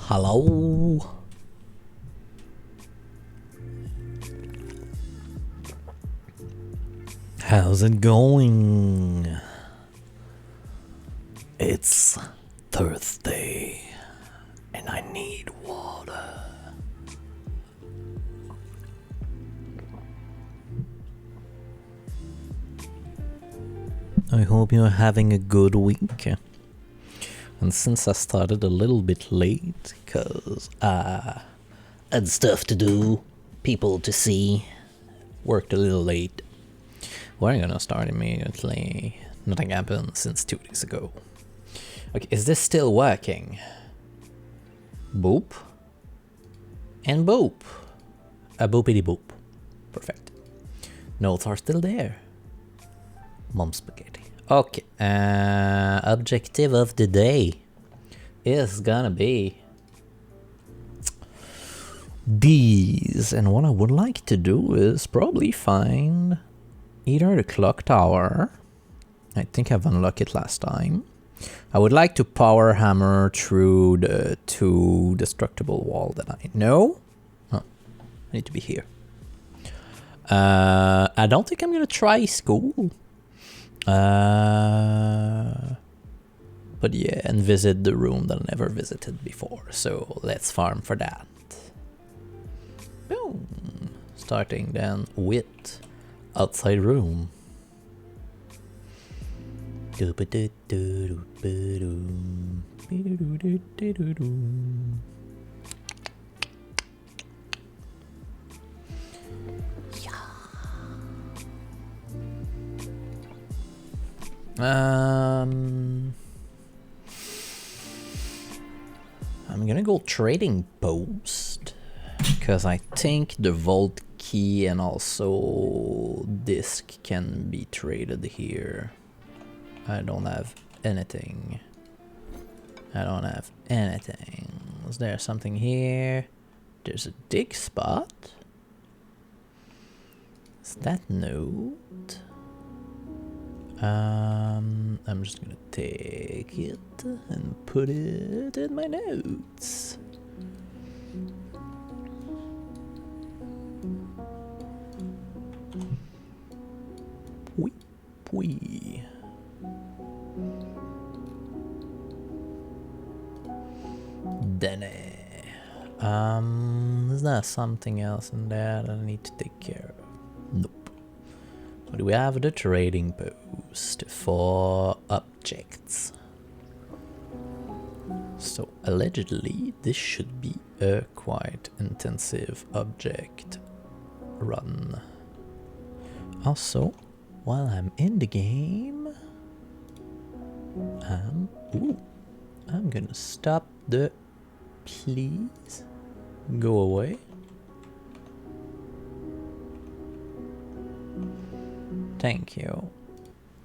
Hello. How's it going? It's Thursday and I need water. I hope you're having a good week. And since I started a little bit late, because I had stuff to do, people to see, worked a little late, we're gonna start immediately. Nothing happened since 2 days ago. Okay, is this still working? Boop. And boop. A boopity boop. Perfect. Notes are still there. Mom spaghetti. Okay, objective of the day is gonna be these. And what I would like to do is probably find either the clock tower. I think I've unlocked it last time. I would like to power hammer through the 2 destructible wall that I know. Oh, I need to be here. I don't think I'm gonna try school. But yeah, and visit the room that I never visited before. So let's farm for that. Boom. Starting then with outside room. I'm gonna go trading post because I think the vault key and also disc can be traded here. I don't have anything. Is there something here? There's a dig spot. Is that note? I'm just gonna take it and put it in my notes. Wee. Dene. Is there something else in there that I need to take care of? Nope. But we have the trading post for objects. So allegedly this should be a quite intensive object run. Also, while I'm in the game, I'm gonna stop the please go away. Thank you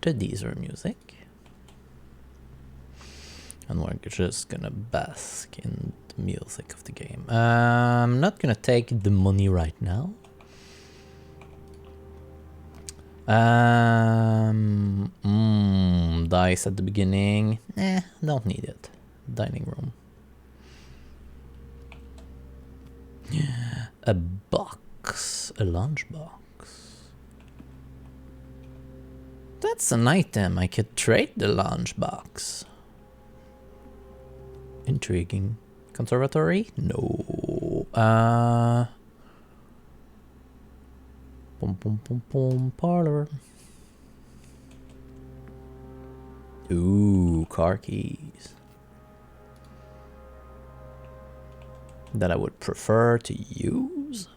to Deezer music. And we're just gonna bask in the music of the game. I'm not gonna take the money right now. Dice at the beginning. Don't need it. Dining room. A box. A lunch box. That's an item. I could trade the lunch box. Intriguing. Conservatory? No. Parlor. Ooh, car keys. That I would prefer to use.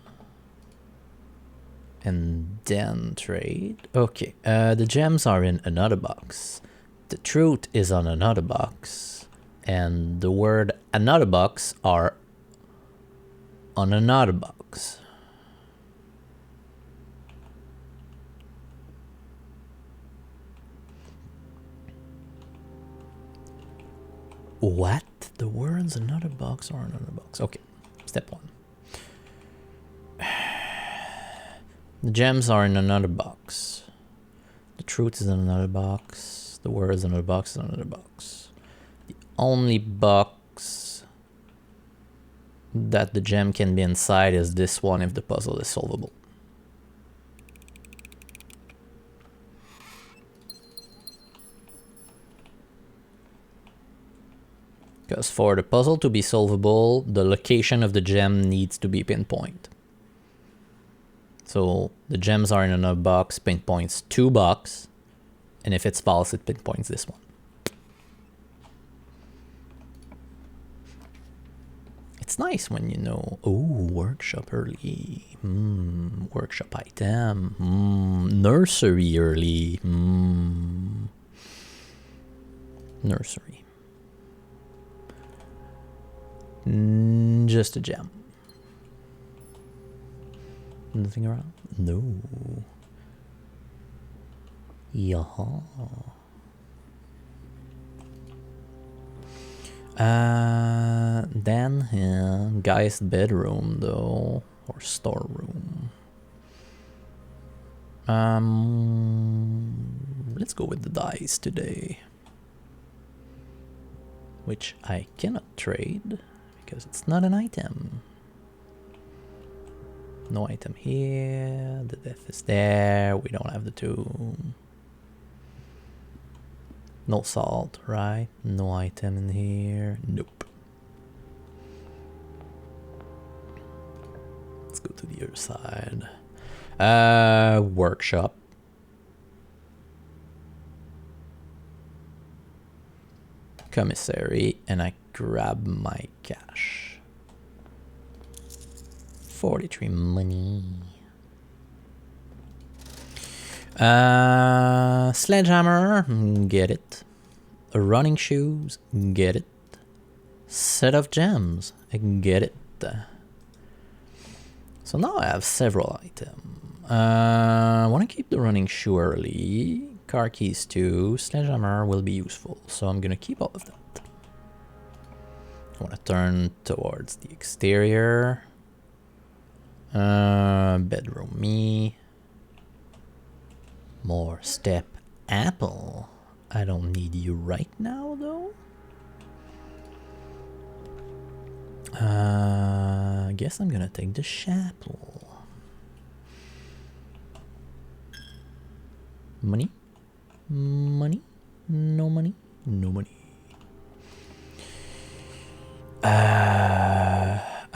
And then trade. Okay, the gems are in another box. The truth is on another box. And the word another box are on another box. What? The words another box or another box? Okay, step 1. The gems are in another box. The truth is in another box. The words in another box is another box. The only box that the gem can be inside is this one if the puzzle is solvable. Because for the puzzle to be solvable, the location of the gem needs to be pinpointed. So the gems are in another box, pinpoints 2 boxes, and if it's false, it pinpoints this one. It's nice when you know, oh, workshop early, workshop item, nursery early, nursery. Just a gem. Nothing around? No. Yaha. Then guy's bedroom though, or storeroom. Let's go with the dice today, which I cannot trade because it's not an item. No item here. The death is there. We don't have the tomb. No salt, right? No item in here. Nope. Let's go to the other side. Workshop. Commissary, and I grab my cash. 43 money. Sledgehammer, get it. Running shoes, get it. Set of gems, get it. So now I have several items. I want to keep the running shoe early. Car keys too. Sledgehammer will be useful, so I'm gonna keep all of that. I want to turn towards the exterior. Bedroom me. More step apple. I don't need you right now though. I guess I'm gonna take the chapel. Money? Money? No money? No money.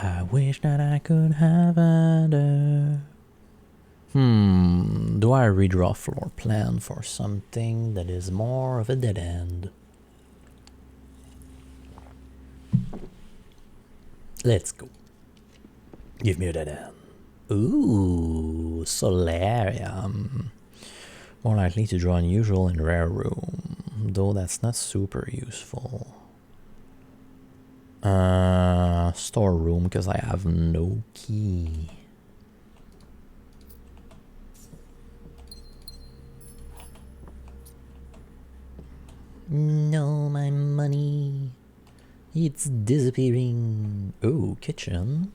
I wish that I could have other. Do I redraw floor plan for something that is more of a dead end? Let's go. Give me a dead end. Ooh, solarium. More likely to draw unusual in rare room, though that's not super useful. Storeroom, because I have no key. No, my money. It's disappearing. Oh, kitchen.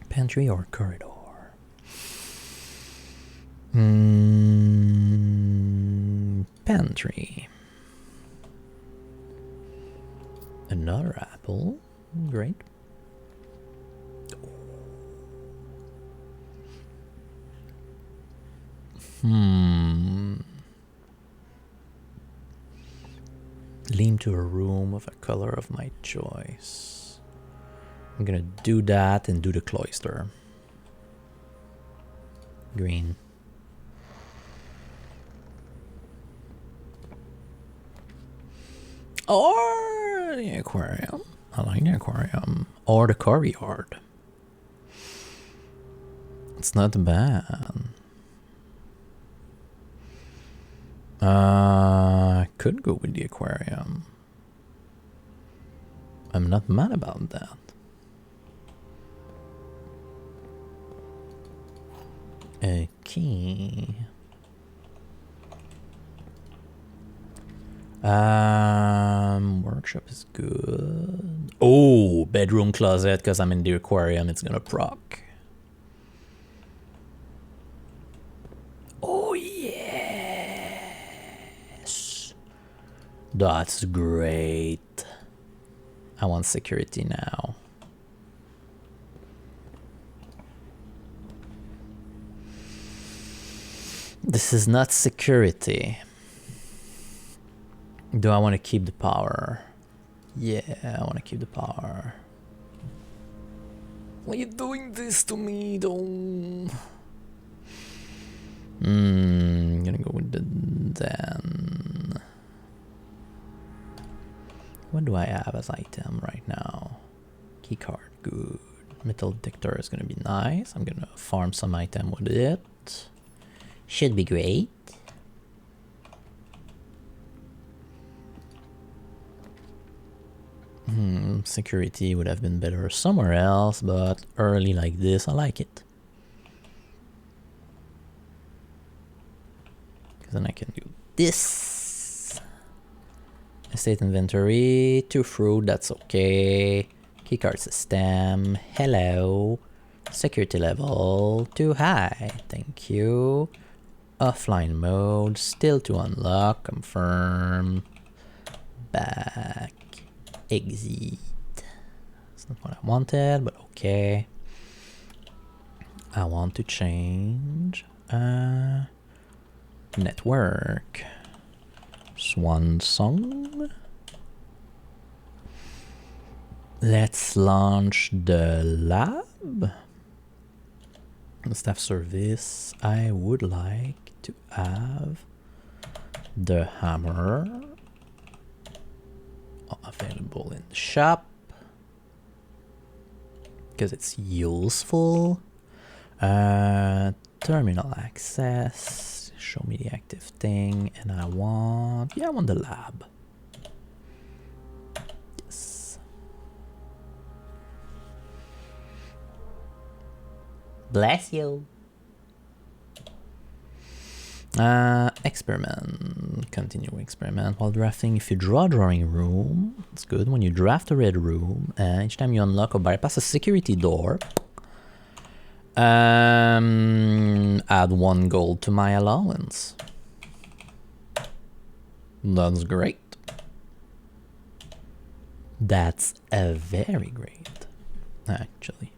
Pantry or corridor? Pantry. Another apple. Great. Lean to a room of a color of my choice. I'm gonna do that and do the cloister. Green. Or the aquarium. I like the aquarium. Or the courtyard. It's not bad. I could go with the aquarium. I'm not mad about that. A key. Workshop is good. Oh, bedroom closet, because I'm in the aquarium, it's gonna proc. Oh, yes. That's great. I want security now. This is not security. Do I want to keep the power? Yeah, I want to keep the power. Why are you doing this to me, though? Gonna go with the then. What do I have as item right now? Keycard, good. Metal detector is gonna be nice. I'm gonna farm some item with it. Should be great. Security would have been better somewhere else, but early like this, I like it. Because then I can do this. Estate inventory, 2 fruit, that's okay. Keycard system, hello. Security level, too high, thank you. Offline mode, still to unlock, confirm. Back, exit. That's not what I wanted, but okay. I want to change network. Swan song. Let's launch the lab. Staff service. I would like to have the hammer available in the shop because it's useful. Terminal access. Show me the active thing, and I want the lab. Yes. Bless you. Experiment. Continue experiment while drafting. If you draw a drawing room, it's good. When you draft a red room, each time you unlock or bypass a security door, add 1 gold to my allowance. That's great. That's very great, actually.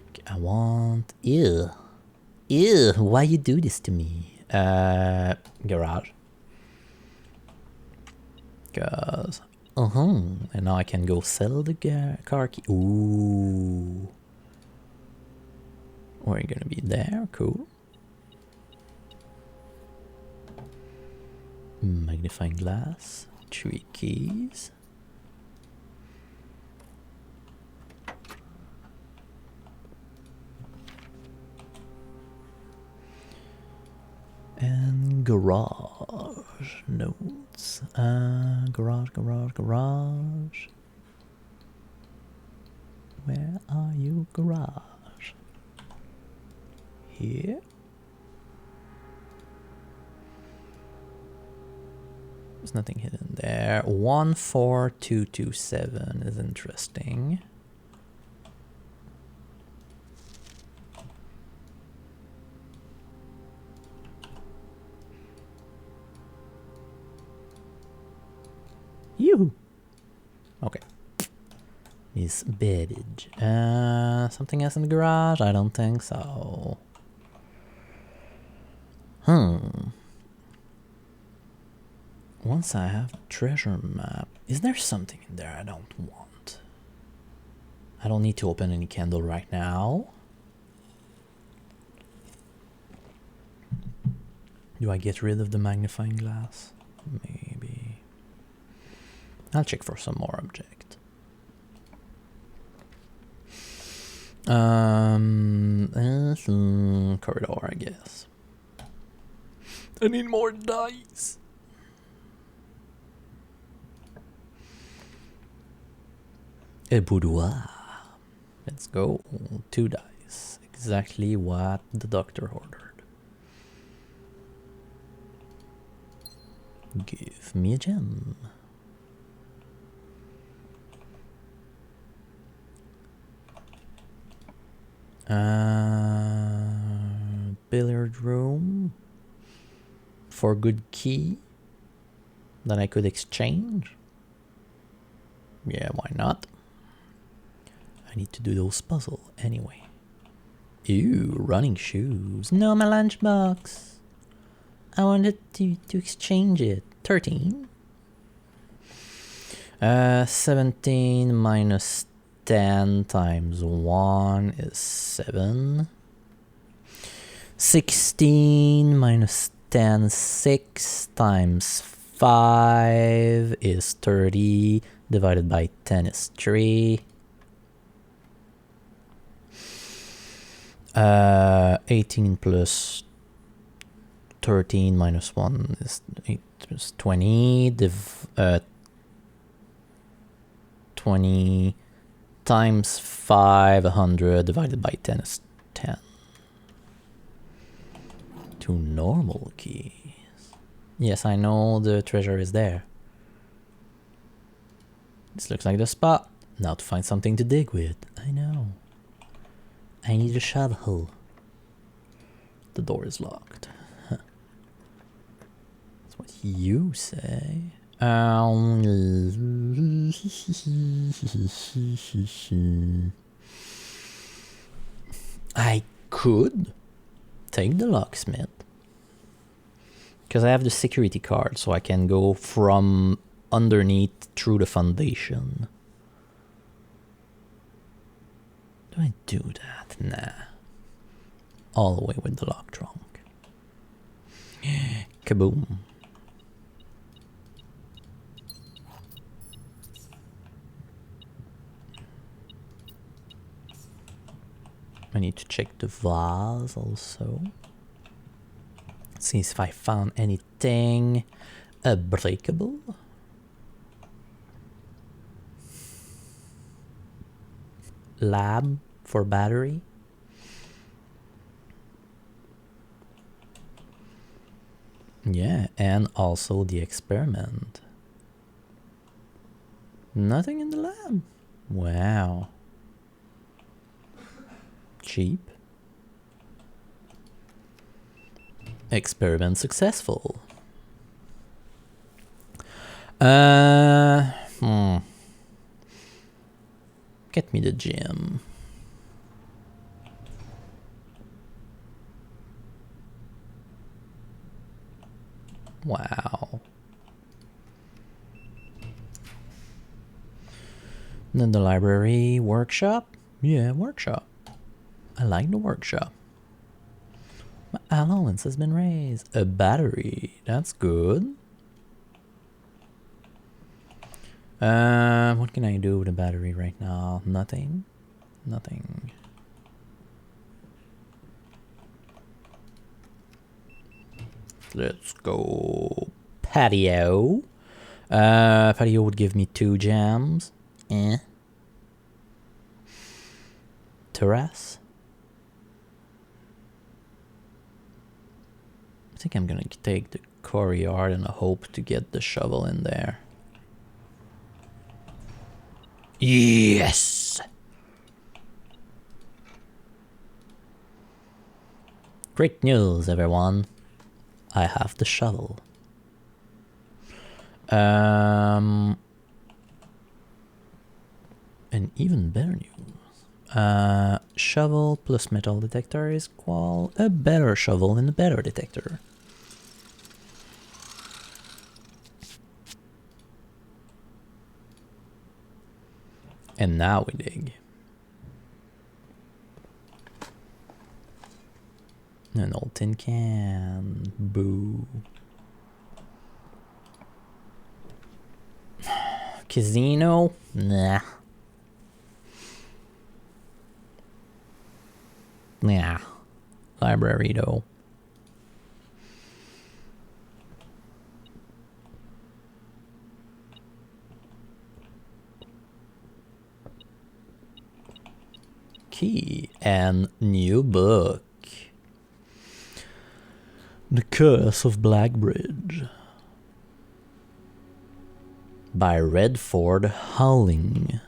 Okay, I want... Ew, why you do this to me? Garage. Because... and now I can go sell the car key. Ooh. We're gonna be there, cool. Magnifying glass, 3 keys. And garage notes. Garage. Where are you, garage? Here? There's nothing hidden there. 14227 is interesting. You. Okay. Miss Babbage. Something else in the garage? I don't think so. Once I have a treasure map, is there something in there I don't want? I don't need to open any candle right now. Do I get rid of the magnifying glass? Maybe. I'll check for some more object. Corridor, I guess. I need more dice. A boudoir. Let's go. 2 dice. Exactly what the doctor ordered. Give me a gem. Billiard room. For good key that I could exchange. Yeah, why not? I need to do those puzzles anyway. Ew, running shoes. No, my lunchbox. I wanted to exchange it. 13. 17 minus 10 times 1 is 7. 16 minus 10, 6 times 5 is 30. Divided by 10 is 3. 18 plus 13 minus 1 is 8 plus 20. 20 times 500 divided by 10 is 10. 2 normal keys. Yes, I know the treasure is there. This looks like the spot. Now to find something to dig with. I know. I need a shovel. The door is locked. Huh. That's what you say. I could take the locksmith. Because I have the security card, so I can go from underneath through the foundation. Do I do that? Nah. All the way with the lock trunk. Kaboom. I need to check the vase also. See if I found anything breakable. Lab for battery. Yeah, and also the experiment. Nothing in the lab. Wow. Cheap. Experiment successful. Get me the gem. Wow. Then the library workshop. Yeah, workshop. I like the workshop. My allowance has been raised. A battery. That's good. What can I do with a battery right now? Nothing. Nothing. Let's go patio. Patio would give me 2 jams. Terrace. I think I'm gonna take the courtyard and hope to get the shovel in there. Yes! Great news, everyone. I have the shovel. And even better news. Shovel plus metal detector is equal a better shovel and a better detector. And now we dig. An old tin can. Boo. Casino? Nah. Nah. Library though. Key and new book. The Curse of Blackbridge by Redford Howling.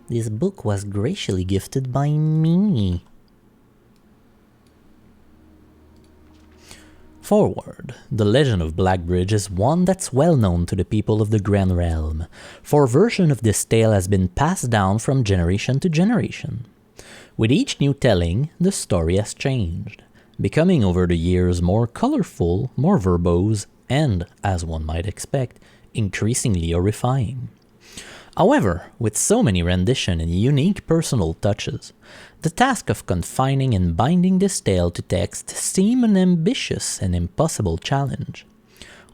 This book was graciously gifted by me. Forward, the legend of Blackbridge is one that's well known to the people of the Grand Realm, for a version of this tale has been passed down from generation to generation. With each new telling, the story has changed, becoming over the years more colorful, more verbose, and, as one might expect, increasingly horrifying. However, with so many renditions and unique personal touches, the task of confining and binding this tale to text seemed an ambitious and impossible challenge.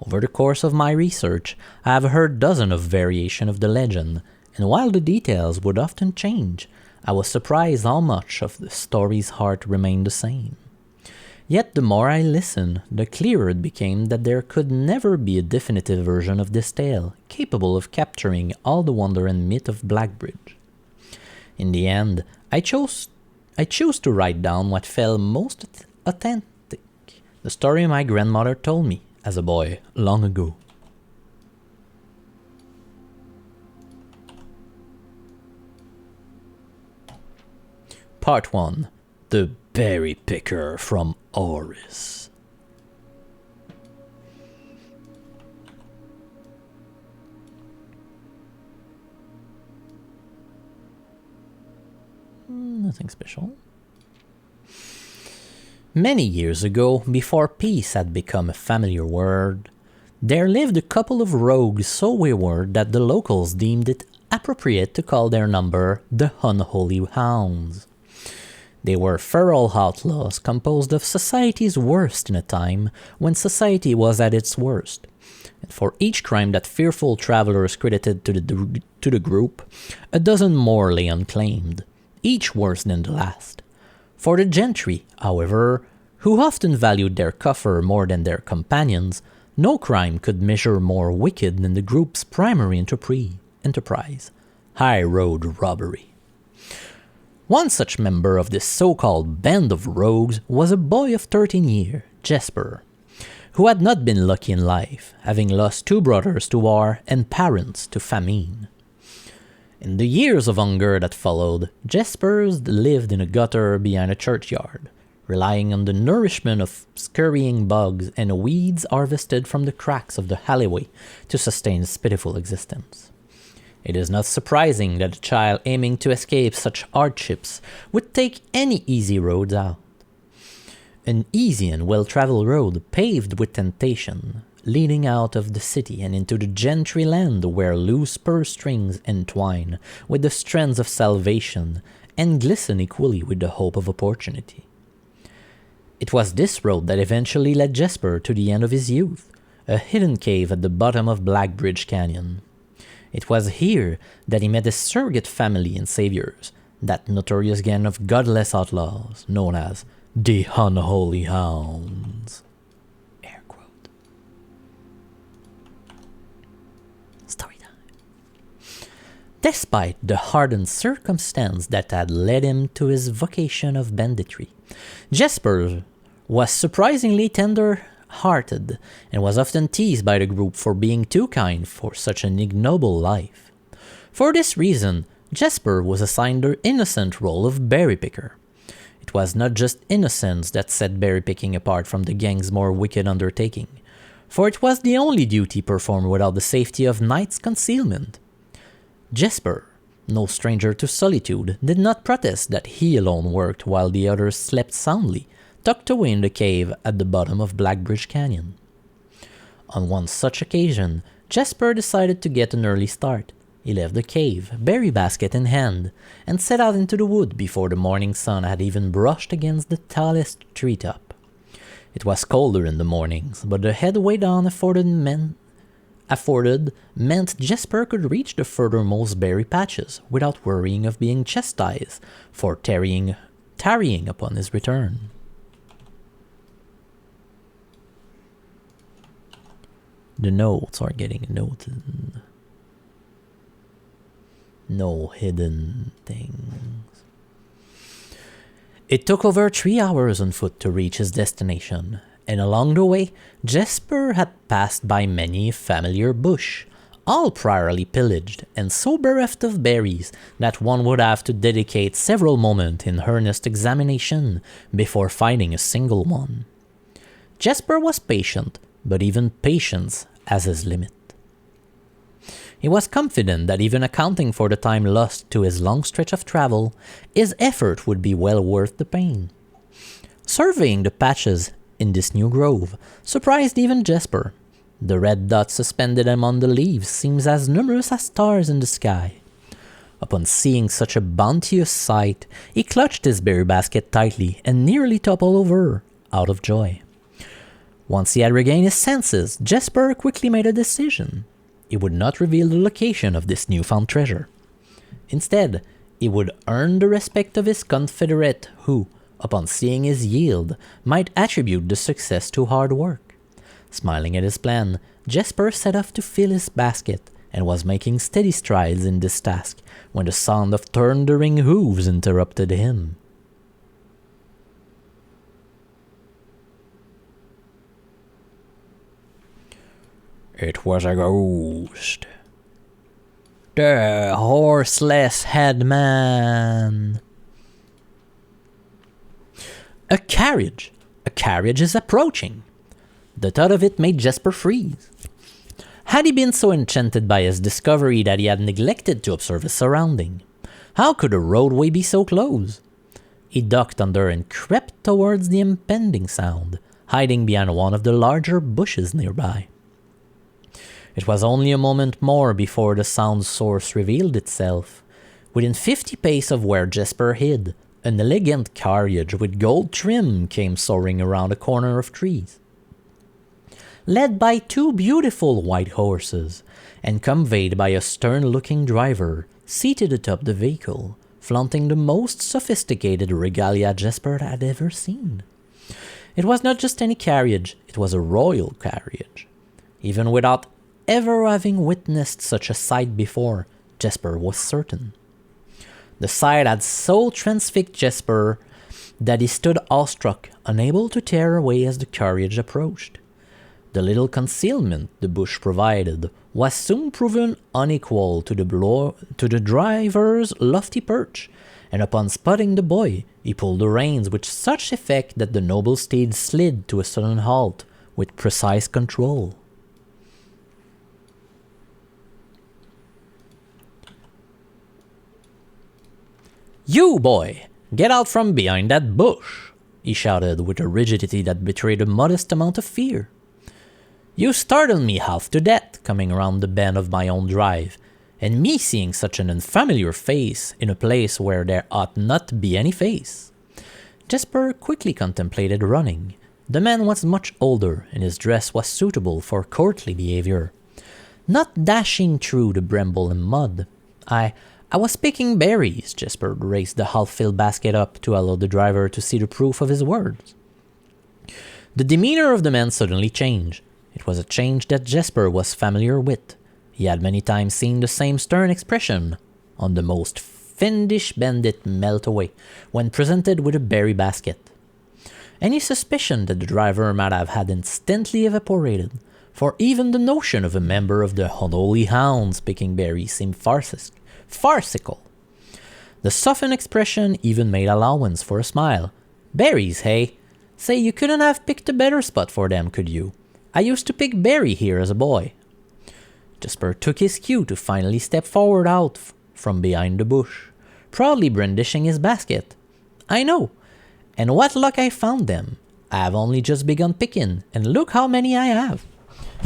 Over the course of my research, I have heard dozens of variations of the legend, and while the details would often change, I was surprised how much of the story's heart remained the same. Yet the more I listened, the clearer it became that there could never be a definitive version of this tale, capable of capturing all the wonder and myth of Blackbridge. In the end, I chose to write down what felt most authentic, the story my grandmother told me as a boy long ago. Part 1. The Berry Picker from Oris. Nothing special. Many years ago, before peace had become a familiar word, there lived a couple of rogues so wayward that the locals deemed it appropriate to call their number the Unholy Hounds. They were feral outlaws composed of society's worst in a time when society was at its worst. And for each crime that fearful travelers credited to the group, a dozen more lay unclaimed, each worse than the last. For the gentry, however, who often valued their coffer more than their companions, no crime could measure more wicked than the group's primary enterprise, high road robbery. One such member of this so-called band of rogues was a boy of 13 years, Jesper, who had not been lucky in life, having lost 2 brothers to war and parents to famine. In the years of hunger that followed, Jesper lived in a gutter behind a churchyard, relying on the nourishment of scurrying bugs and weeds harvested from the cracks of the alleyway to sustain his pitiful existence. It is not surprising that a child aiming to escape such hardships would take any easy roads out. An easy and well-traveled road paved with temptation, leading out of the city and into the gentry land where loose purse strings entwine with the strands of salvation and glisten equally with the hope of opportunity. It was this road that eventually led Jesper to the end of his youth, a hidden cave at the bottom of Blackbridge Canyon. It was here that he met his surrogate family and saviors, that notorious gang of godless outlaws known as the Unholy Hounds. Air quote. Story time. Despite the hardened circumstance that had led him to his vocation of banditry, Jesper was surprisingly tender-hearted and was often teased by the group for being too kind for such an ignoble life. For this reason, Jesper was assigned the innocent role of berry picker. It was not just innocence that set berry picking apart from the gang's more wicked undertaking, for it was the only duty performed without the safety of night's concealment. Jesper, no stranger to solitude, did not protest that he alone worked while the others slept soundly, tucked away in the cave at the bottom of Blackbridge Canyon. On one such occasion, Jesper decided to get an early start. He left the cave, berry basket in hand, and set out into the wood before the morning sun had even brushed against the tallest treetop. It was colder in the mornings, but the headway dawn afforded meant Jesper could reach the furthermost berry patches without worrying of being chastised for tarrying upon his return. The notes are getting noted. No hidden things. It took over 3 hours on foot to reach his destination, and along the way, Jesper had passed by many familiar bush, all priorly pillaged and so bereft of berries that one would have to dedicate several moments in earnest examination before finding a single one. Jesper was patient, but even patience has its limit. He was confident that even accounting for the time lost to his long stretch of travel, his effort would be well worth the pain. Surveying the patches in this new grove surprised even Jesper. The red dots suspended among the leaves seemed as numerous as stars in the sky. Upon seeing such a bounteous sight, he clutched his berry basket tightly and nearly toppled over out of joy. Once he had regained his senses, Jesper quickly made a decision. He would not reveal the location of this newfound treasure. Instead, he would earn the respect of his confederate who, upon seeing his yield, might attribute the success to hard work. Smiling at his plan, Jesper set off to fill his basket and was making steady strides in this task when the sound of thundering hooves interrupted him. It was a ghost. The horseless headman. A carriage! A carriage is approaching! The thought of it made Jesper freeze. Had he been so enchanted by his discovery that he had neglected to observe his surrounding? How could a roadway be so close? He ducked under and crept towards the impending sound, hiding behind one of the larger bushes nearby. It was only a moment more before the sound source revealed itself. Within 50 paces of where Jesper hid, an elegant carriage with gold trim came soaring around a corner of trees. Led by two beautiful white horses, and conveyed by a stern-looking driver seated atop the vehicle, flaunting the most sophisticated regalia Jesper had ever seen. It was not just any carriage, it was a royal carriage. Even without ever having witnessed such a sight before, Jesper was certain. The sight had so transfixed Jesper that he stood awestruck, unable to tear away as the carriage approached. The little concealment the bush provided was soon proven unequal to the driver's lofty perch, and upon spotting the boy, he pulled the reins with such effect that the noble steed slid to a sudden halt with precise control. "You, boy, get out from behind that bush," he shouted with a rigidity that betrayed a modest amount of fear. "You startled me half to death coming around the bend of my own drive, and me seeing such an unfamiliar face in a place where there ought not be any face." Jesper quickly contemplated running. The man was much older, and his dress was suitable for courtly behavior. Not dashing through the bramble and mud. I was picking berries. Jesper raised the half-filled basket up to allow the driver to see the proof of his words. The demeanor of the man suddenly changed. It was a change that Jesper was familiar with. He had many times seen the same stern expression on the most fiendish bandit melt away when presented with a berry basket. Any suspicion that the driver might have had instantly evaporated, for even the notion of a member of the unholy hounds picking berries seemed farcical. The softened expression even made allowance for a smile. "Berries, hey? Say, you couldn't have picked a better spot for them, could you? I used to pick berry here as a boy." Jesper took his cue to finally step forward out from behind the bush, proudly brandishing his basket. "I know, and what luck I found them. I have only just begun picking, and look how many I have.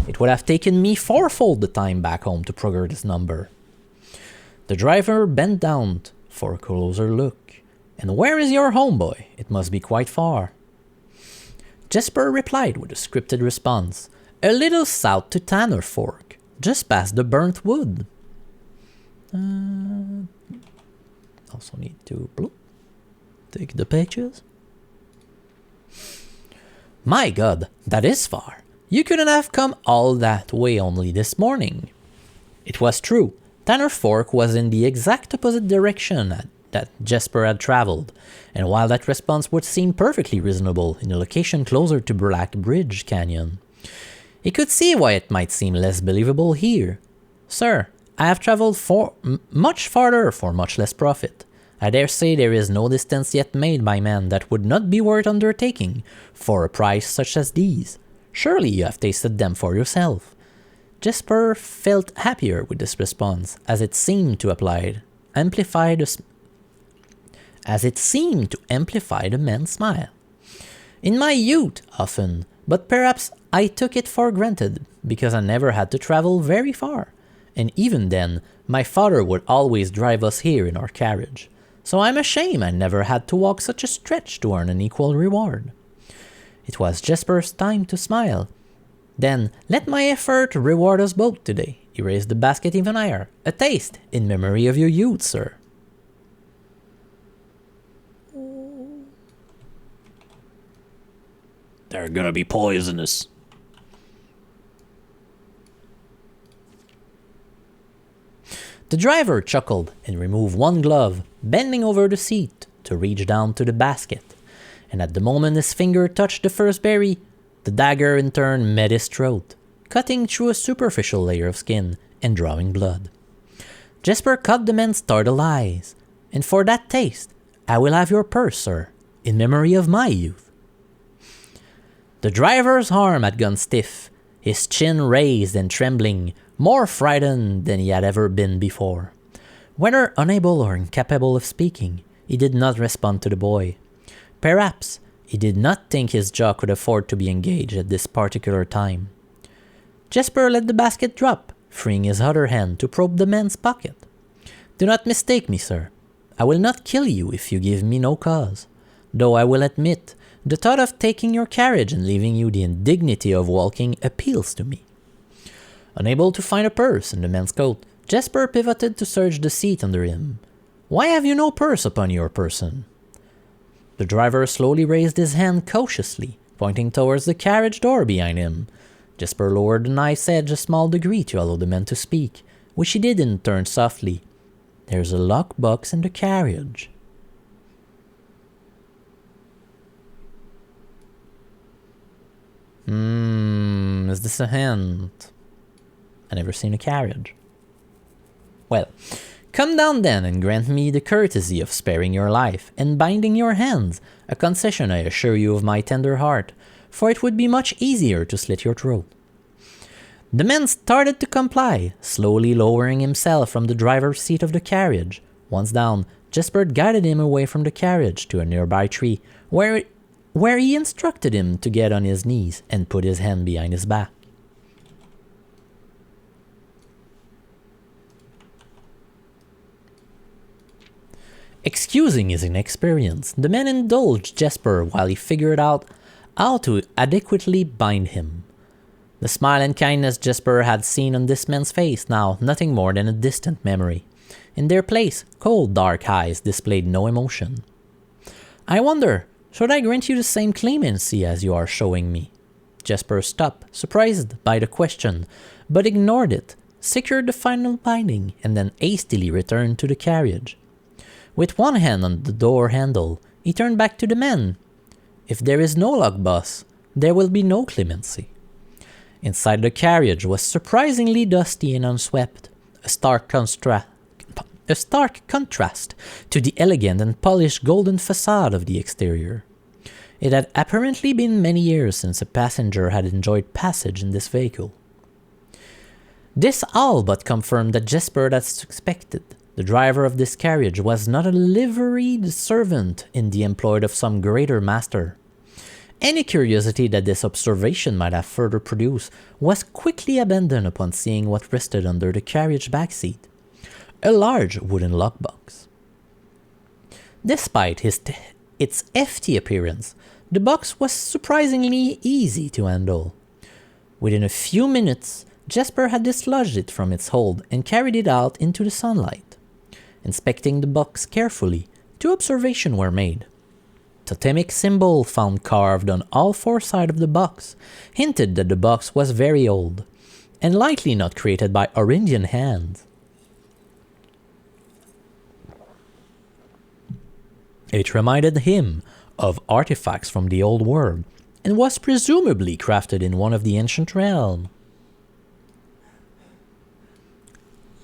It would have taken me fourfold the time back home to procure this number." The driver bent down for a closer look. "And where is your home, boy? It must be quite far." Jesper replied with a scripted response. "A little south to Tanner Fork, just past the burnt wood." Also need to take the pictures. "My God, that is far. You couldn't have come all that way only this morning." It was true. Tanner Fork was in the exact opposite direction that Jesper had traveled, and while that response would seem perfectly reasonable in a location closer to Black Bridge Canyon, he could see why it might seem less believable here. "Sir, I have traveled much farther for much less profit. I dare say there is no distance yet made by man that would not be worth undertaking for a price such as these. Surely you have tasted them for yourself. Jesper felt happier with this response, as it seemed to amplify the man's smile. In my youth, often, but perhaps I took it for granted, because I never had to travel very far, and even then, my father would always drive us here in our carriage, so I'm ashamed I never had to walk such a stretch to earn an equal reward. It was Jesper's time to smile. Then, let my effort reward us both today. He raised the basket even higher. A taste, in memory of your youth, sir. They're gonna be poisonous. The driver chuckled and removed one glove, bending over the seat to reach down to the basket. And at the moment his finger touched the first berry, the dagger in turn met his throat, cutting through a superficial layer of skin and drawing blood. Jesper caught the man's startled eyes. And for that taste, I will have your purse, sir, in memory of my youth. The driver's arm had gone stiff, his chin raised and trembling, more frightened than he had ever been before. Whether unable or incapable of speaking, he did not respond to the boy. Perhaps he did not think his jaw could afford to be engaged at this particular time. Jesper let the basket drop, freeing his other hand to probe the man's pocket. Do not mistake me, sir. I will not kill you if you give me no cause, though I will admit the thought of taking your carriage and leaving you the indignity of walking appeals to me. Unable to find a purse in the man's coat, Jesper pivoted to search the seat under him. Why have you no purse upon your person? The driver slowly raised his hand cautiously, pointing towards the carriage door behind him. Jesper lowered the knife's edge a small degree to allow the man to speak, which he did in turn softly. There's a lockbox in the carriage. Is this a hint? I never seen a carriage. Well, come down then and grant me the courtesy of sparing your life and binding your hands, a concession I assure you of my tender heart, for it would be much easier to slit your throat. The man started to comply, slowly lowering himself from the driver's seat of the carriage. Once down, Jesper guided him away from the carriage to a nearby tree, where he instructed him to get on his knees and put his hand behind his back. Excusing his inexperience, the man indulged Jesper while he figured out how to adequately bind him. The smile and kindness Jesper had seen on this man's face now nothing more than a distant memory. In their place, cold dark eyes displayed no emotion. I wonder, should I grant you the same clemency as you are showing me? Jesper stopped, surprised by the question, but ignored it, secured the final binding, and then hastily returned to the carriage. With one hand on the door handle, he turned back to the man. If there is no luck, boss, there will be no clemency. Inside the carriage was surprisingly dusty and unswept, a stark contrast to the elegant and polished golden facade of the exterior. It had apparently been many years since a passenger had enjoyed passage in this vehicle. This all but confirmed that Jesper had suspected. The driver of this carriage was not a liveried servant in the employ of some greater master. Any curiosity that this observation might have further produced was quickly abandoned upon seeing what rested under the carriage back seat. A large wooden lockbox. Despite its hefty appearance, the box was surprisingly easy to handle. Within a few minutes, Jesper had dislodged it from its hold and carried it out into the sunlight. Inspecting the box carefully, 2 observations were made. Totemic symbol found carved on all 4 sides of the box hinted that the box was very old, and likely not created by Orindian hands. It reminded him of artifacts from the old world, and was presumably crafted in one of the ancient realms.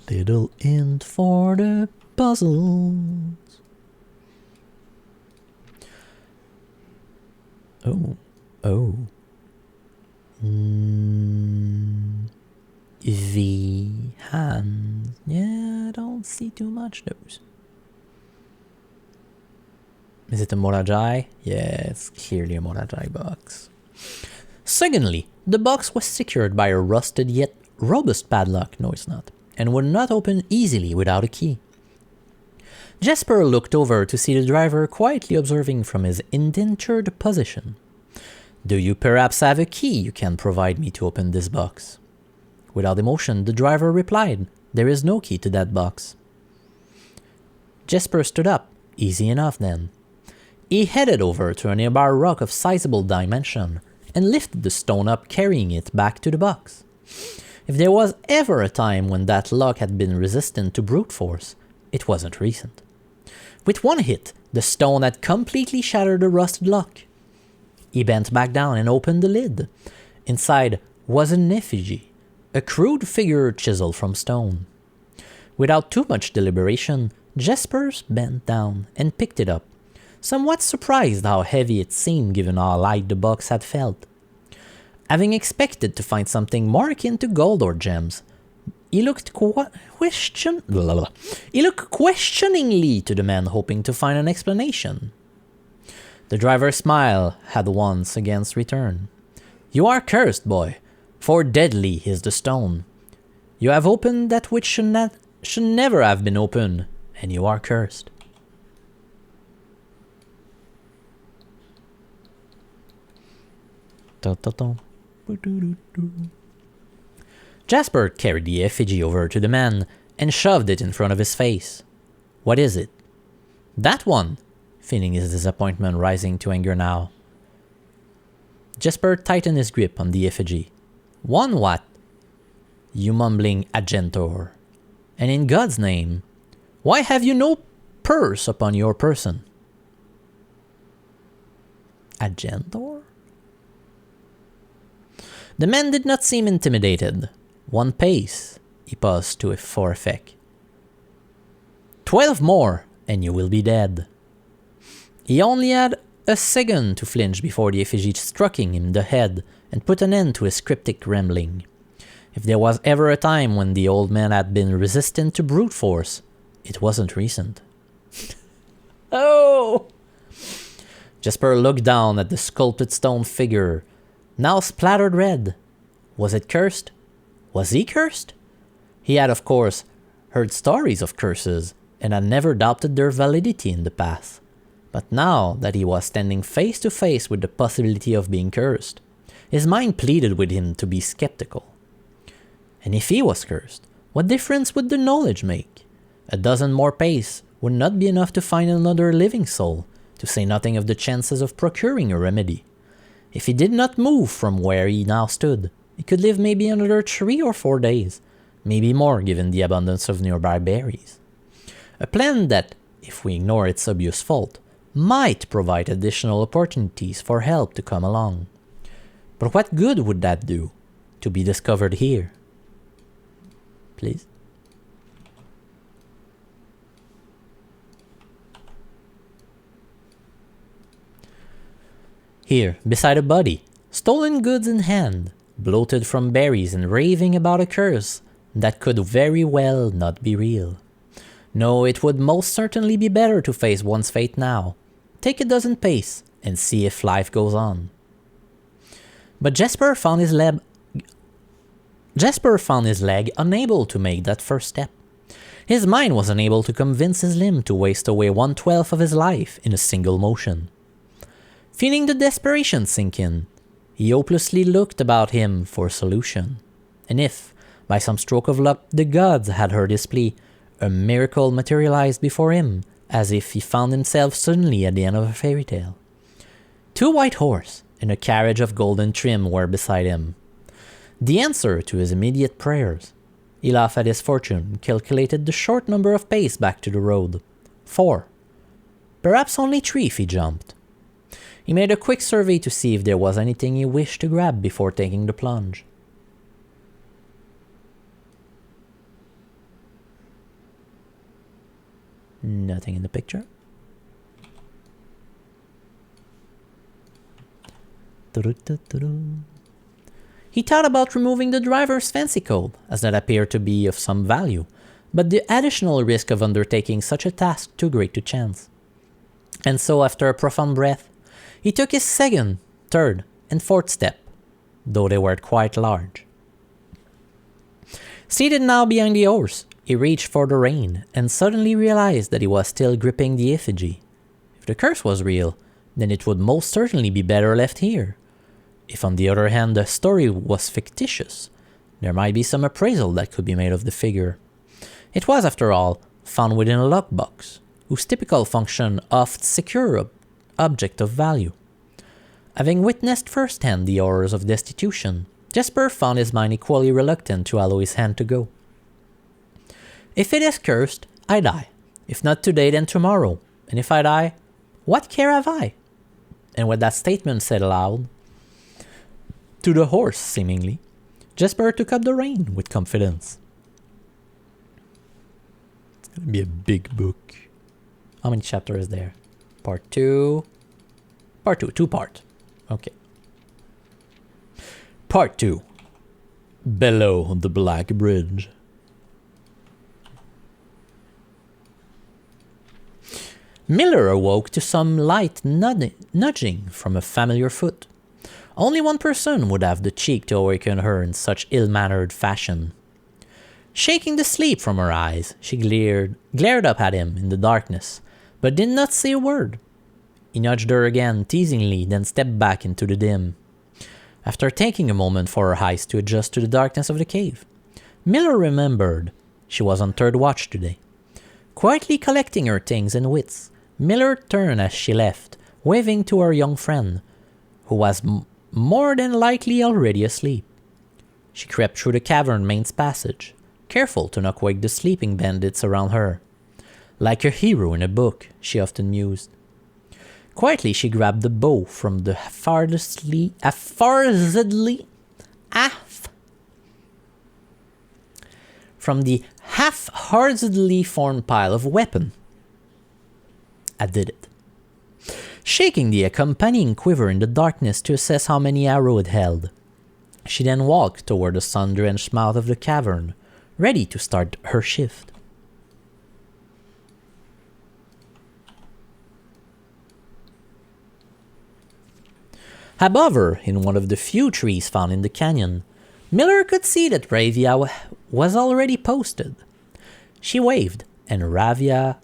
Little hint for the puzzles. Oh. Oh. The hands. Yeah, I don't see too much those. Is it a Morajai? Yeah, it's clearly a Morajai box. Secondly, the box was secured by a rusted yet robust padlock. No, it's not. And would not open easily without a key. Jesper looked over to see the driver quietly observing from his indentured position. Do you perhaps have a key you can provide me to open this box? Without emotion, the driver replied, there is no key to that box. Jesper stood up. Easy enough then. He headed over to a nearby rock of sizable dimension and lifted the stone up, carrying it back to the box. If there was ever a time when that lock had been resistant to brute force, it wasn't recent. With one hit, the stone had completely shattered the rusted lock. He bent back down and opened the lid. Inside was an effigy, a crude figure chiseled from stone. Without too much deliberation, Jesper bent down and picked it up, somewhat surprised how heavy it seemed given how light the box had felt. Having expected to find something more akin to gold or gems, he looked questioningly to the man, hoping to find an explanation. The driver's smile had once again returned. You are cursed, boy, for deadly is the stone. You have opened that which should never have been opened, and you are cursed. Jesper carried the effigy over to the man and shoved it in front of his face. What is it? That one, feeling his disappointment rising to anger now. Jesper tightened his grip on the effigy. One what? You mumbling Agentor. And in God's name, why have you no purse upon your person? Agentor? The man did not seem intimidated. One pace, he paused for effect. 12 more, and you will be dead. He only had a second to flinch before the effigy struck him in the head and put an end to his cryptic rambling. If there was ever a time when the old man had been resistant to brute force, it wasn't recent. Oh! Jesper looked down at the sculpted stone figure, now splattered red. Was it cursed? Was he cursed? He had, of course, heard stories of curses and had never doubted their validity in the past. But now that he was standing face to face with the possibility of being cursed, his mind pleaded with him to be skeptical. And if he was cursed, what difference would the knowledge make? A dozen more pace would not be enough to find another living soul, to say nothing of the chances of procuring a remedy. If he did not move from where he now stood, he could live maybe another 3 or 4 days, maybe more given the abundance of nearby berries. A plan that, if we ignore its obvious fault, might provide additional opportunities for help to come along. But what good would that do? To be discovered here. Please? Here, beside a body, stolen goods in hand, bloated from berries and raving about a curse that could very well not be real. No, it would most certainly be better to face one's fate now. Take a dozen pace and see if life goes on. But Jesper found his leg unable to make that first step. His mind was unable to convince his limb to waste away 1/12 of his life in a single motion. Feeling the desperation sink in, he hopelessly looked about him for a solution. And if, by some stroke of luck, the gods had heard his plea, a miracle materialized before him, as if he found himself suddenly at the end of a fairy tale. 2 white horses and a carriage of golden trim were beside him. The answer to his immediate prayers. He laughed at his fortune and calculated the short number of pace back to the road. 4. Perhaps only 3 if he jumped. He made a quick survey to see if there was anything he wished to grab before taking the plunge. Nothing in the picture. He thought about removing the driver's fancy code, as that appeared to be of some value, but the additional risk of undertaking such a task too great to chance. And so, after a profound breath, he took his second, third, and fourth step, though they were quite large. Seated now behind the horse, he reached for the rein and suddenly realized that he was still gripping the effigy. If the curse was real, then it would most certainly be better left here. If on the other hand the story was fictitious, there might be some appraisal that could be made of the figure. It was, after all, found within a lockbox, whose typical function oft secure object of value. Having witnessed firsthand the horrors of destitution, Jesper found his mind equally reluctant to allow his hand to go. If it is cursed, I die. If not today, then tomorrow. And if I die, what care have I? And with that statement said aloud, to the horse seemingly, Jesper took up the rein with confidence. It's gonna be a big book. How many chapters is there? Part 2. Part 2, 2-part. Okay. Part 2. Below the Black Bridge. Miller awoke to some light nudging from a familiar foot. Only one person would have the cheek to awaken her in such ill-mannered fashion. Shaking the sleep from her eyes, she glared up at him in the darkness, but did not say a word. He nudged her again teasingly, then stepped back into the dim. After taking a moment for her eyes to adjust to the darkness of the cave, Miller remembered she was on third watch today. Quietly collecting her things and wits, Miller turned as she left, waving to her young friend, who was more than likely already asleep. She crept through the cavern main passage, careful to not wake the sleeping bandits around her. Like a hero in a book, she often mused. Quietly she grabbed the bow from the half-heartedly formed pile of weapon. I did it. Shaking the accompanying quiver in the darkness to assess how many arrows it held, she then walked toward the sun-drenched mouth of the cavern, ready to start her shift. Above her, in one of the few trees found in the canyon, Miller could see that Ravia was already posted. She waved, and Ravia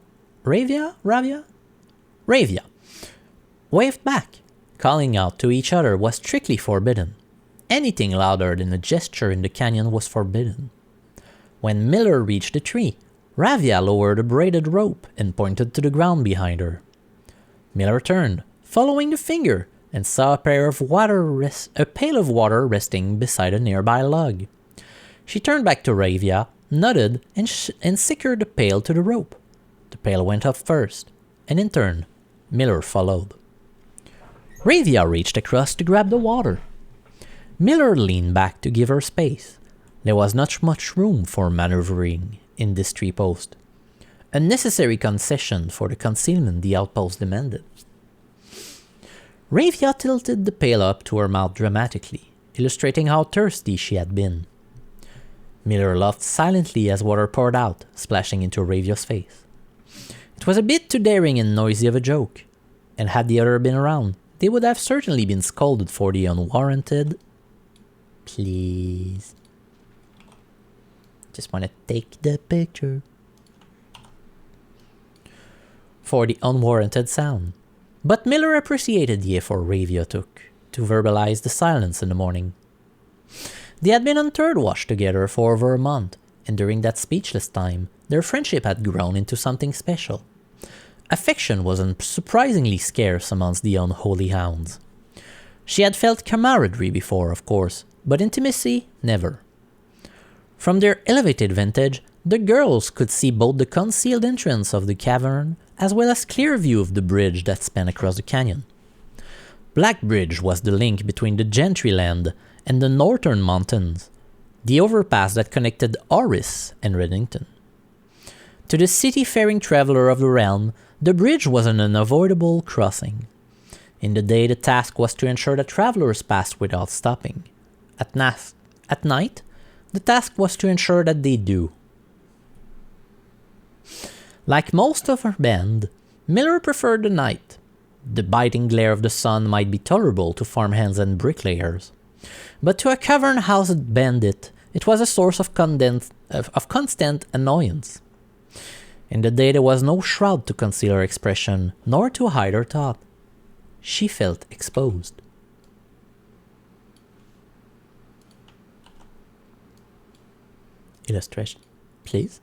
waved back. Calling out to each other was strictly forbidden. Anything louder than a gesture in the canyon was forbidden. When Miller reached the tree, Ravia lowered a braided rope and pointed to the ground behind her. Miller turned, following the finger, and saw a pail of water resting beside a nearby log. She turned back to Ravia, nodded, and secured the pail to the rope. The pail went up first, and in turn, Miller followed. Ravia reached across to grab the water. Miller leaned back to give her space. There was not much room for maneuvering in this tree post, a necessary concession for the concealment the outpost demanded. Ravia tilted the pail up to her mouth dramatically, illustrating how thirsty she had been. Miller laughed silently as water poured out, splashing into Ravia's face. It was a bit too daring and noisy of a joke, and had the other been around, they would have certainly been scolded for the unwarranted... Please. Just want to take the picture. For the unwarranted sound. But Miller appreciated the effort Ravia took to verbalize the silence in the morning. They had been on third watch together for over a month, and during that speechless time, their friendship had grown into something special. Affection was surprisingly scarce amongst the unholy hounds. She had felt camaraderie before, of course, but intimacy, never. From their elevated vantage, the girls could see both the concealed entrance of the cavern as well as clear view of the bridge that spanned across the canyon. Black Bridge was the link between the Gentryland and the northern mountains, the overpass that connected Orris and Reddington. To the city-faring traveler of the realm, the bridge was an unavoidable crossing. In the day, the task was to ensure that travelers passed without stopping. At night, the task was to ensure that they do. Like most of her band, Miller preferred the night. The biting glare of the sun might be tolerable to farmhands and bricklayers, but to a cavern-housed bandit, it was a source of constant annoyance. In the day, there was no shroud to conceal her expression, nor to hide her thought. She felt exposed. Illustration, please.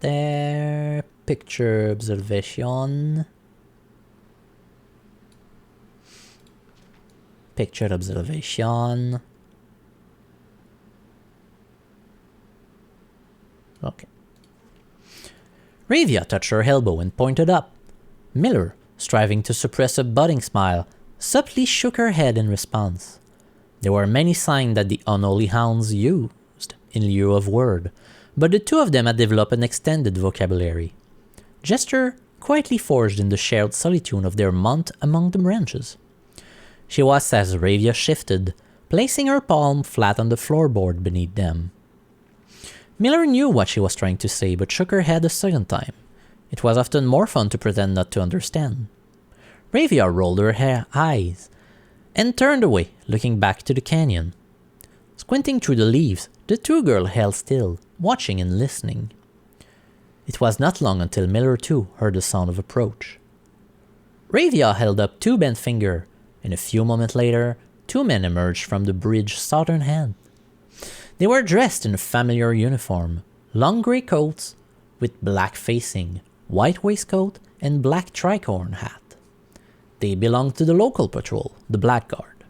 There, picture observation. Picture observation. Okay. Ravia touched her elbow and pointed up. Miller, striving to suppress a budding smile, subtly shook her head in response. There were many signs that the unholy hounds used in lieu of word, but the two of them had developed an extended vocabulary. Gesture quietly forged in the shared solitude of their month among the branches. She watched as Ravia shifted, placing her palm flat on the floorboard beneath them. Miller knew what she was trying to say, but shook her head a second time. It was often more fun to pretend not to understand. Ravia rolled her eyes and turned away, looking back to the canyon. Squinting through the leaves, the two girls held still, watching and listening. It was not long until Miller too heard the sound of approach. Ravia held up two bent fingers, and a few moments later, two men emerged from the bridge's southern end. They were dressed in a familiar uniform, long grey coats with black facing, white waistcoat, and black tricorn hat. They belonged to the local patrol, the Blackguard.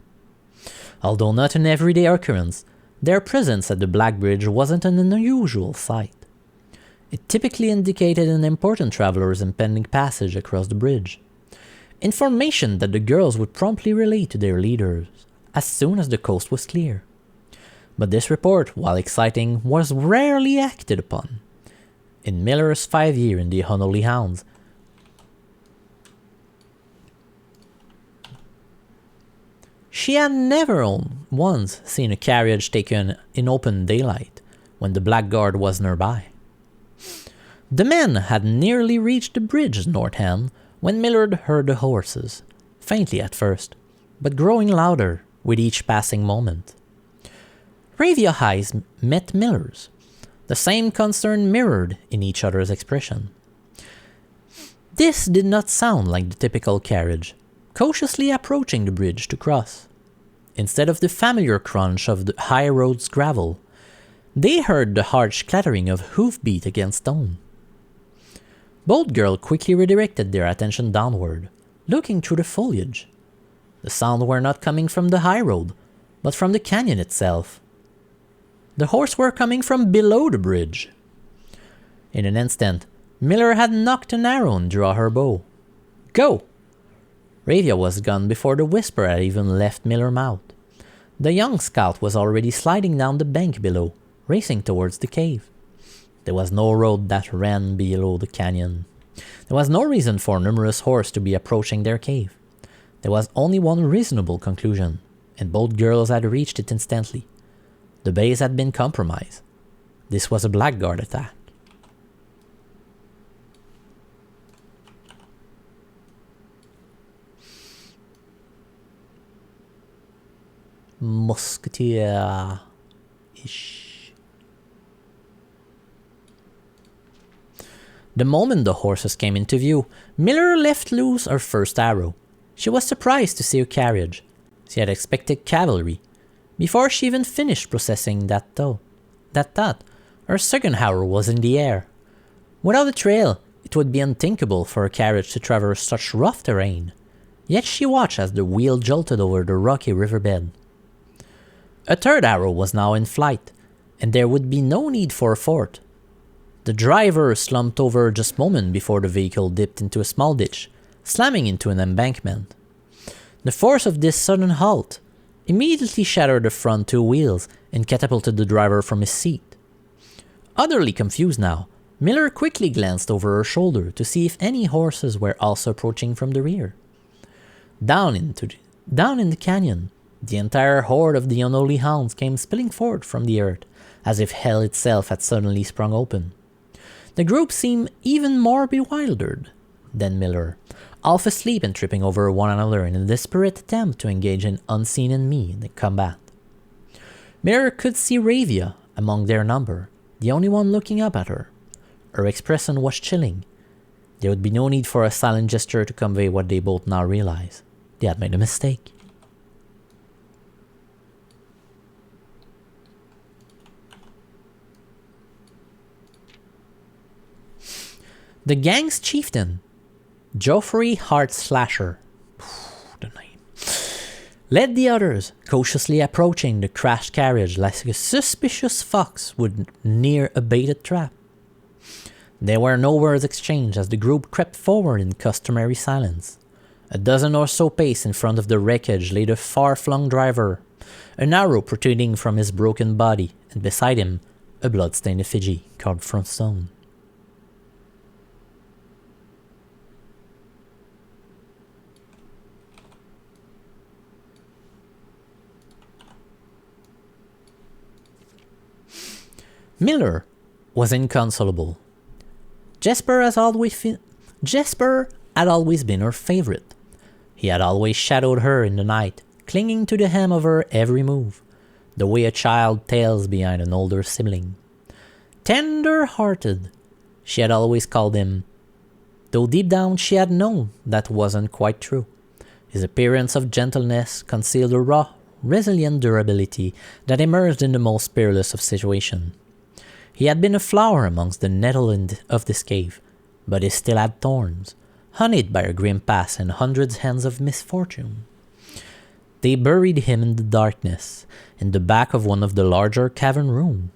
Although not an everyday occurrence, their presence at the Black Bridge wasn't an unusual sight. It typically indicated an important traveler's impending passage across the bridge. Information that the girls would promptly relay to their leaders as soon as the coast was clear. But this report, while exciting, was rarely acted upon. In Miller's 5 years in the Unholy Hounds, she had never once seen a carriage taken in open daylight when the Blackguard was nearby. The men had nearly reached the bridge's north end when Millard heard the horses, faintly at first, but growing louder with each passing moment. Ravia's eyes met Miller's, the same concern mirrored in each other's expression. This did not sound like the typical carriage, cautiously approaching the bridge to cross. Instead of the familiar crunch of the high road's gravel, they heard the harsh clattering of hoofbeat against stone. Both girls quickly redirected their attention downward, looking through the foliage. The sounds were not coming from the high road, but from the canyon itself. The horses were coming from below the bridge. In an instant, Miller had knocked an arrow and drawn her bow. Go! Ravia was gone before the whisper had even left Miller's mouth. The young scout was already sliding down the bank below, racing towards the cave. There was no road that ran below the canyon. There was no reason for numerous horses to be approaching their cave. There was only one reasonable conclusion, and both girls had reached it instantly. The base had been compromised. This was a Blackguard attack. Musketeer-ish. The moment the horses came into view, Miller left loose her first arrow. She was surprised to see a carriage. She had expected cavalry. Before she even finished processing that thought, her second arrow was in the air. Without a trail, it would be unthinkable for a carriage to traverse such rough terrain. Yet she watched as the wheel jolted over the rocky riverbed. A third arrow was now in flight, and there would be no need for a fourth. The driver slumped over just a moment before the vehicle dipped into a small ditch, slamming into an embankment. The force of this sudden halt immediately shattered the front two wheels and catapulted the driver from his seat. Utterly confused now, Miller quickly glanced over her shoulder to see if any horses were also approaching from the rear. Down in the canyon, the entire horde of the unholy hounds came spilling forth from the earth, as if hell itself had suddenly sprung open. The group seemed even more bewildered than Miller, half asleep and tripping over one another in a desperate attempt to engage an unseen enemy in the combat. Miller could see Ravia among their number, the only one looking up at her. Her expression was chilling. There would be no need for a silent gesture to convey what they both now realized. They had made a mistake. The gang's chieftain, Geoffrey Heartslasher, the name, led the others, cautiously approaching the crashed carriage like a suspicious fox would near a baited trap. There were no words exchanged as the group crept forward in customary silence. A dozen or so paces in front of the wreckage lay the far-flung driver, an arrow protruding from his broken body, and beside him, a blood-stained effigy carved from stone. Miller was inconsolable. Jesper had always been her favorite. He had always shadowed her in the night, clinging to the hem of her every move, the way a child tails behind an older sibling. Tender-hearted, she had always called him, though deep down she had known that wasn't quite true. His appearance of gentleness concealed a raw, resilient durability that emerged in the most perilous of situations. He had been a flower amongst the nettle of this cave, but he still had thorns, honeyed by a grim past and hundreds hands of misfortune. They buried him in the darkness, in the back of one of the larger cavern rooms.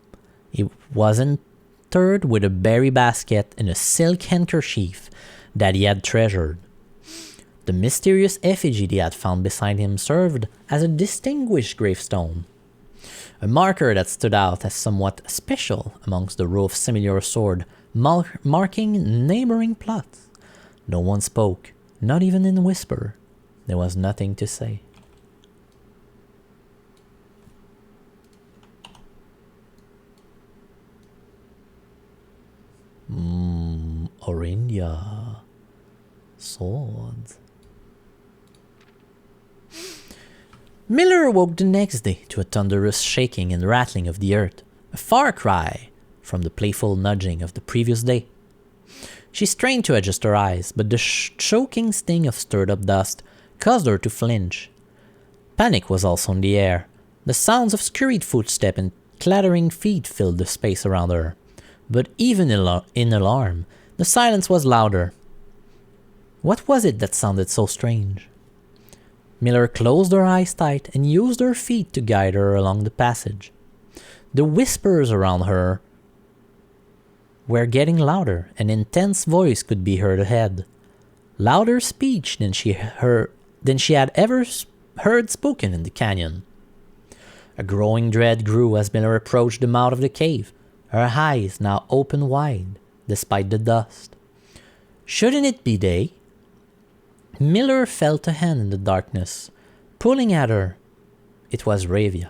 He was interred with a berry basket and a silk handkerchief that he had treasured. The mysterious effigy they had found beside him served as a distinguished gravestone, a marker that stood out as somewhat special amongst the row of similar swords marking neighboring plots. No one spoke, not even in a whisper. There was nothing to say. Orindia. Swords. Miller awoke the next day to a thunderous shaking and rattling of the earth, a far cry from the playful nudging of the previous day. She strained to adjust her eyes, but the choking sting of stirred-up dust caused her to flinch. Panic was also in the air. The sounds of scurried footsteps and clattering feet filled the space around her. But even in alarm, the silence was louder. What was it that sounded so strange? Miller closed her eyes tight and used her feet to guide her along the passage. The whispers around her were getting louder. An intense voice could be heard ahead. Louder speech than she had ever heard spoken in the canyon. A growing dread grew as Miller approached the mouth of the cave, her eyes now open wide, despite the dust. Shouldn't it be day? Miller felt a hand in the darkness, pulling at her. It was Ravia.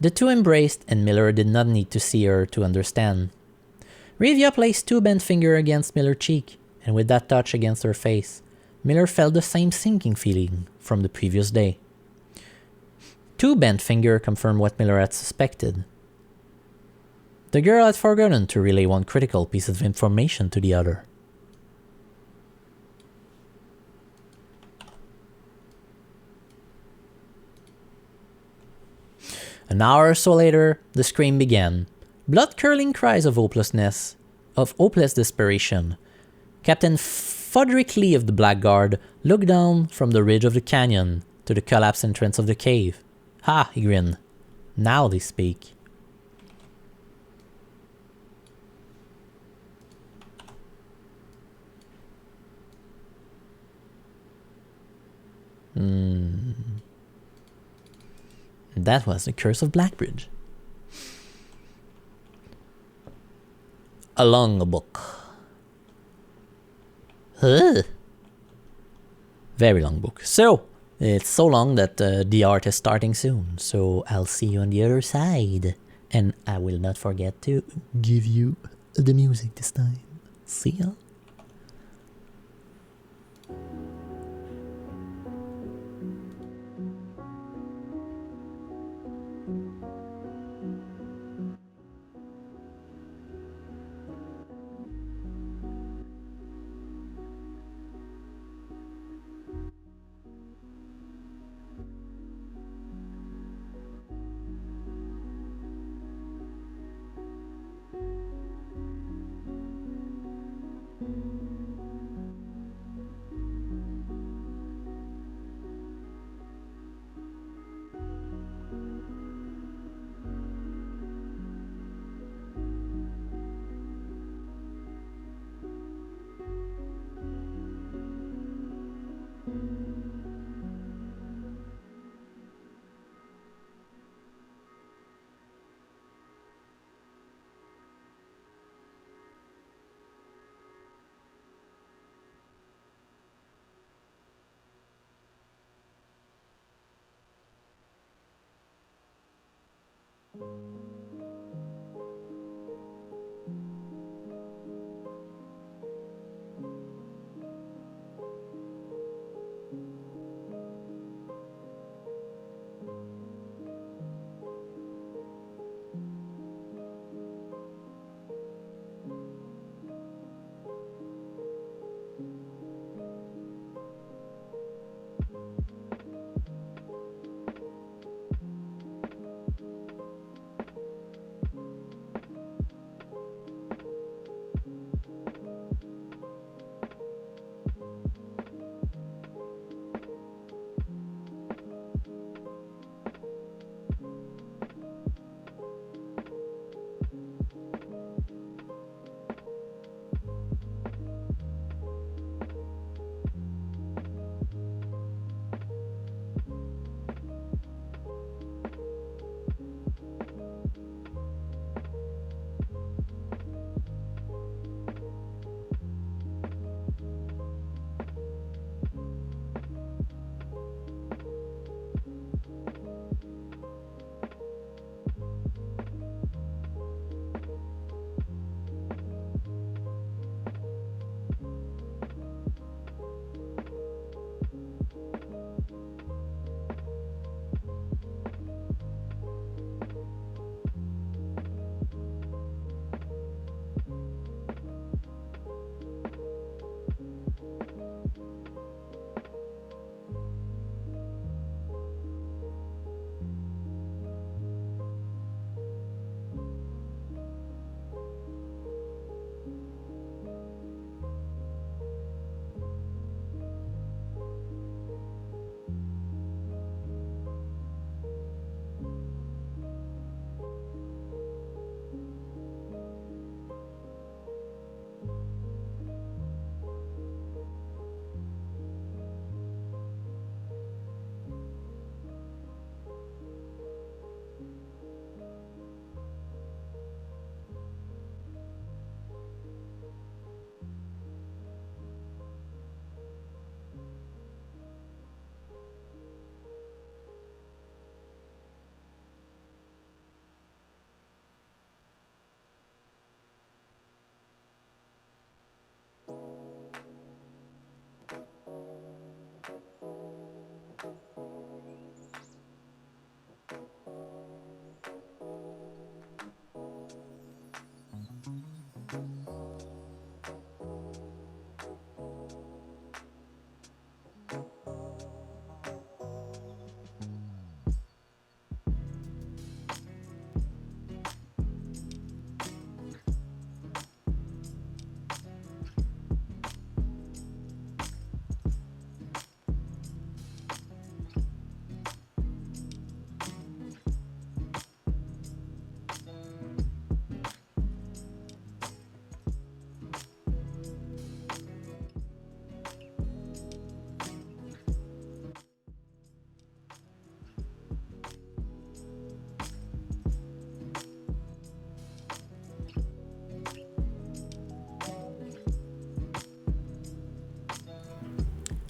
The two embraced, and Miller did not need to see her to understand. Ravia placed two bent fingers against Miller's cheek, and with that touch against her face, Miller felt the same sinking feeling from the previous day. Two bent fingers confirmed what Miller had suspected. The girl had forgotten to relay one critical piece of information to the other. An hour or so later, the scream began. Blood-curdling cries of hopeless desperation. Captain Foderick Lee of the Blackguard looked down from the ridge of the canyon to the collapsed entrance of the cave. Ha, he grinned. Now they speak. That was the Curse of Blackbridge. a long book. Huh. Very long book. So, it's so long that the art is starting soon. So, I'll see you on the other side. And I will not forget to give you the music this time. See ya.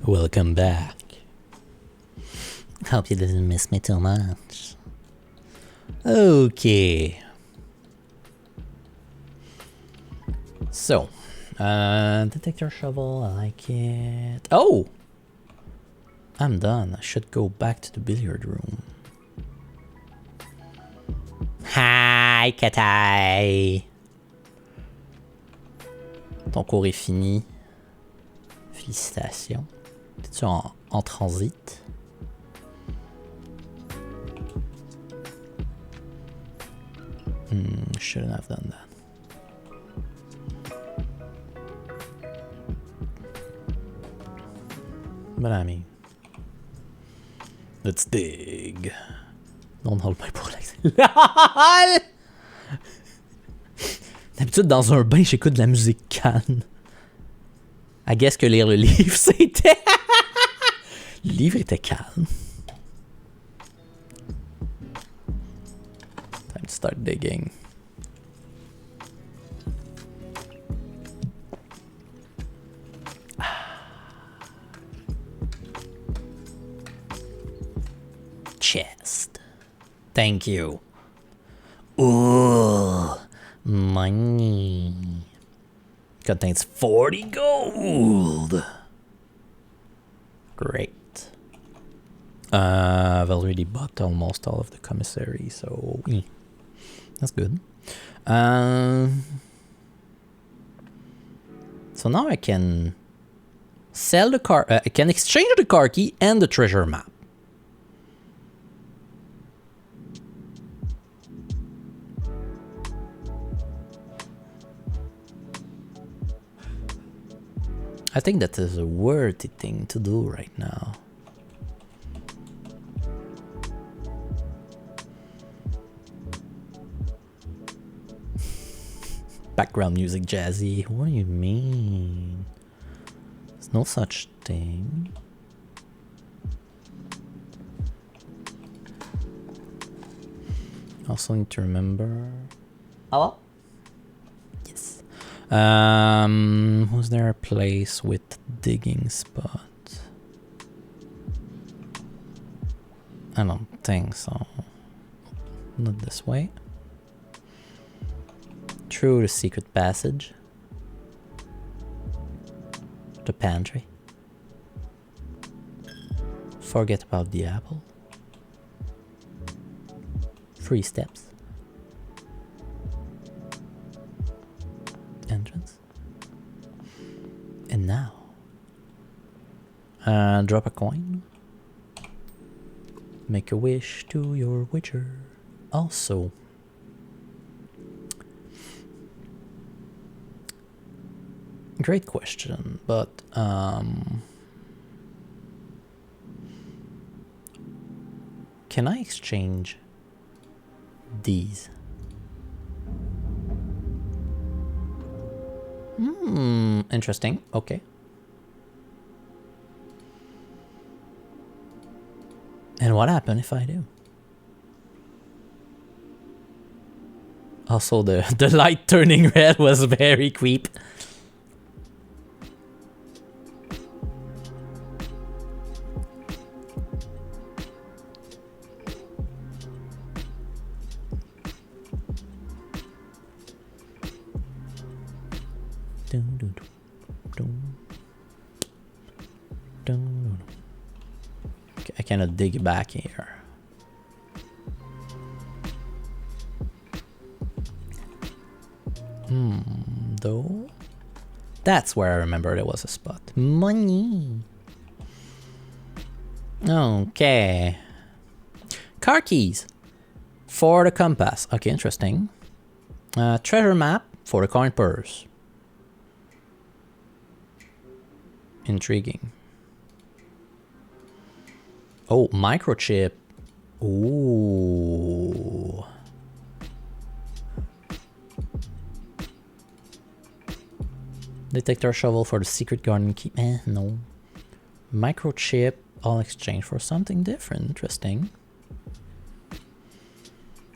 Welcome back. Hope you didn't miss me too much. Okay. So, detector shovel, I like it. Oh! I'm done. I should go back to the billiard room. Hi, Katai! Ton cours est fini. Félicitations. T'es-tu en transit? Shouldn't have done that. But I mean, let's dig. Don't hold my pour like ça. D'habitude, dans un bain, j'écoute de la musique calme. I guess que lire le livre, c'était... Le livre était calme. Time to start digging. Chest. Thank you. Ooh, money. Contains 40 gold. Great. I've already bought almost all of the commissary, so that's good. So now I can sell the car. I can exchange the car key and the treasure map. I think that is a worthy thing to do right now. Background music jazzy. What do you mean? There's no such thing. Also need to remember. Hello? Yes. Was there a place with digging spot? I don't think so. Not this way. Through the secret passage. The pantry. Forget about the apple. 3 steps. Entrance. And now. Drop a coin. Make a wish to your witcher. Also. Great question, but can I exchange these? Interesting. Okay. And what happened if I do? Also, the light turning red was very creep. Okay, I cannot dig back here. Though. That's where I remember there was a spot. Money. Okay. Car keys. For the compass. Okay, interesting. Treasure map for the coin purse. Intriguing. Oh, microchip. Ooh. Detector shovel for the secret garden key. No. Microchip. All exchange for something different. Interesting.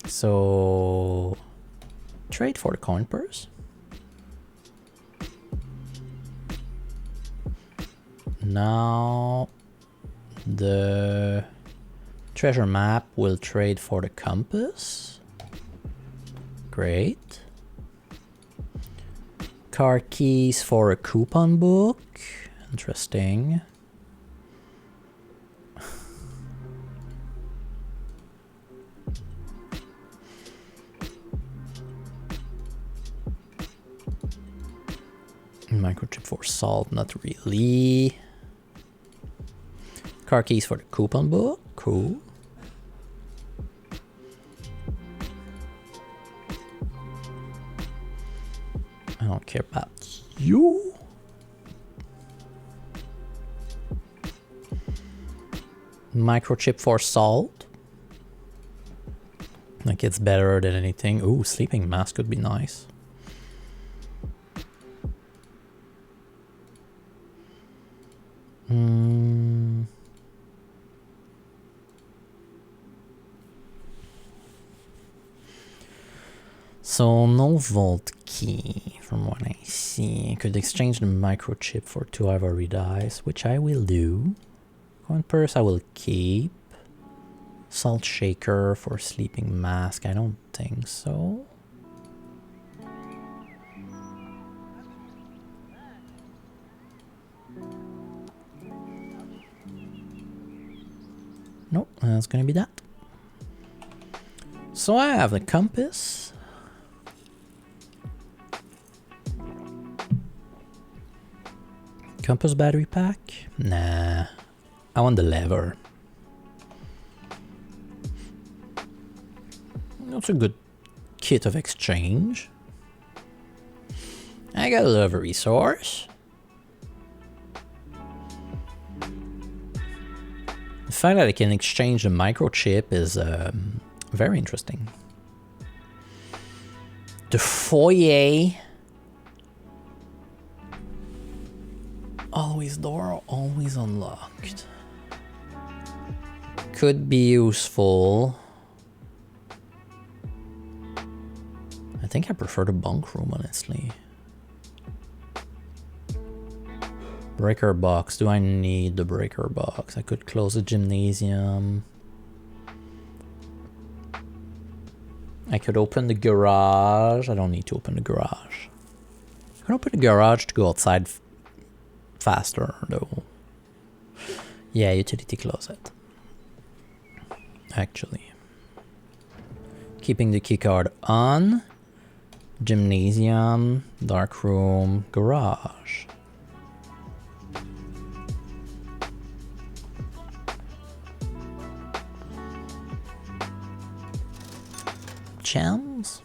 So. Trade for the coin purse. Now the treasure map will trade for the compass. Great. Car keys for a coupon book. Interesting. Microchip for salt, not really. Car keys for the coupon book, cool. I don't care about you. Microchip for salt. Like it's better than anything. Ooh, sleeping mask could be nice. So no vault key from what I see. I could exchange the microchip for 2 ivory dice, which I will do. Coin purse I will keep. Salt shaker for sleeping mask, I don't think so. Nope, that's gonna be that. So I have the compass. Compass battery pack? Nah, I want the lever. That's a good kit of exchange. I got a lever resource. The fact that I can exchange the microchip is very interesting. The foyer. Always door, always unlocked. Could be useful. I think I prefer the bunk room, honestly. Breaker box. Do I need the breaker box? I could close the gymnasium. I could open the garage. I don't need to open the garage. I can open the garage to go outside faster, though. Yeah, utility closet. Actually. Keeping the keycard on. Gymnasium, dark room, garage. Gems?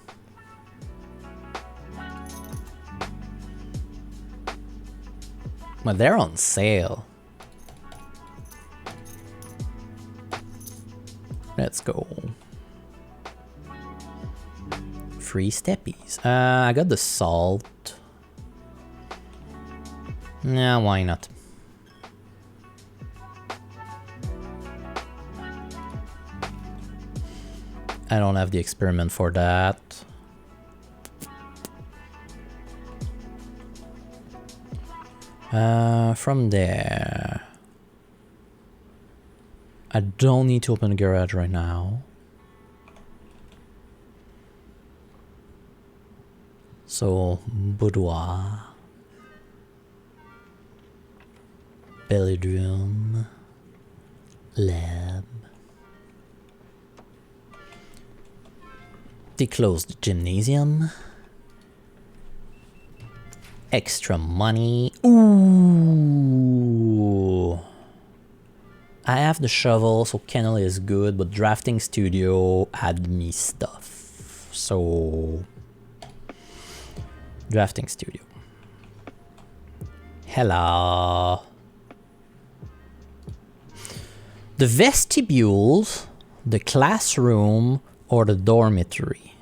Well, they're on sale. Let's go. Free steppies. I got the salt. Nah, why not? I don't have the experiment for that. From there, I don't need to open the garage right now. So, boudoir, bedroom, lab. They closed the gymnasium. Extra money. Ooh. I have the shovel, so kennel is good, but drafting studio had me stuff. So drafting studio. Hello. The vestibules, the classroom, or the dormitory.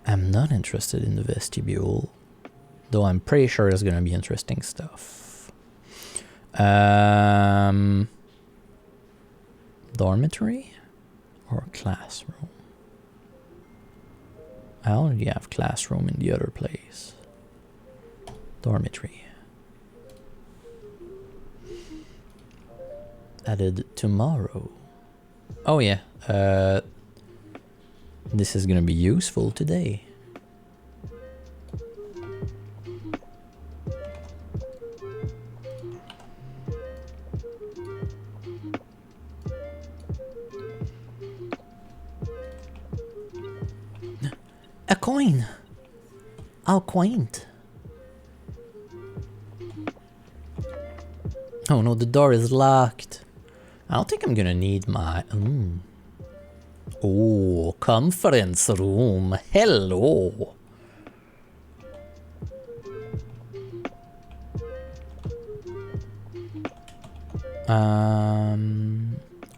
I'm not interested in the vestibule, though I'm pretty sure there's gonna be interesting stuff. Dormitory or classroom? I already have classroom in the other place. Dormitory. added tomorrow. Oh yeah, this is gonna be useful today. A coin! How quaint! Oh no, the door is locked. I don't think I'm gonna need my... Oh, conference room. Hello. Her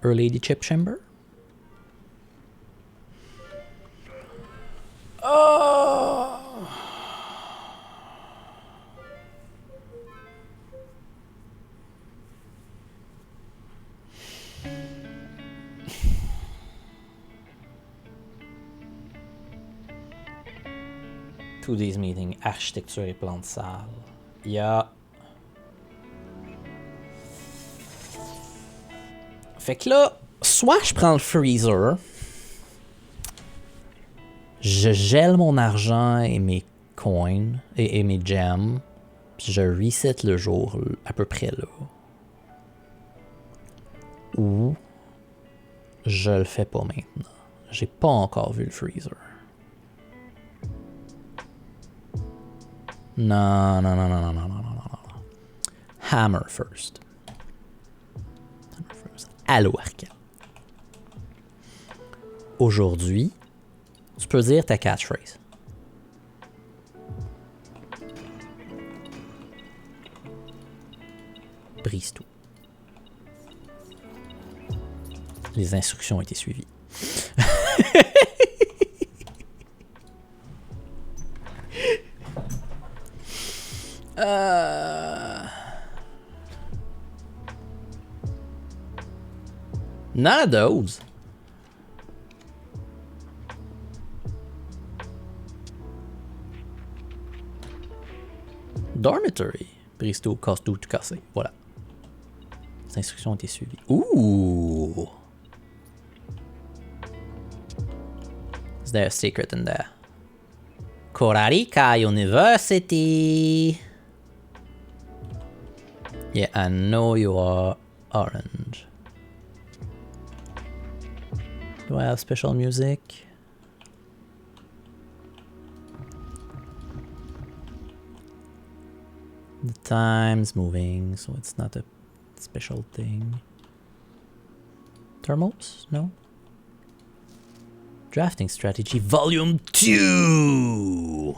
Lady Chip Chamber? Oh. Today's meeting, architecture et plan de salle. Yeah. Fait que là, soit je prends le freezer, je gèle mon argent et mes coins et mes gems, puis je reset le jour à peu près là. Ou je le fais pas maintenant. J'ai pas encore vu le freezer. Non. Hammer first. Allô, Arca. Aujourd'hui, tu peux dire ta catchphrase. Brise tout. Les instructions ont été suivies. None of those. Dormitory. Brise tout, casse tout, cassé. Voilà. Les instructions ont été suivies. Ooh. Is there a secret in there? Korarika University. Yeah, I know you are orange. Do I have special music? The time's moving, so it's not a special thing. Thermals? No? Drafting Strategy Volume 2!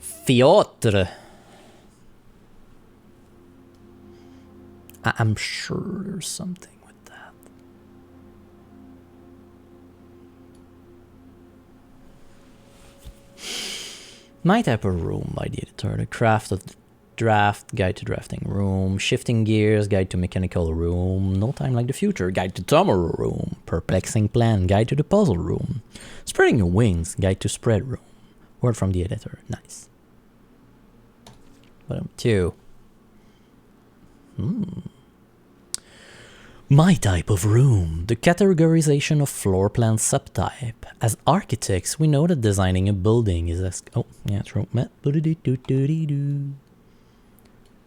Fiautre! I'm sure there's something with that. My type of room by the editor. The craft of the draft, guide to drafting room. Shifting gears, guide to mechanical room. No time like the future, guide to tomorrow room. Perplexing plan, guide to the puzzle room. Spreading your wings, guide to spread room. Word from the editor. Nice. Bottom 2. My type of room, the categorization of floor plan subtype. As architects, we know that designing a building is as... Oh, yeah, true.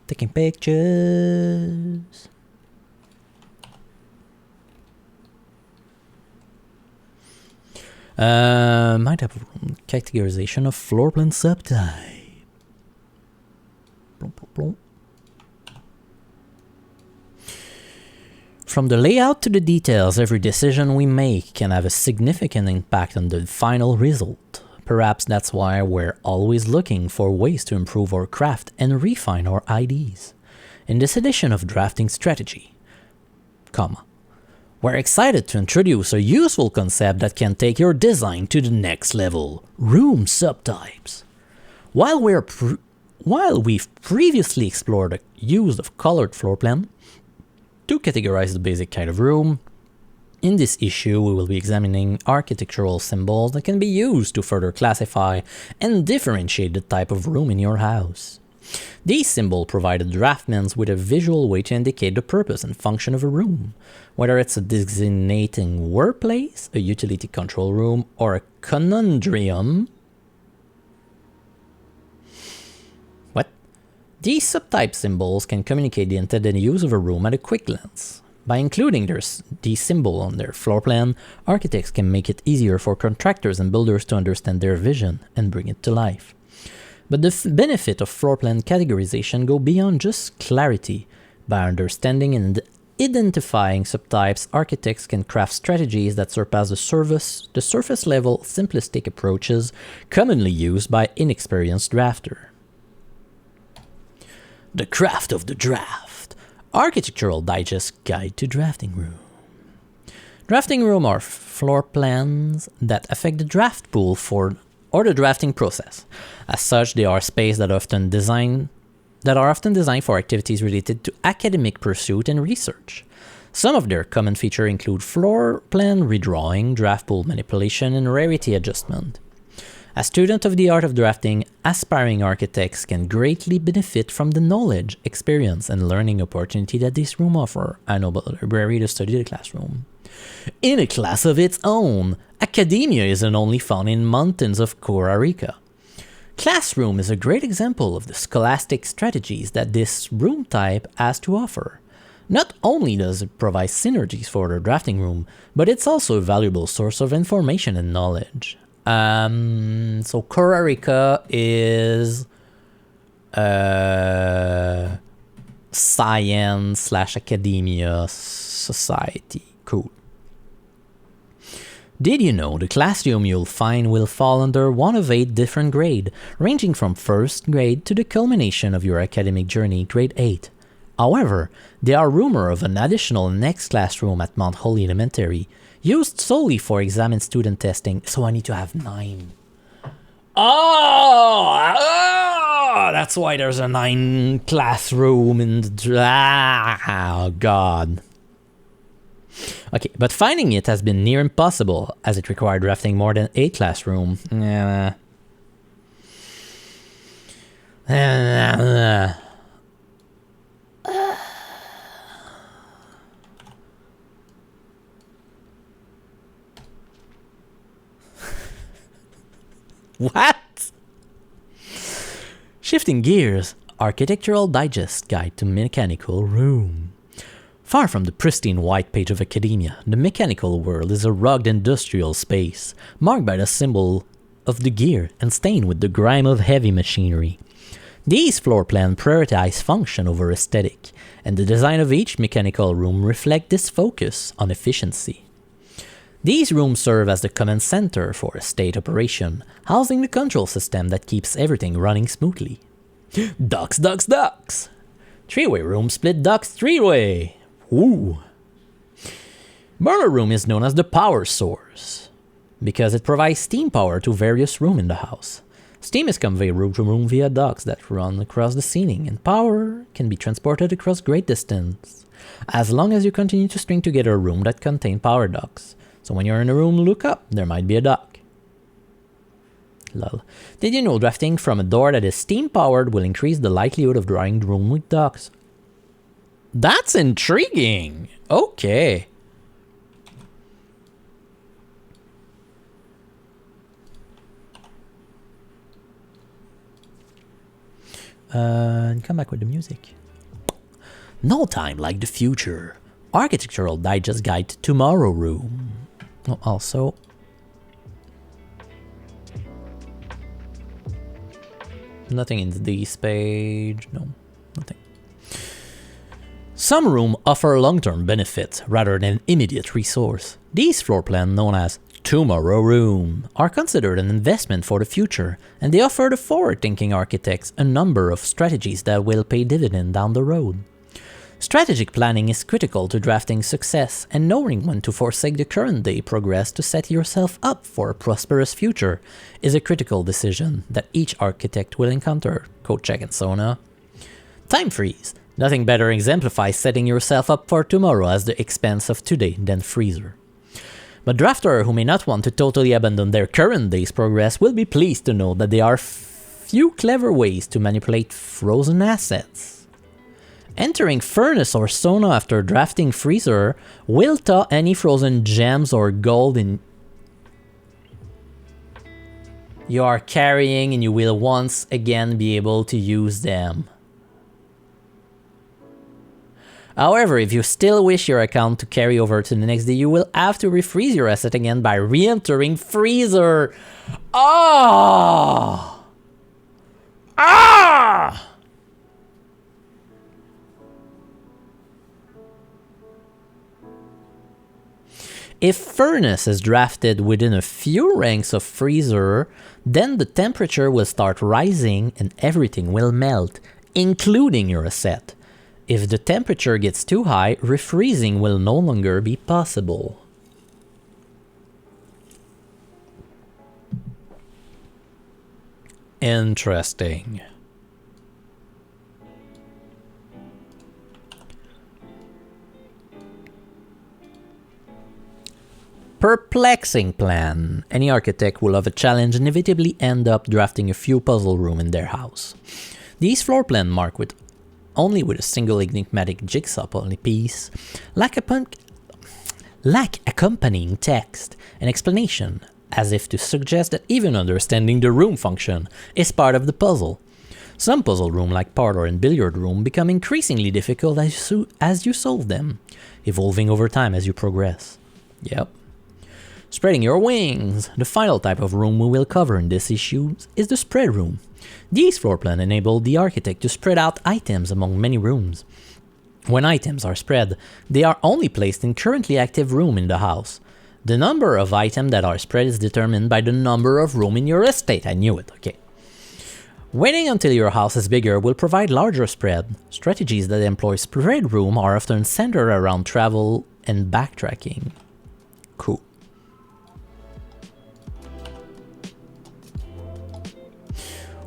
Taking pictures. My type of room, categorization of floor plan subtype. Blum, blum, blum. From the layout to the details, every decision we make can have a significant impact on the final result. Perhaps that's why we're always looking for ways to improve our craft and refine our ideas. In this edition of Drafting Strategy, we're excited to introduce a useful concept that can take your design to the next level: room subtypes. While we've previously explored the use of colored floor plan to categorize the basic kind of room, in this issue we will be examining architectural symbols that can be used to further classify and differentiate the type of room in your house. These symbols provide draftmen with a visual way to indicate the purpose and function of a room, whether it's a designating workplace, a utility control room, or a conundrum. What? These subtype symbols can communicate the intended use of a room at a quick glance. By including these symbols on their floor plan, architects can make it easier for contractors and builders to understand their vision and bring it to life. But the benefit of floor plan categorization go beyond just clarity. By understanding and identifying subtypes, architects can craft strategies that surpass the surface level simplistic approaches commonly used by inexperienced drafter. The Craft of the Draft. Architectural Digest Guide to Drafting Room. Drafting room are floor plans that affect the draft pool or the drafting process. As such, they are spaces that are often designed for activities related to academic pursuit and research. Some of their common features include floor plan redrawing, draft pool manipulation, and rarity adjustment. As students of the art of drafting, aspiring architects can greatly benefit from the knowledge, experience, and learning opportunity that this room offers. A noble library to study the classroom. In a class of its own, academia isn't only found in mountains of Costa Rica. Classroom is a great example of the scholastic strategies that this room type has to offer. Not only does it provide synergies for the drafting room, but it's also a valuable source of information and knowledge. So Costa Rica is science/academia society. Cool. Did you know the classroom you'll find will fall under one of 8 different grades, ranging from first grade to the culmination of your academic journey, grade 8. However, there are rumors of an additional next classroom at Mount Holly Elementary, used solely for exam and student testing, so I need to have 9. Oh, that's why there's a 9 classroom in the... Oh, God. Okay, but finding it has been near impossible, as it required drafting more than 8 classrooms. What? Shifting gears, Architectural Digest Guide to Mechanical Room. Far from the pristine white page of academia, the mechanical world is a rugged industrial space, marked by the symbol of the gear and stained with the grime of heavy machinery. These floor plans prioritize function over aesthetic, and the design of each mechanical room reflects this focus on efficiency. These rooms serve as the command center for a state operation, housing the control system that keeps everything running smoothly. Ducks, ducks, ducks! 3-way room split ducks 3-way! Ooh! Boiler room is known as the power source, because it provides steam power to various rooms in the house. Steam is conveyed room to room via ducts that run across the ceiling, and power can be transported across great distance, as long as you continue to string together a room that contains power ducts. So when you're in a room, look up, there might be a duct. Lol. Did you know drafting from a door that is steam powered will increase the likelihood of drawing the room with ducts? That's intriguing! Okay. Come back with the music. No time like the future. Architectural Digest Guide to Tomorrow Room. Oh, also, nothing in this page. No, nothing. Some rooms offer long-term benefits rather than immediate resource. These floor plans, known as Tomorrow Room, are considered an investment for the future, and they offer the forward-thinking architects a number of strategies that will pay dividend down the road. Strategic planning is critical to drafting success, and knowing when to forsake the current day progress to set yourself up for a prosperous future is a critical decision that each architect will encounter. Code check and Sona. Time freeze. Nothing better exemplifies setting yourself up for tomorrow at the expense of today than freezer. But drafters who may not want to totally abandon their current day's progress will be pleased to know that they are few clever ways to manipulate frozen assets. Entering furnace or sauna after drafting freezer will thaw any frozen gems or gold you are carrying, and you will once again be able to use them. However, if you still wish your account to carry over to the next day, you will have to refreeze your asset again by re-entering freezer. Ah! Ah! If furnace is drafted within a few ranks of freezer, then the temperature will start rising and everything will melt, including your asset. If the temperature gets too high, refreezing will no longer be possible. Interesting. Perplexing plan. Any architect will have a challenge and inevitably end up drafting a few puzzle rooms in their house. These floor plans marked with only with a single enigmatic jigsaw puzzle piece lack accompanying text and explanation, as if to suggest that even understanding the room function is part of the puzzle. Some puzzle rooms like parlor and billiard room become increasingly difficult as you solve them, evolving over time as you progress. Yep. Spreading your wings. The final type of room we will cover in this issue is the spread room. These floor plans enable the architect to spread out items among many rooms. When items are spread, they are only placed in currently active room in the house. The number of items that are spread is determined by the number of room in your estate. I knew it, okay. Waiting until your house is bigger will provide larger spread. Strategies that employ spread room are often centered around travel and backtracking. Cool.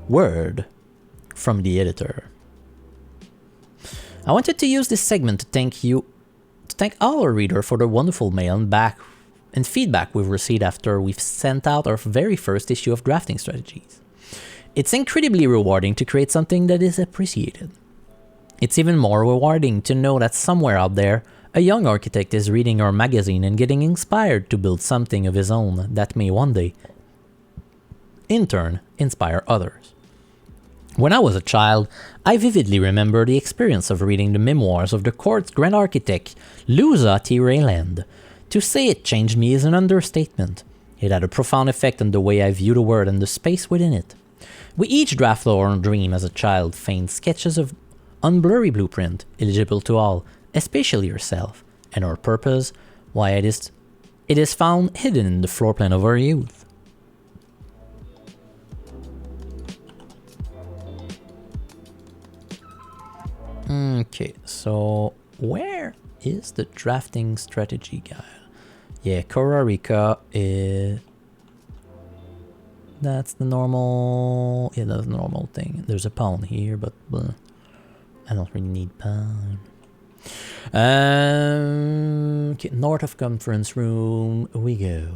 Word from the editor. I wanted to use this segment to thank our reader for the wonderful mail and feedback we've received after we've sent out our very first issue of Drafting Strategies. It's incredibly rewarding to create something that is appreciated. It's even more rewarding to know that somewhere out there, a young architect is reading our magazine and getting inspired to build something of his own that may one day, in turn, inspire others. When I was a child, I vividly remember the experience of reading the memoirs of the court's grand architect, Louisa T. Rayland. To say it changed me is an understatement. It had a profound effect on the way I view the world and the space within it. We each draft our own dream as a child, faint sketches of unblurry blueprint, eligible to all, especially yourself, and our purpose, why it is found hidden in the floor plan of our youth. Okay, so where is the drafting strategy guide? Yeah, Korarika is... That's the normal... Yeah, that's the normal thing. There's a pawn here, but I don't really need pawn. Okay, north of conference room we go.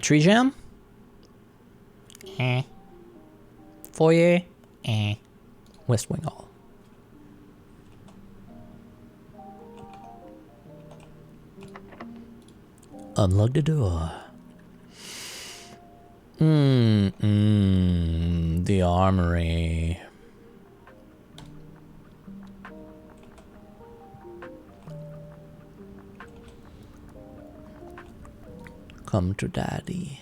Tree jam? Foyer? West Wing Hall. Unlock the door. The armory. Come to daddy.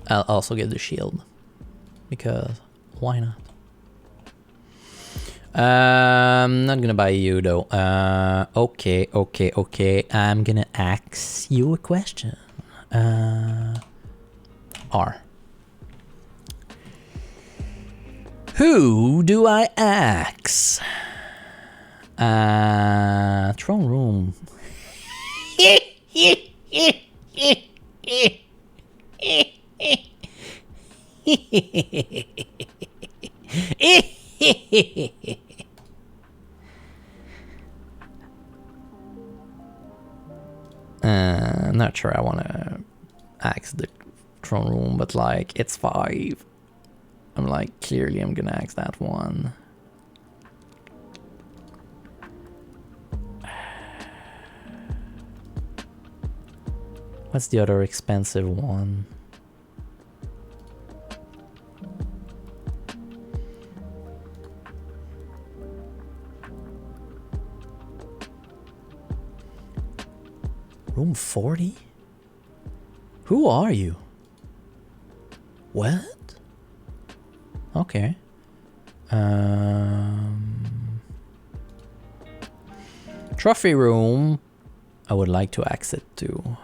I'll also get the shield. Because why not? I'm not gonna buy you though. Okay. I'm gonna ask you a question. R. Who do I ask? Throne room. I'm not sure I want to axe the throne room, but like it's 5. I'm like, clearly I'm gonna axe that one. What's the other expensive one? Room 40? Who are you? What? Okay. Trophy room. I would like to exit to.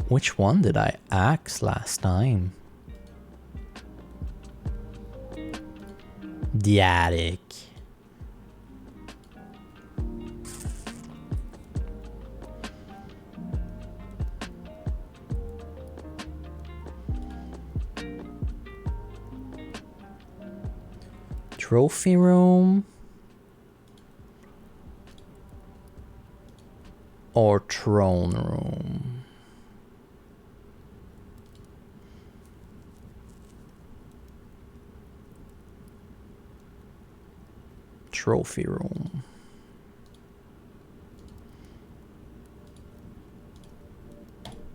Which one did I axe last time? The attic. Trophy room or throne room? Trophy room.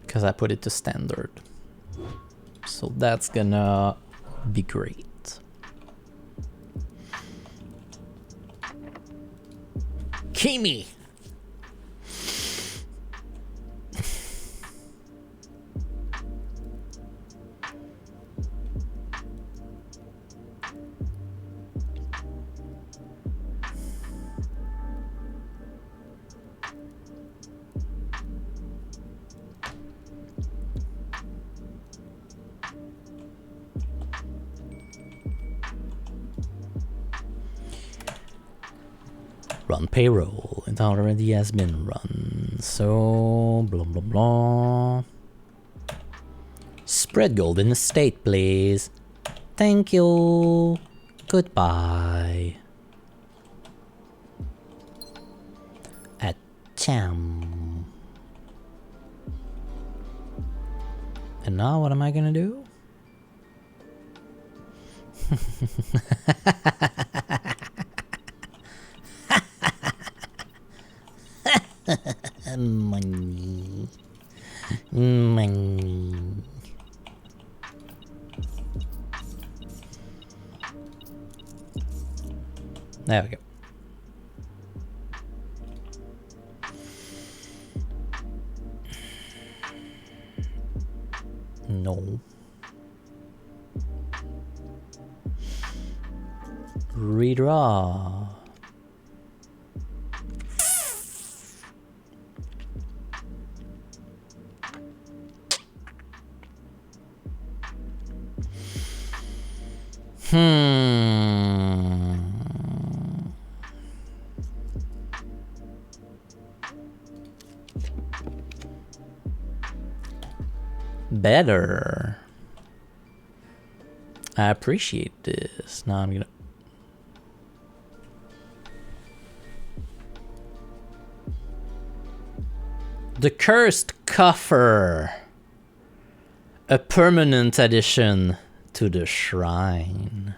Because I put it to standard. So that's gonna be great. Kimi! Run payroll. It already has been run. So blah blah blah. Spread golden estate, please. Thank you. Goodbye. Acham. And now what am I gonna do? Money. Money. There we go. No. Redraw. Better. I appreciate this. Now I'm gonna. The Cursed Coffer. A permanent addition to the shrine.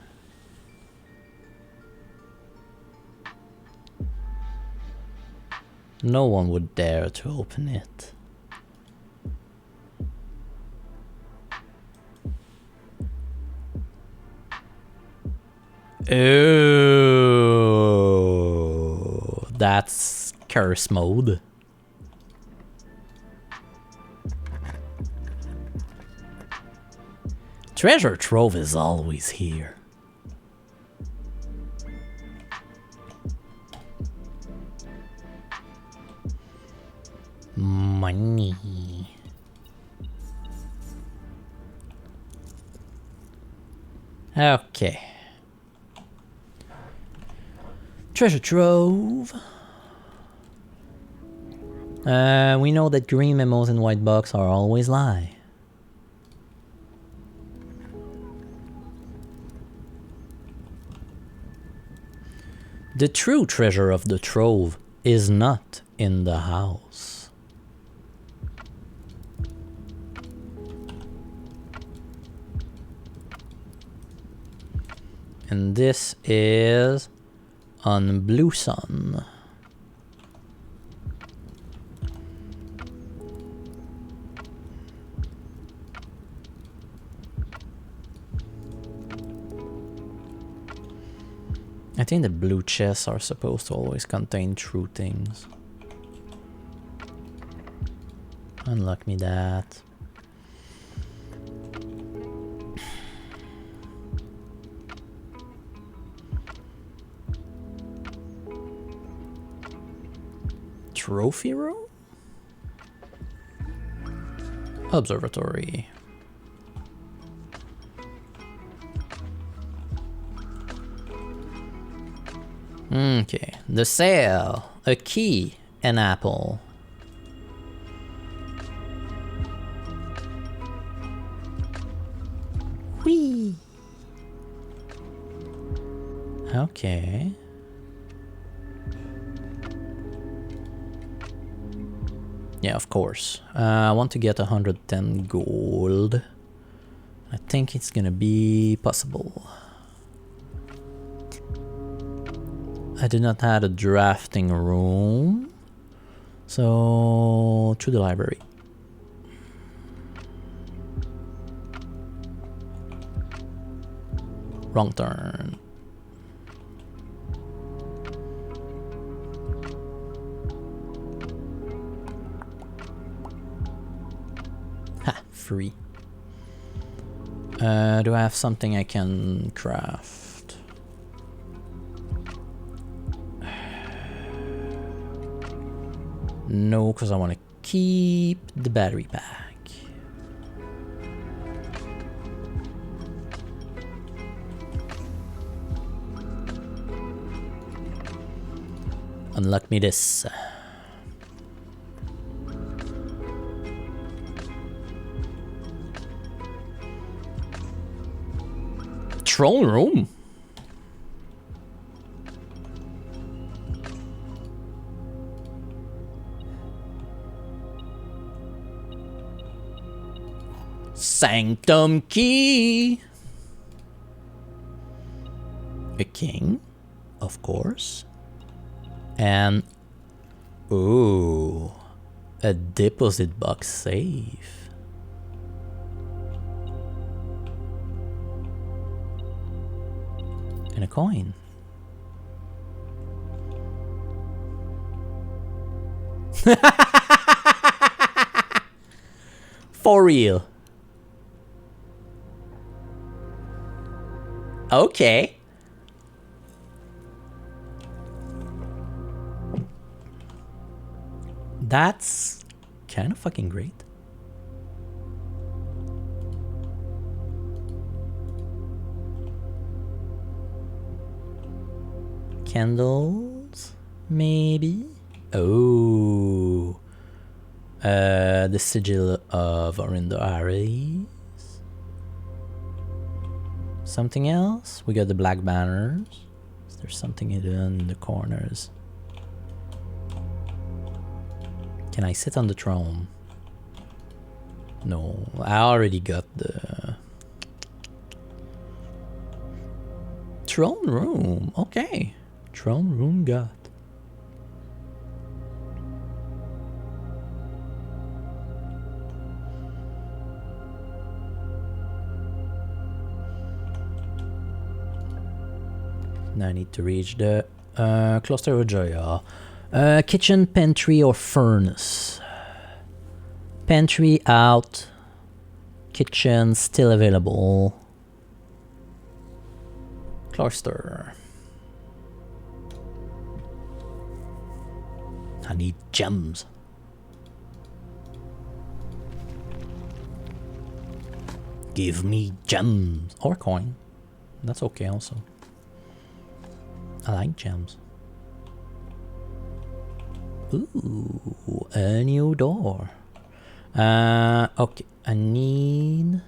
No one would dare to open it. Oh, that's curse mode. Treasure trove is always here. Money. Okay. Treasure trove. We know that green memos in white box are always lie. The true treasure of the trove is not in the house. And this is on Blue Sun. I think the blue chests are supposed to always contain true things. Unlock me that. Trophy room? Observatory. Okay, the sail, a key, an apple. Whee! Okay. Yeah, of course. I want to get 110 gold. I think it's gonna be possible. I did not have a drafting room, so to the library. Wrong turn. Ha, free. Do I have something I can craft? No, because I want to keep the battery pack. Unlock me this. Throne room? Sanctum key. A king, of course. And ooh, a deposit box safe. And a coin. For real. Okay. That's kind of fucking great. Candles, maybe? Oh. The sigil of Orindo Ares. Something else? We got the black banners. Is there something hidden in the corners? Can I sit on the throne? No, I already got the throne room. Okay, throne room got. Now I need to reach the Cluster of Joya. Kitchen, pantry, or furnace. Pantry out. Kitchen still available. Cluster. I need gems. Give me gems. Or coin. That's okay also. I like gems. Ooh, a new door. Okay, I need...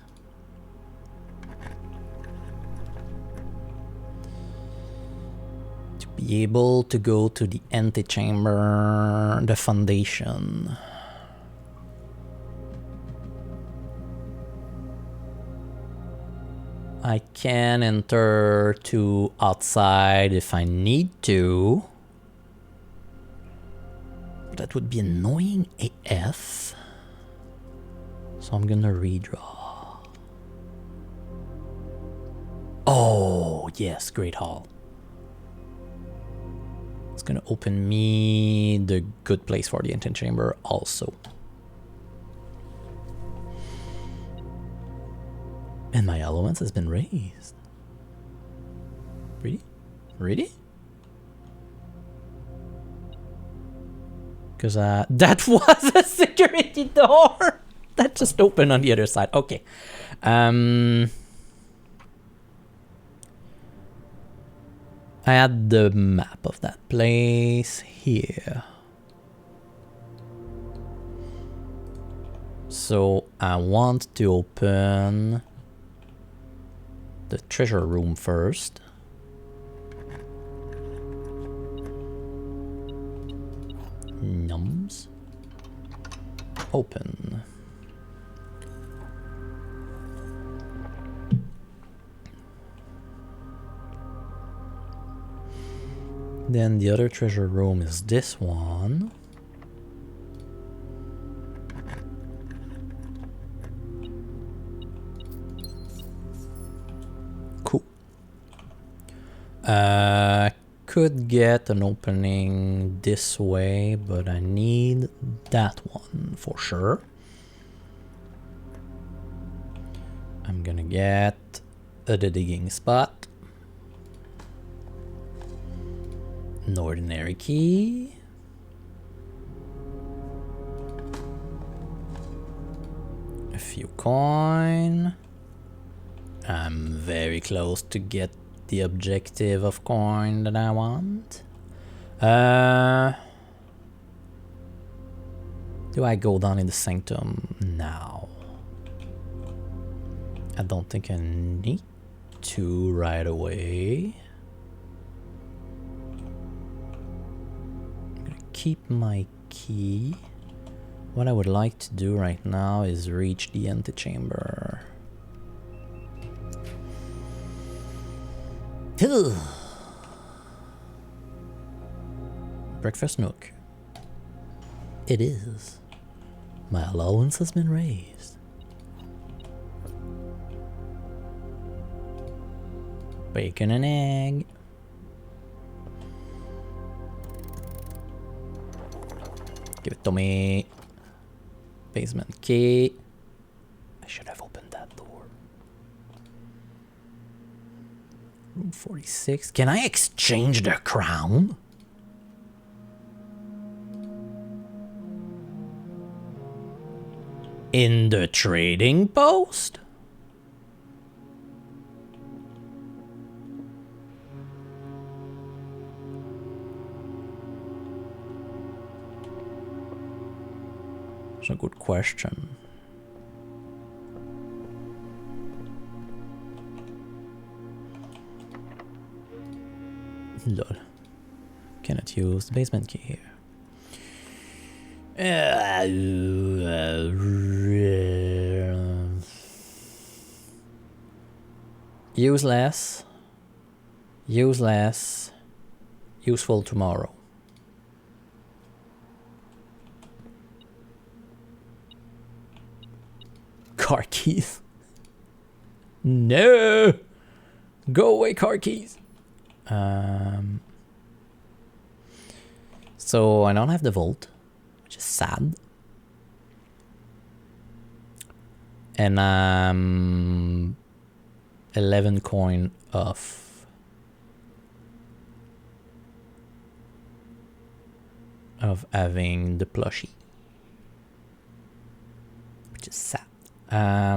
to be able to go to the antechamber, the foundation. I can enter to outside if I need to. That would be annoying AF. So I'm gonna redraw. Oh, yes, Great Hall. It's gonna open me the good place for the antechamber also. And my allowance has been raised. Really? Really? Because that was a security door! That just opened on the other side. Okay. I had the map of that place here. So I want to open the treasure room first. Nums. Open. Then the other treasure room is this one. Cool. Could get an opening this way, but I need that one for sure. I'm gonna get the digging spot. An ordinary key. A few coin. I'm very close to get the objective of coin that I want. Do I go down in the sanctum now? I don't think I need to right away. I'm gonna keep my key. What I would like to do right now is reach the antechamber. Breakfast nook. It is. My allowance has been raised. Bacon and egg. Give it to me. Basement key. I should have opened that door. Room 46. Can I exchange the crown? In the trading post? That's a good question. Lol. Cannot use the basement key here. Useless. Useless. Useful tomorrow. Car keys. No! Go away, car keys. So I don't have the vault, which is sad. And 11 coin off of having the plushie, which is sad. I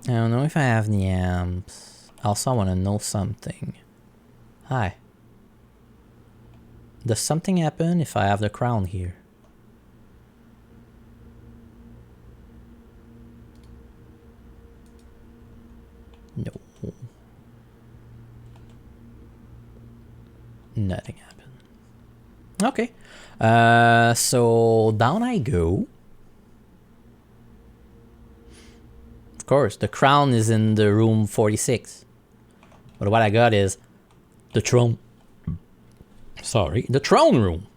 don't know if I have the amps. Also, I want to know something. Hi. Does something happen if I have the crown here? No. Nothing happened. Okay. So down I go. Of course, the crown is in the room 46. But what I got is the throne. Sorry, the throne room.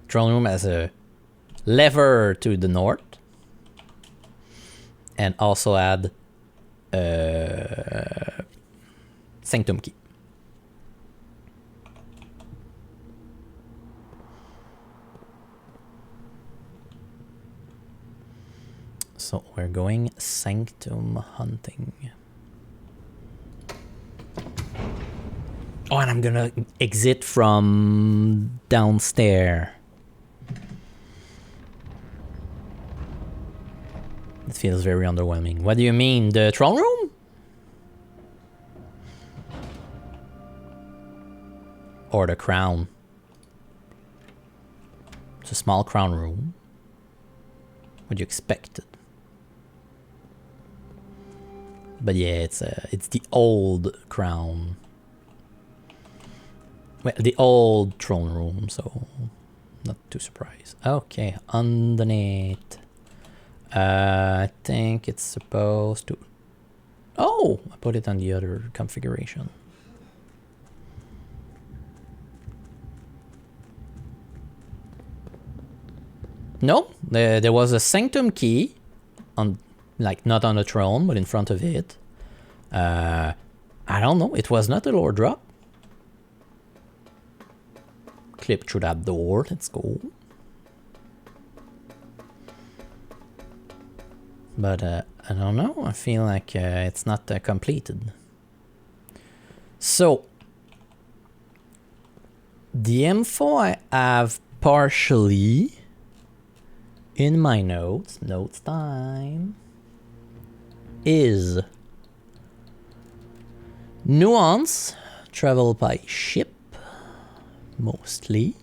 Throne room has a lever to the north. And also add Sanctum Key. So we're going Sanctum hunting. Oh, and I'm gonna exit from downstairs. It feels very underwhelming. What do you mean? The throne room? Or the crown? It's a small crown room. What do you expect? But yeah, it's the old crown. Well, the old throne room, so not too surprised. Okay, underneath. I think it's supposed to... Oh! I put it on the other configuration. No, there was a Sanctum Key on, like, not on the throne, but in front of it. I don't know, it was not a lore drop. Clip through that door, let's go. But I don't know, I feel like it's not completed. So, the info I have partially in my notes time, is Nuance, travel by ship, mostly.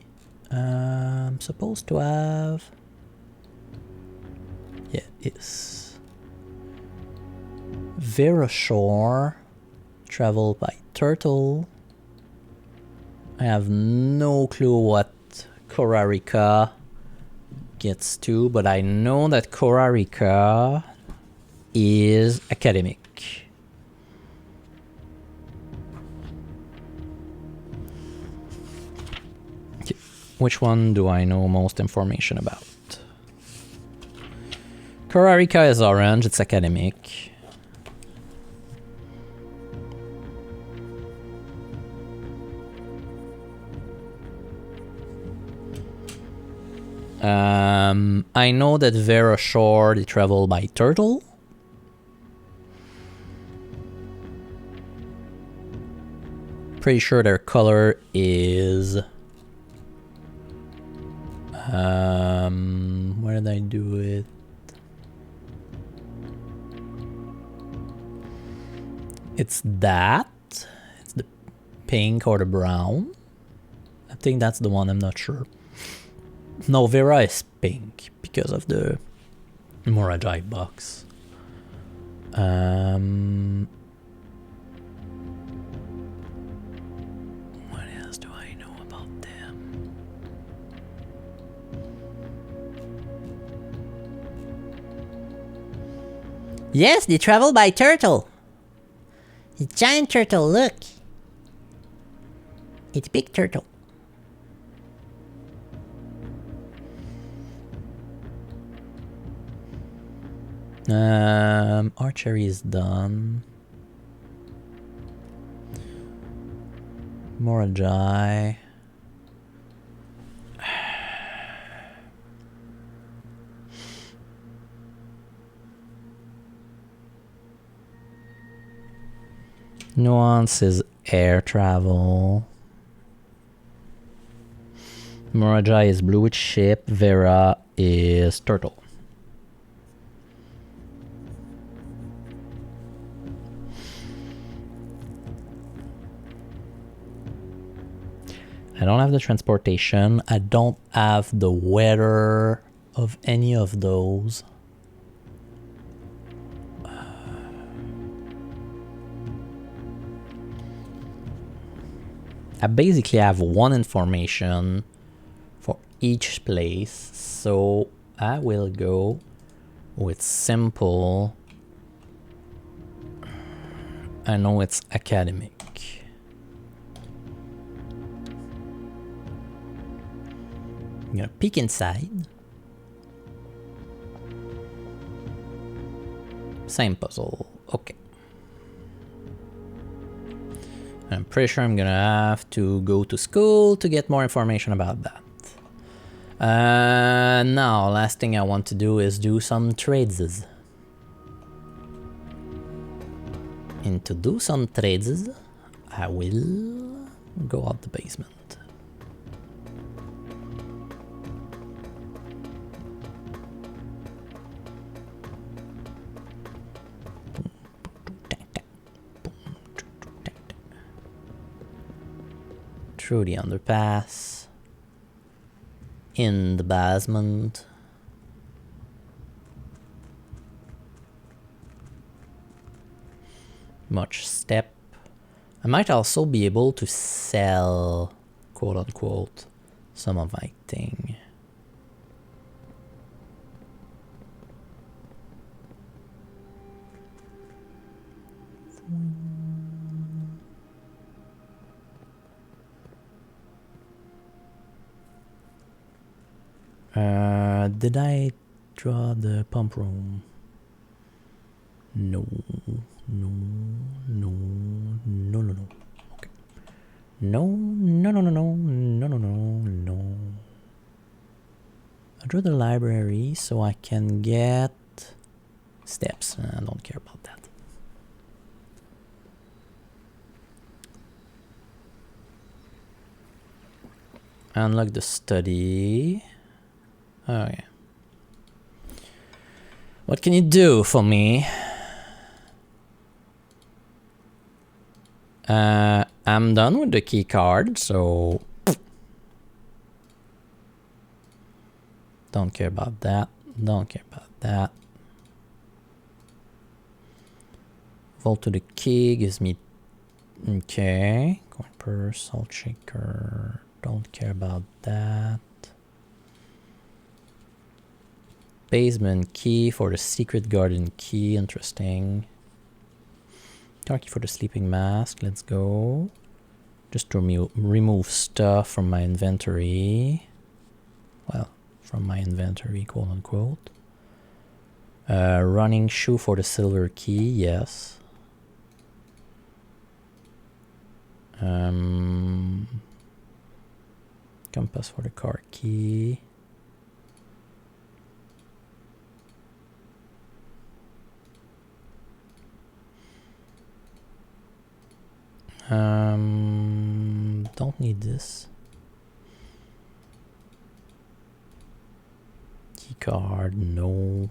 I'm supposed to have... Yeah, it's Verashore, travel by turtle. I have no clue what Korarika gets to, but I know that Korarika is academic. Okay. Which one do I know most information about? Korarika is orange, it's academic. I know that Verashore, they travel by turtle. Pretty sure their color is... where did I do it? It's that. It's the pink or the brown. I think that's the one, I'm not sure. No, Vera is pink because of the Morajai box. What else do I know about them? Yes, they travel by turtle. It's giant turtle, look. It's big turtle. Archery is done. Morajai. Nuance is air travel. Morajai is blue with ship. Vera is turtle. I don't have the transportation. I don't have the weather of any of those. I basically have one information for each place, so I will go with simple. I know it's academic. I'm gonna peek inside. Same puzzle. Okay. I'm pretty sure I'm gonna have to go to school to get more information about that. Now, last thing I want to do is do some trades. And to do some trades, I will go out the basement. Through the underpass, in the basement. Much step. I might also be able to sell, quote unquote, some of my thing. Did I draw the pump room? No, no, no, no, no, no. Okay. No, no, no, no, no, no, no, no, no. I drew the library so I can get steps. I don't care about that. Unlock the study. Oh yeah. What can you do for me? I'm done with the key card, so don't care about that. Don't care about that. Vault to the key gives me okay. Coin purse, salt shaker. Don't care about that. Basement key for the secret garden key. Interesting. Car key for the sleeping mask. Let's go. Just to remove stuff from my inventory. Well, from my inventory, quote unquote. Running shoe for the silver key. Yes. Compass for the car key. Don't need this. Key card, no.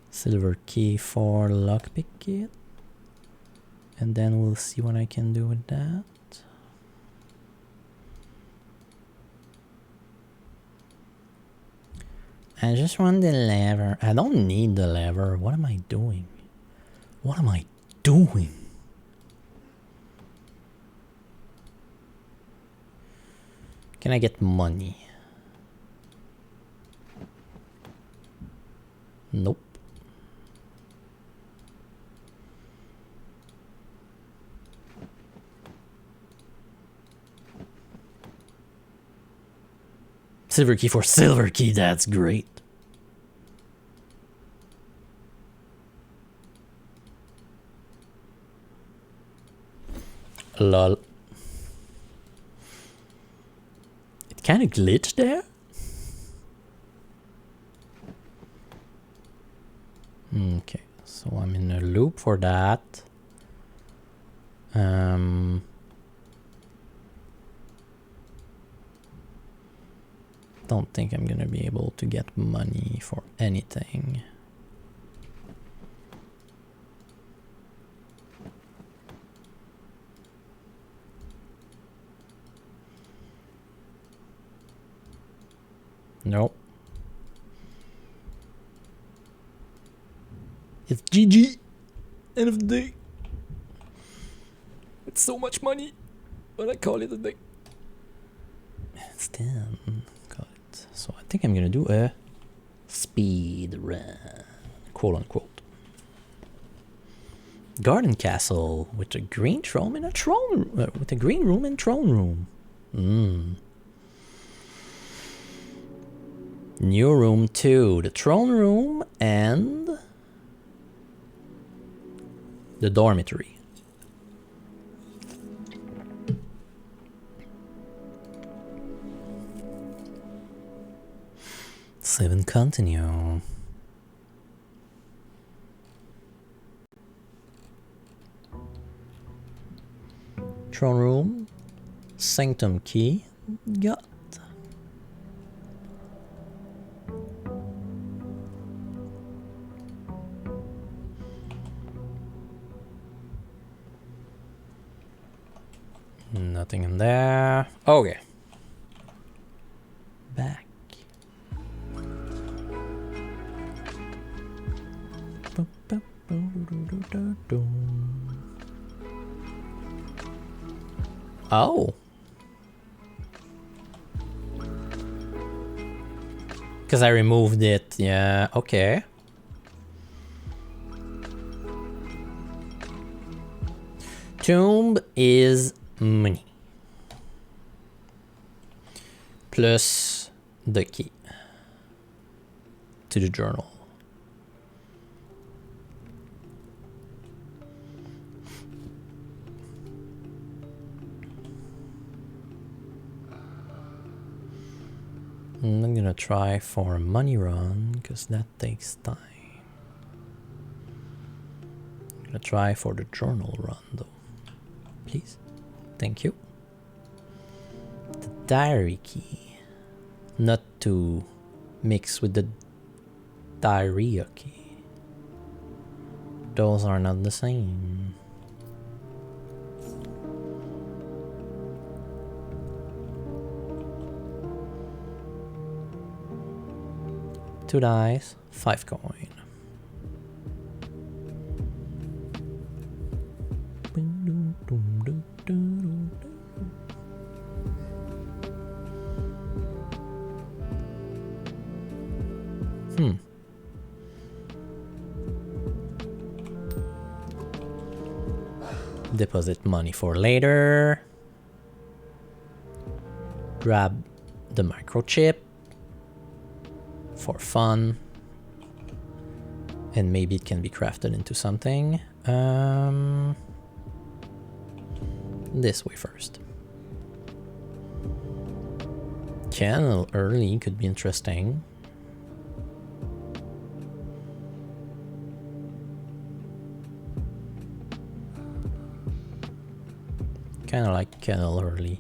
Silver key for lockpick kit. And then we'll see what I can do with that. I just want the lever. I don't need the lever. What am I doing? What am I doing? Can I get money? Nope. Silver key for silver key, that's great. Lol. It kind of glitched there. Okay, so I'm in a loop for that. Don't think I'm gonna be able to get money for anything. Nope. It's GG. End of the day. It's so much money, but I call it a day. It's 10. Got it. So I think I'm gonna do a speed run, quote unquote. Garden castle with a green throne and a throne, with a green room and throne room. New room 2, the throne room and the dormitory. Seven continue. Throne room, sanctum key, got. Nothing in there. Okay. Back. Oh. Because I removed it. Yeah, okay. Tomb is money. Plus the key to the journal. I'm gonna try for a money run because that takes time. I'm gonna try for the journal run though. Please. Thank you. The diary key. Not to mix with the diarrhea key. Those are not the same. Two dice, 5 coin. Deposit money for later. Grab the microchip for fun. And maybe it can be crafted into something. This way first. Channel early could be interesting. Kind of like kennel early,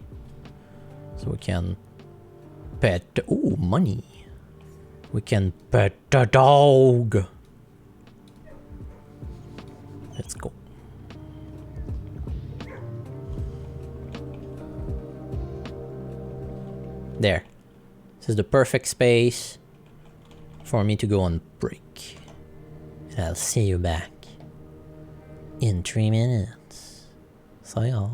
so we can pet. Ooh, money. We can pet the dog. Let's go. There. This is the perfect space for me to go on break. And I'll see you back in 3 minutes. So y'all.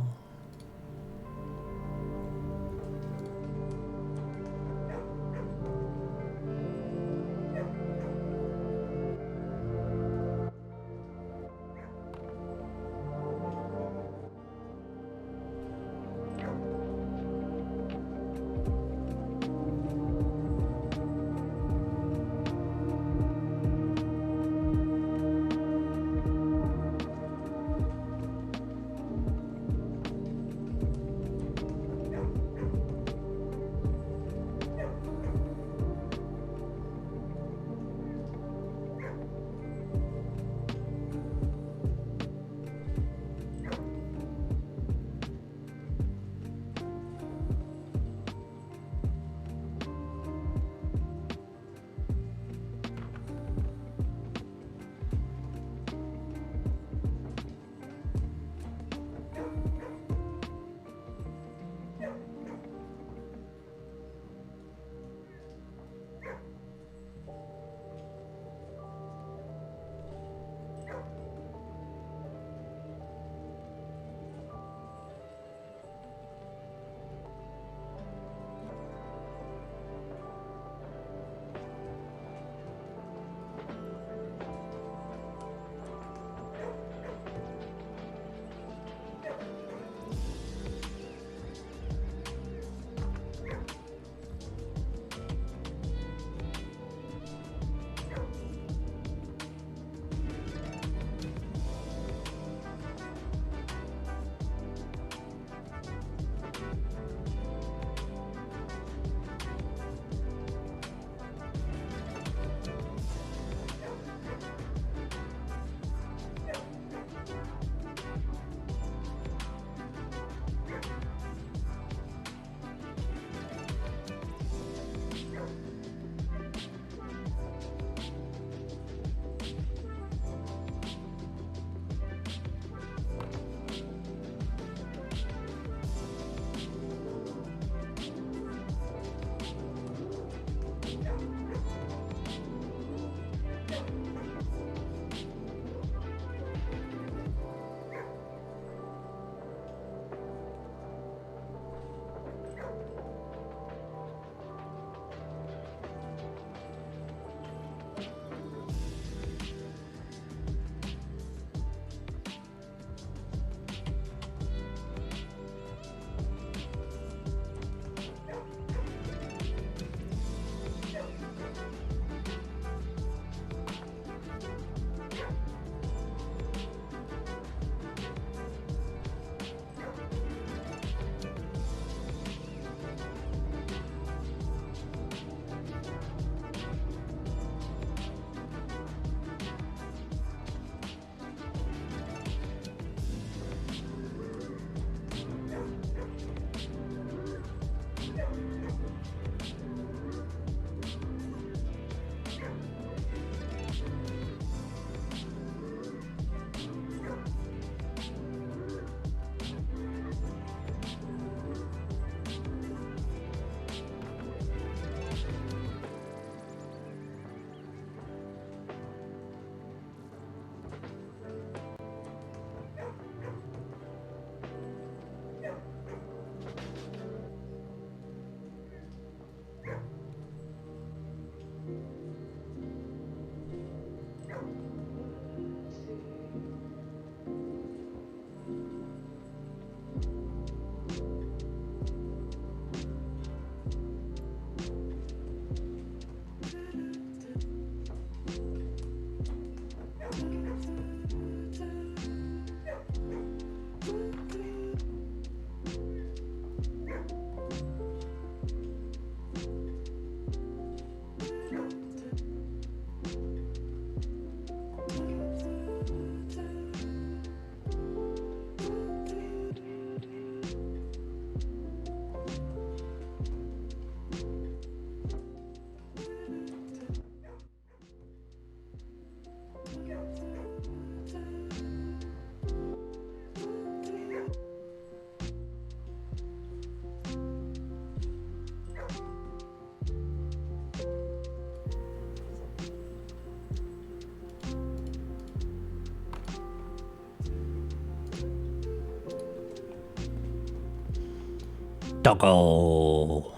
Doggo!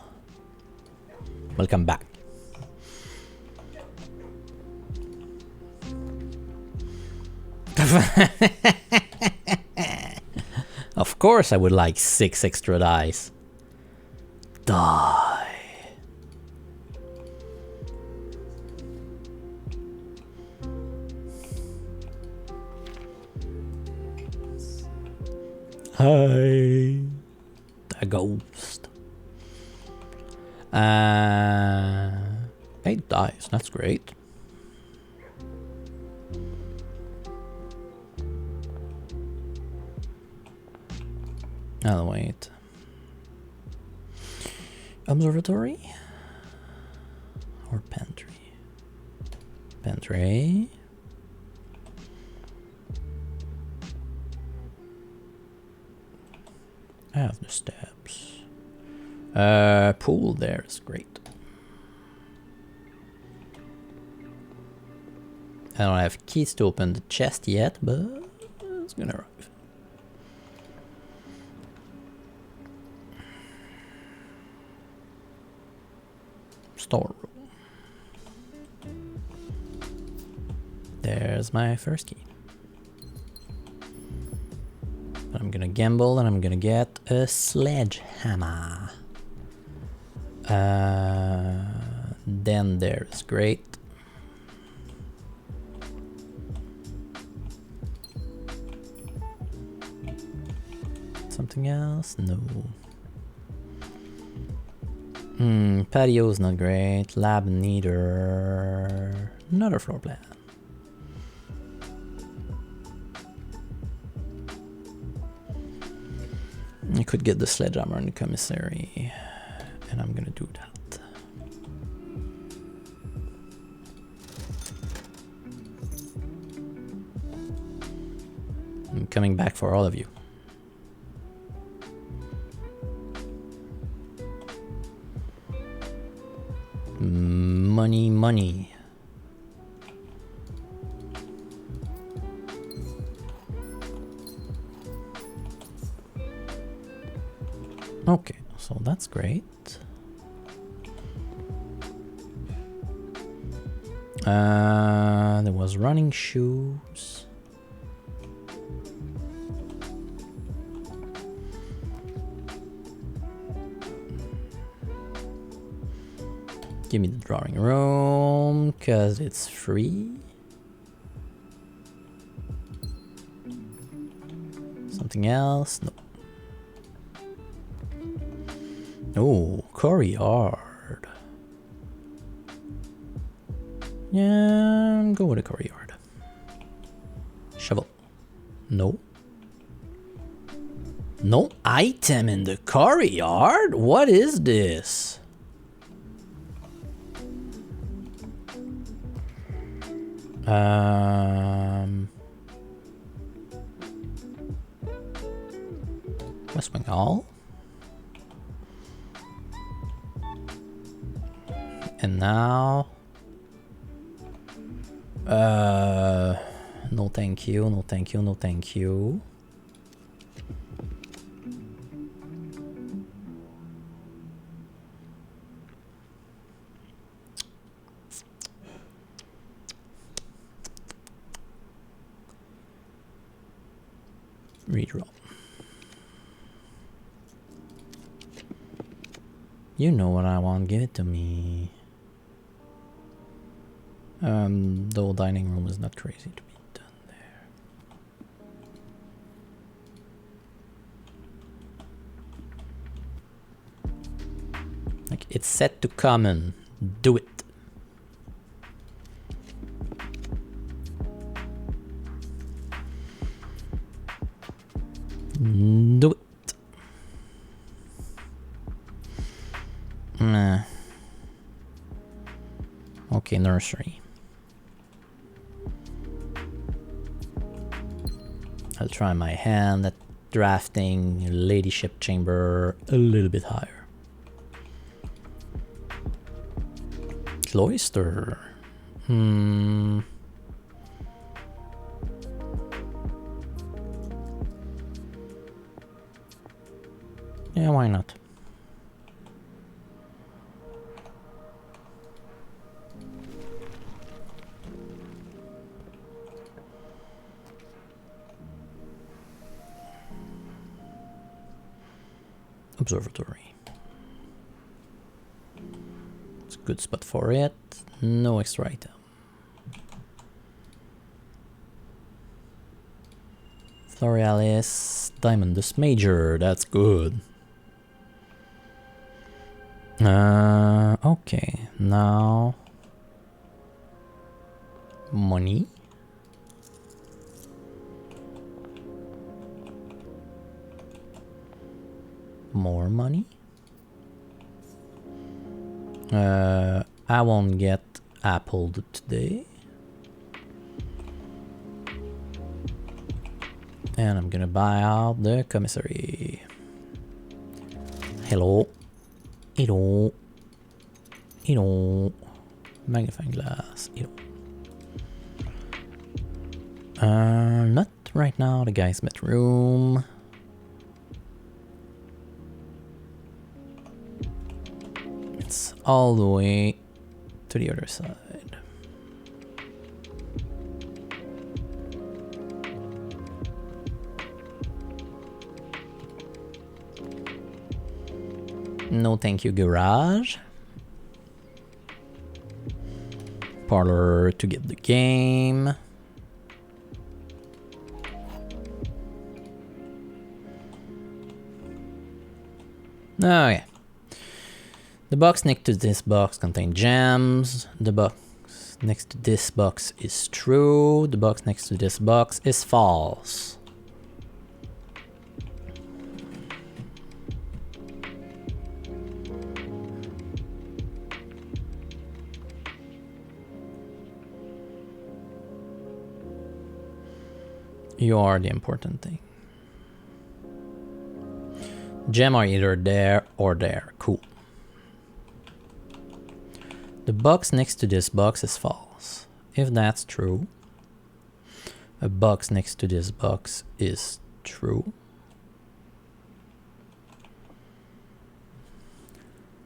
Welcome back. Of course I would like 6 extra dice. Die. Hi. The ghost. 8 dice, that's great. Oh, wait. Observatory? Or pantry? Pantry. I have the steps. Pool there is great. I don't have keys to open the chest yet, but it's gonna arrive. Storeroom. There's my first key. I'm gonna gamble and I'm gonna get a sledgehammer. Then there's great. Something else? No. Patio's not great. Lab neither. Another floor plan. I could get the sledgehammer in the commissary, and I'm gonna do that. I'm coming back for all of you. Money, money. Okay, so that's great. There was running shoes. Give me the drawing room, cause it's free. Something else? No. Oh, courtyard. Yeah, go with a courtyard. Shovel. No. No item in the courtyard? What is this? Westwing Hall. And now... no thank you, no thank you, no thank you. Redraw. You know what I want, give it to me. The old dining room is not crazy to be done there. Like, it's set to common. Do it. Do it. Nah. Okay, nursery. I'll try my hand at drafting ladyship chamber a little bit higher. Cloister. Yeah, why not? Observatory. It's a good spot for it. No extra item. Florealis, Diamond Dust Major, that's good. Okay, now money. More money. I won't get appled today. And I'm gonna buy out the commissary. Hello. Hello. Hello. Magnifying glass. Hello. Not right now, the guy's bedroom. It's all the way to the other side. No thank you, garage. Parlor to get the game. Oh yeah. The box next to this box contains gems. The box next to this box is true. The box next to this box is false. You are the important thing. Gem are either there or there. Cool. The box next to this box is false. If that's true, a box next to this box is true.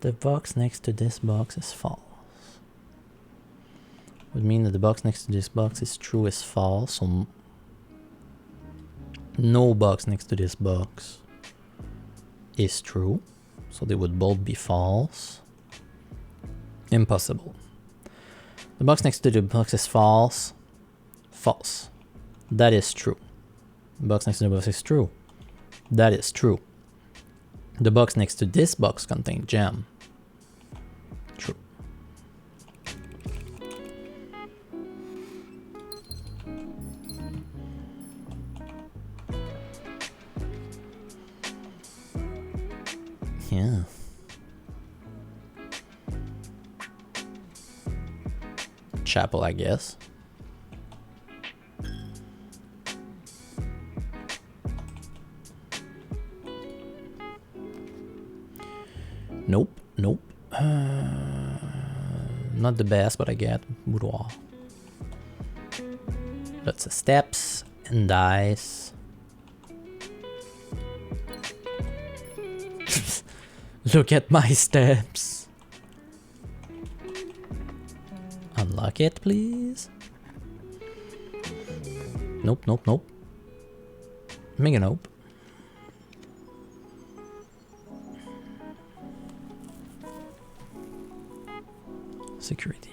The box next to this box is false. Would mean that the box next to this box is true is false, so no box next to this box is true, so they would both be false. Impossible. The box next to the box is false. False. That is true. The box next to the box is true. That is true. The box next to this box contains gem. True. Yeah. Chapel, I guess. Nope, nope. Not the best, but I get boudoir. Lots of steps and dice. Look at my steps. Unlock it, please. Nope, nope, nope. Mega nope. Security.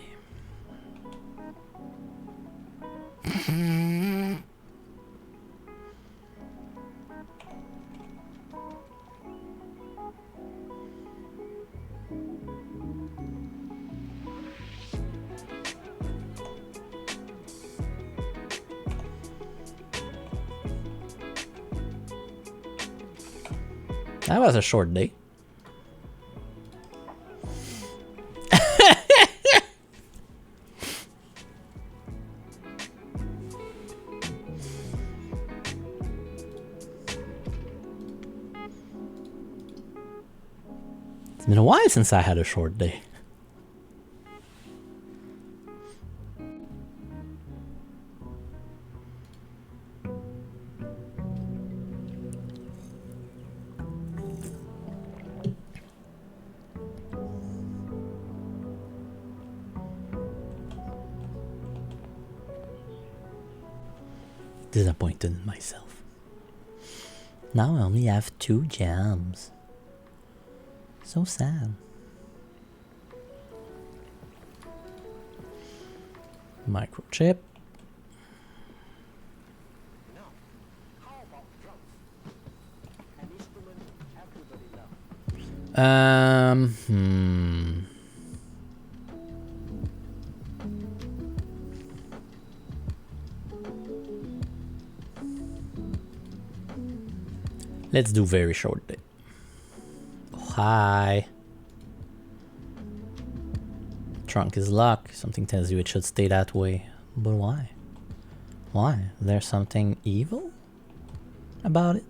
That was a short day. It's been a while since I had a short day. Disappointed in myself. Now I only have 2 gems. So sad. Microchip. Hmm. Let's do very short day. Oh, hi. Trunk is locked. Something tells you it should stay that way. But why? Why? There's something evil about it?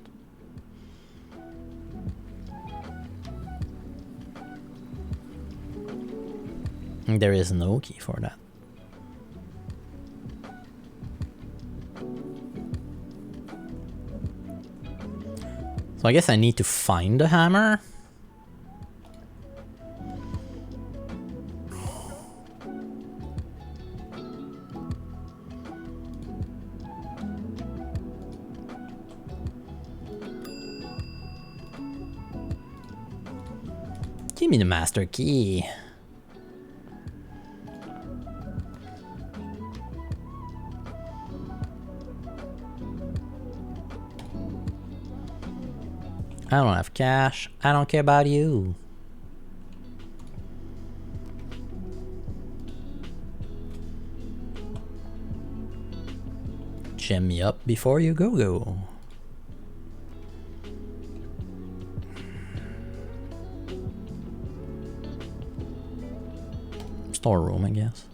There is no key for that. So I guess I need to find the hammer. Give me the master key. I don't have cash. I don't care about you. Gem me up before you go. Storeroom, I guess.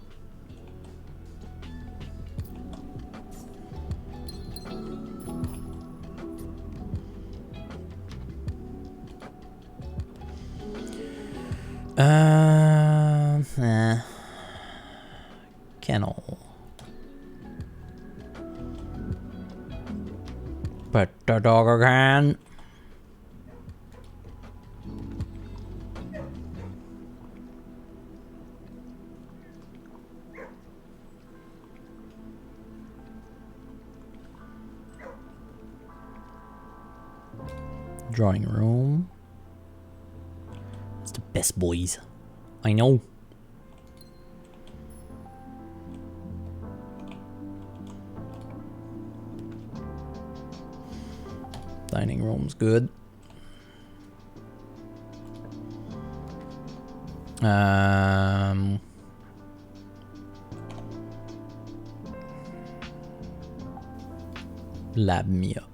Kennel. Put the dog again. Drawing room. It's the best, boys. I know. Dining room's good. Lab me up.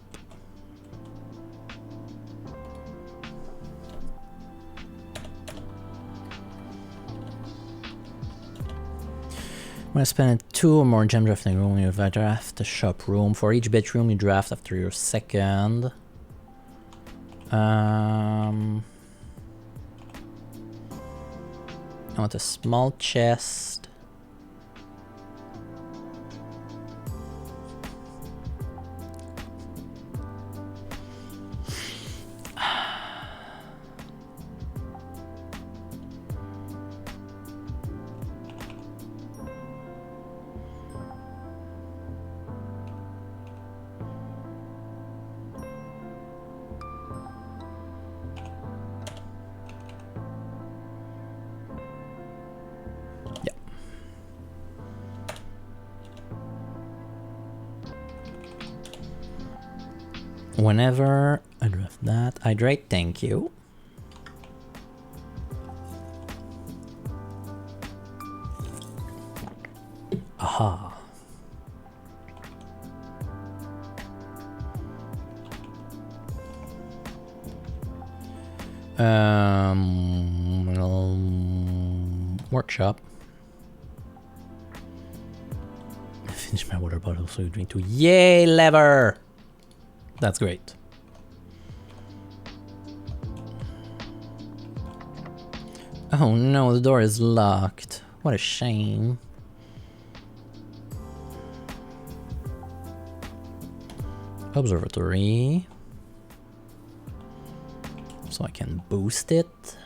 I'm gonna spend 2 or more gem drafting room. You draft the shop room. For each bedroom you draft after your second. I want a small chest. Whenever I draft that, hydrate, thank you. Aha. Workshop. Finish my water bottle so you drink too. Yay, lever! That's great. Oh no, the door is locked. What a shame. Observatory. So I can boost it.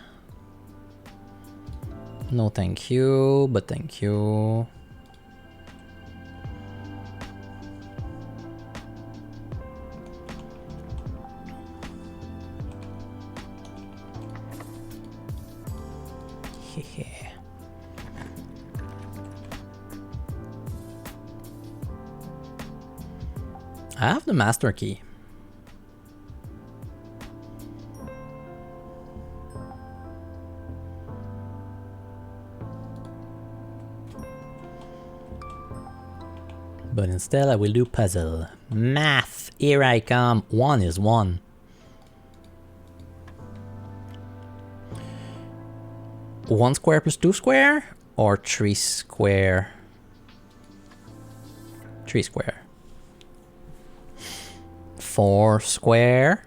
No thank you, but thank you. I have the master key. But instead I will do puzzle. Math! Here I come. 1 is 1. One square plus 2 square? Or 3 square? 3 square. 4 square.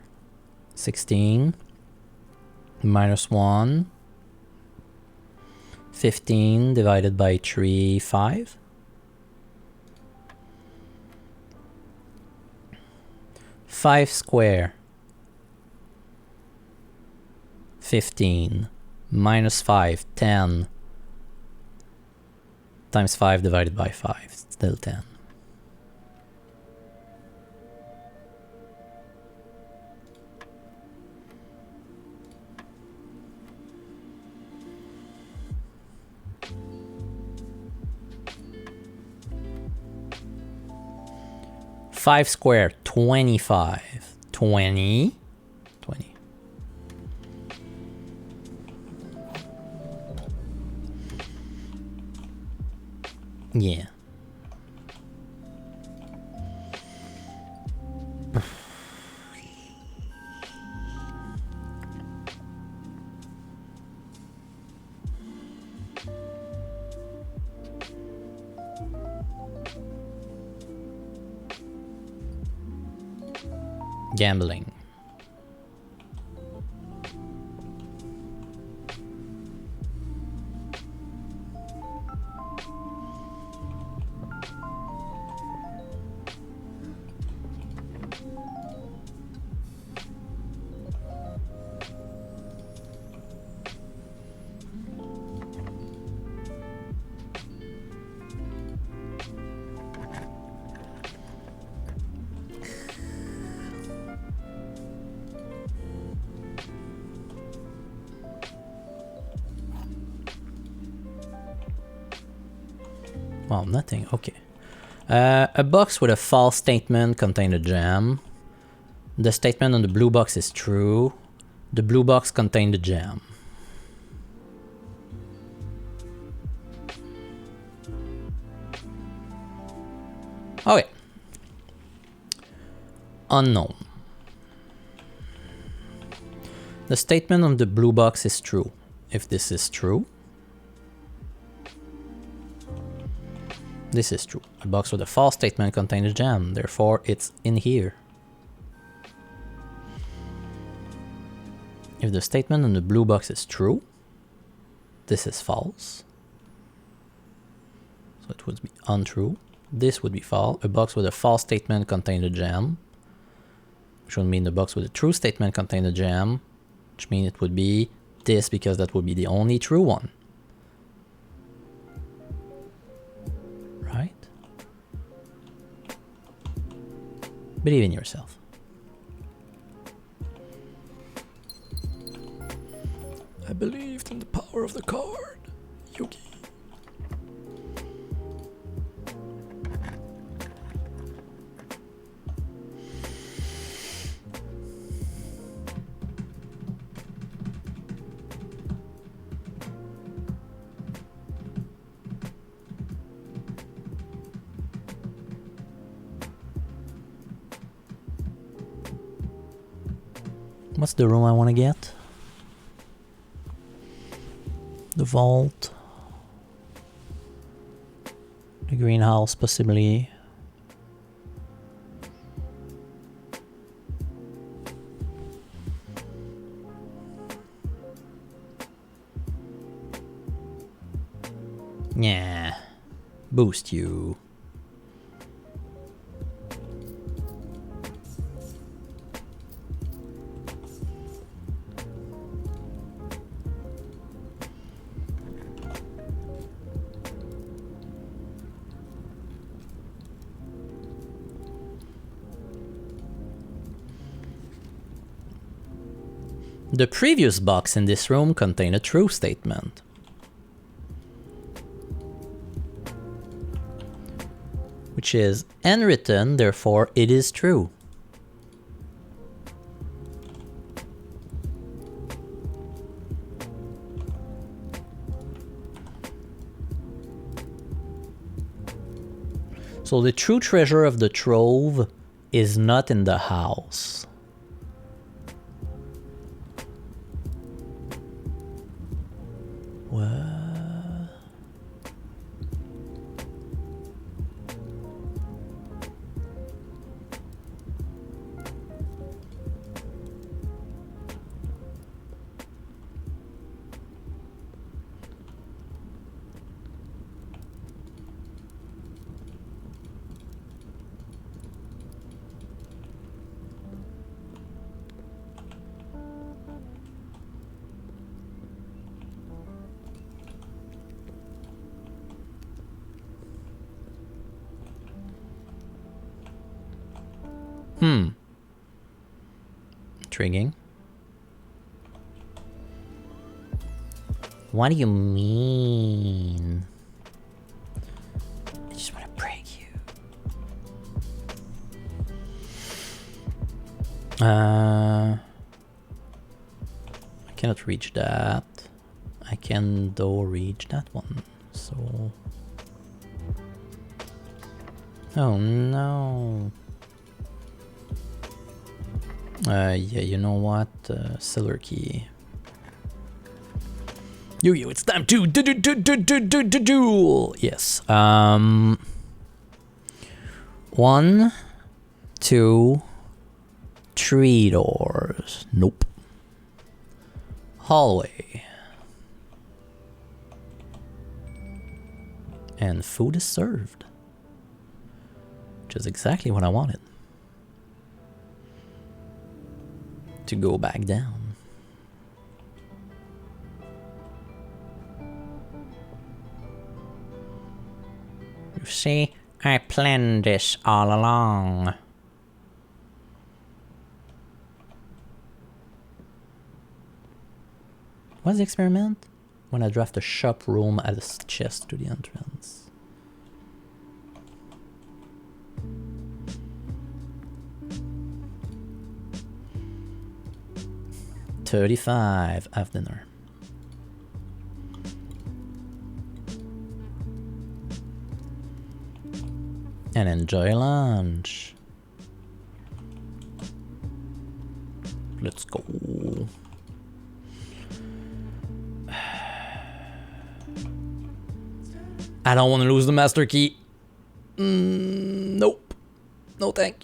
16. Minus 1. 15 divided by 3, 5. 5 square. 15. Minus 5, 10. Times 5 divided by 5, still 10. Five square, 25. 20. 20. Yeah. Gambling. Well, nothing. Okay. A box with a false statement contains a gem. The statement on the blue box is true. The blue box contains the gem. Okay. Unknown. The statement on the blue box is true. If this is true, this is true. A box with a false statement contains a gem, therefore it's in here. If the statement on the blue box is true, this is false. So it would be untrue. This would be false. A box with a false statement contains a gem, which would mean the box with a true statement contains a gem, which means it would be this because that would be the only true one. Right? Believe in yourself. I believed in the power of the card, Yugi. What's the room I want to get? The vault. The greenhouse, possibly. Yeah. Boost you. The previous box in this room contained a true statement. which is unwritten, therefore it is true. So the true treasure of the trove is not in the house. What? Intriguing. What do you mean? I just want to break you. I cannot reach that. I can though reach that one. So. Oh no. Yeah, you know what? Cellar key. Yo, it's time to duel. Yes. 1, 2, 3 doors. Nope. Hallway. And food is served. Which is exactly what I wanted. To go back down. You see, I planned this all along. What's the experiment? When I draft a shop room as a chest to the entrance. $35 after dinner. And enjoy lunch. Let's go. I don't want to lose the master key. Nope. No thank.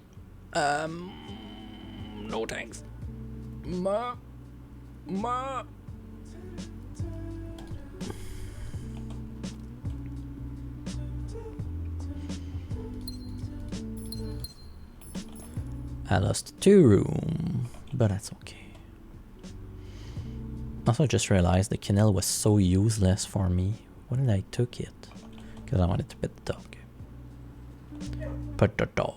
No thanks. Ma. I lost 2 rooms, but that's okay. Also, I just realized the kennel was so useless for me. Why did I took it? Because I wanted to pet the dog. Pet the dog.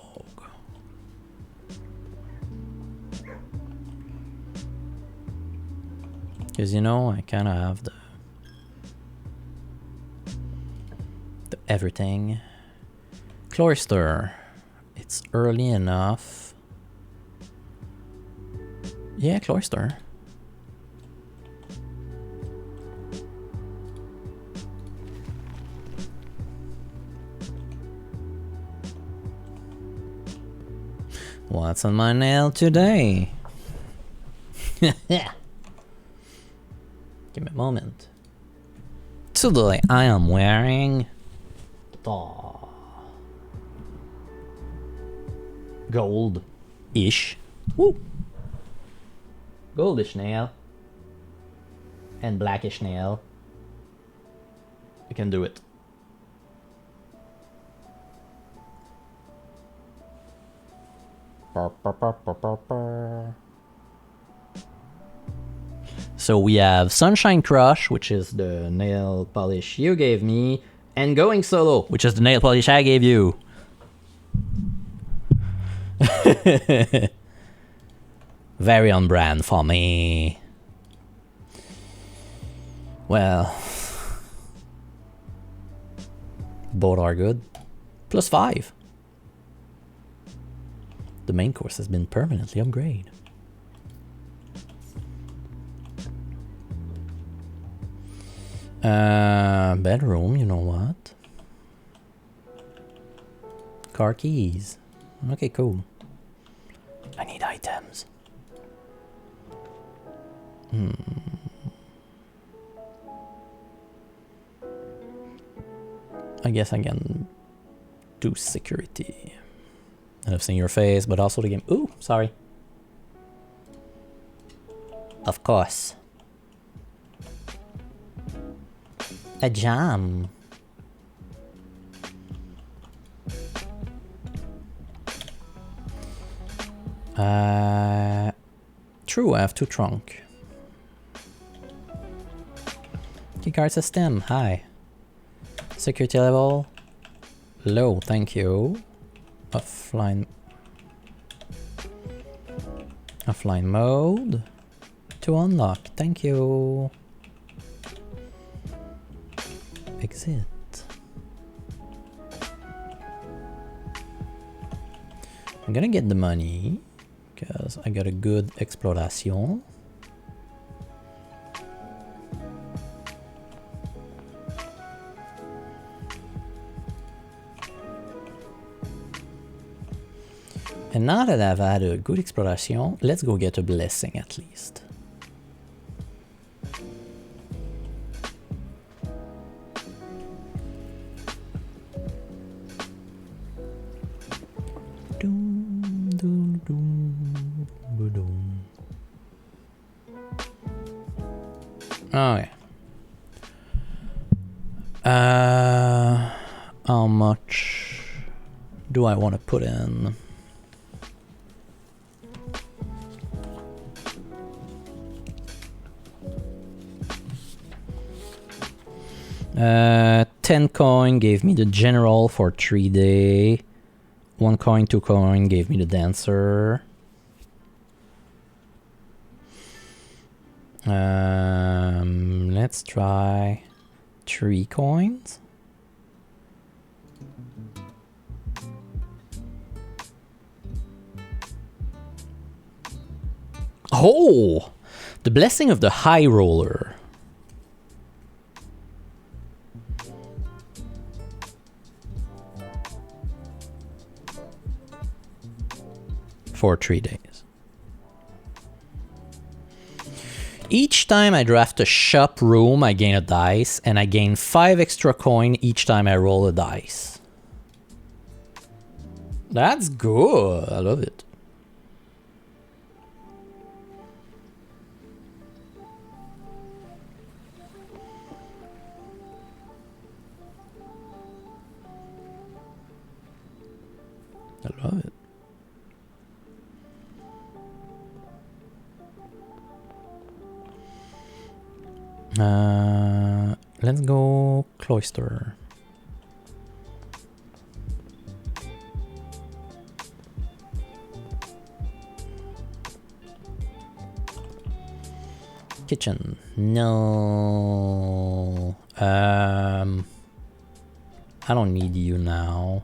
Because, you know, I kind of have the everything. Cloister. It's early enough. Yeah, cloister. What's on my nail today? Give me a moment. Today I am wearing gold-ish. Woo! Goldish nail. And blackish nail. I can do it. So we have Sunshine Crush, which is the nail polish you gave me, and Going Solo, which is the nail polish I gave you. Very on brand for me. Well, both are good. +5. The main course has been permanently upgraded. Bedroom, you know what? Car keys. Okay, cool. I need items. I guess I can do security. And I've seen your face, but also the game. Ooh, sorry. Of course. A jam. True, I have 2 trunk. Keycard system, hi. Security level, low, thank you. Offline mode, to unlock, thank you. Exit. I'm gonna get the money because I got a good exploration. And now that I've had a good exploration, let's go get a blessing at least. Okay. How much do I want to put in? Uh, 10 coin gave me the general for 3 day. 1 coin, 2 coin gave me the dancer. Let's try 3 coins. Oh, the blessing of the high roller. For 3 days. Each time I draft a shop room, I gain a dice, and I gain 5 extra coin each time I roll a dice. That's good. I love it. I love it. Let's go cloister. Kitchen. No. I don't need you now.